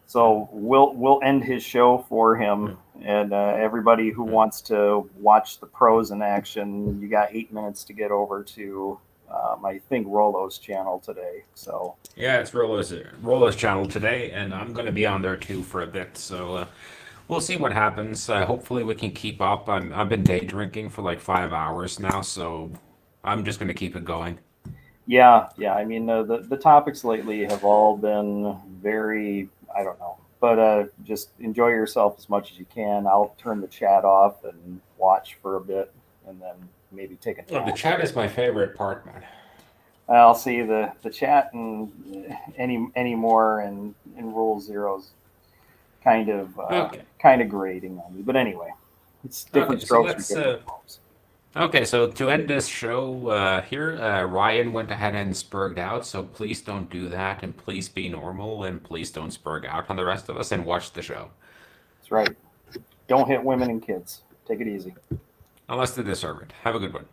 so we'll end his show for him. And everybody who wants to watch the pros in action, you got 8 minutes to get over to, I think, Rollo's channel today. So yeah, it's Rollo's channel today, and I'm going to be on there too for a bit. So we'll see what happens. Hopefully, we can keep up. I've been day drinking for like 5 hours now, so I'm just going to keep it going. Yeah. I mean, the topics lately have all been very, I don't know. But just enjoy yourself as much as you can. I'll turn the chat off and watch for a bit, and then maybe take a nap. The chat is my favorite part, man. I'll see the chat and any more and Rule Zero's kind of grating on me. But anyway, it's different strokes for different folks. Okay, so to end this show here, Ryan went ahead and spurged out, so please don't do that, and please be normal, and please don't spurg out on the rest of us, and watch the show. That's right. Don't hit women and kids. Take it easy. Unless they deserve it. Have a good one.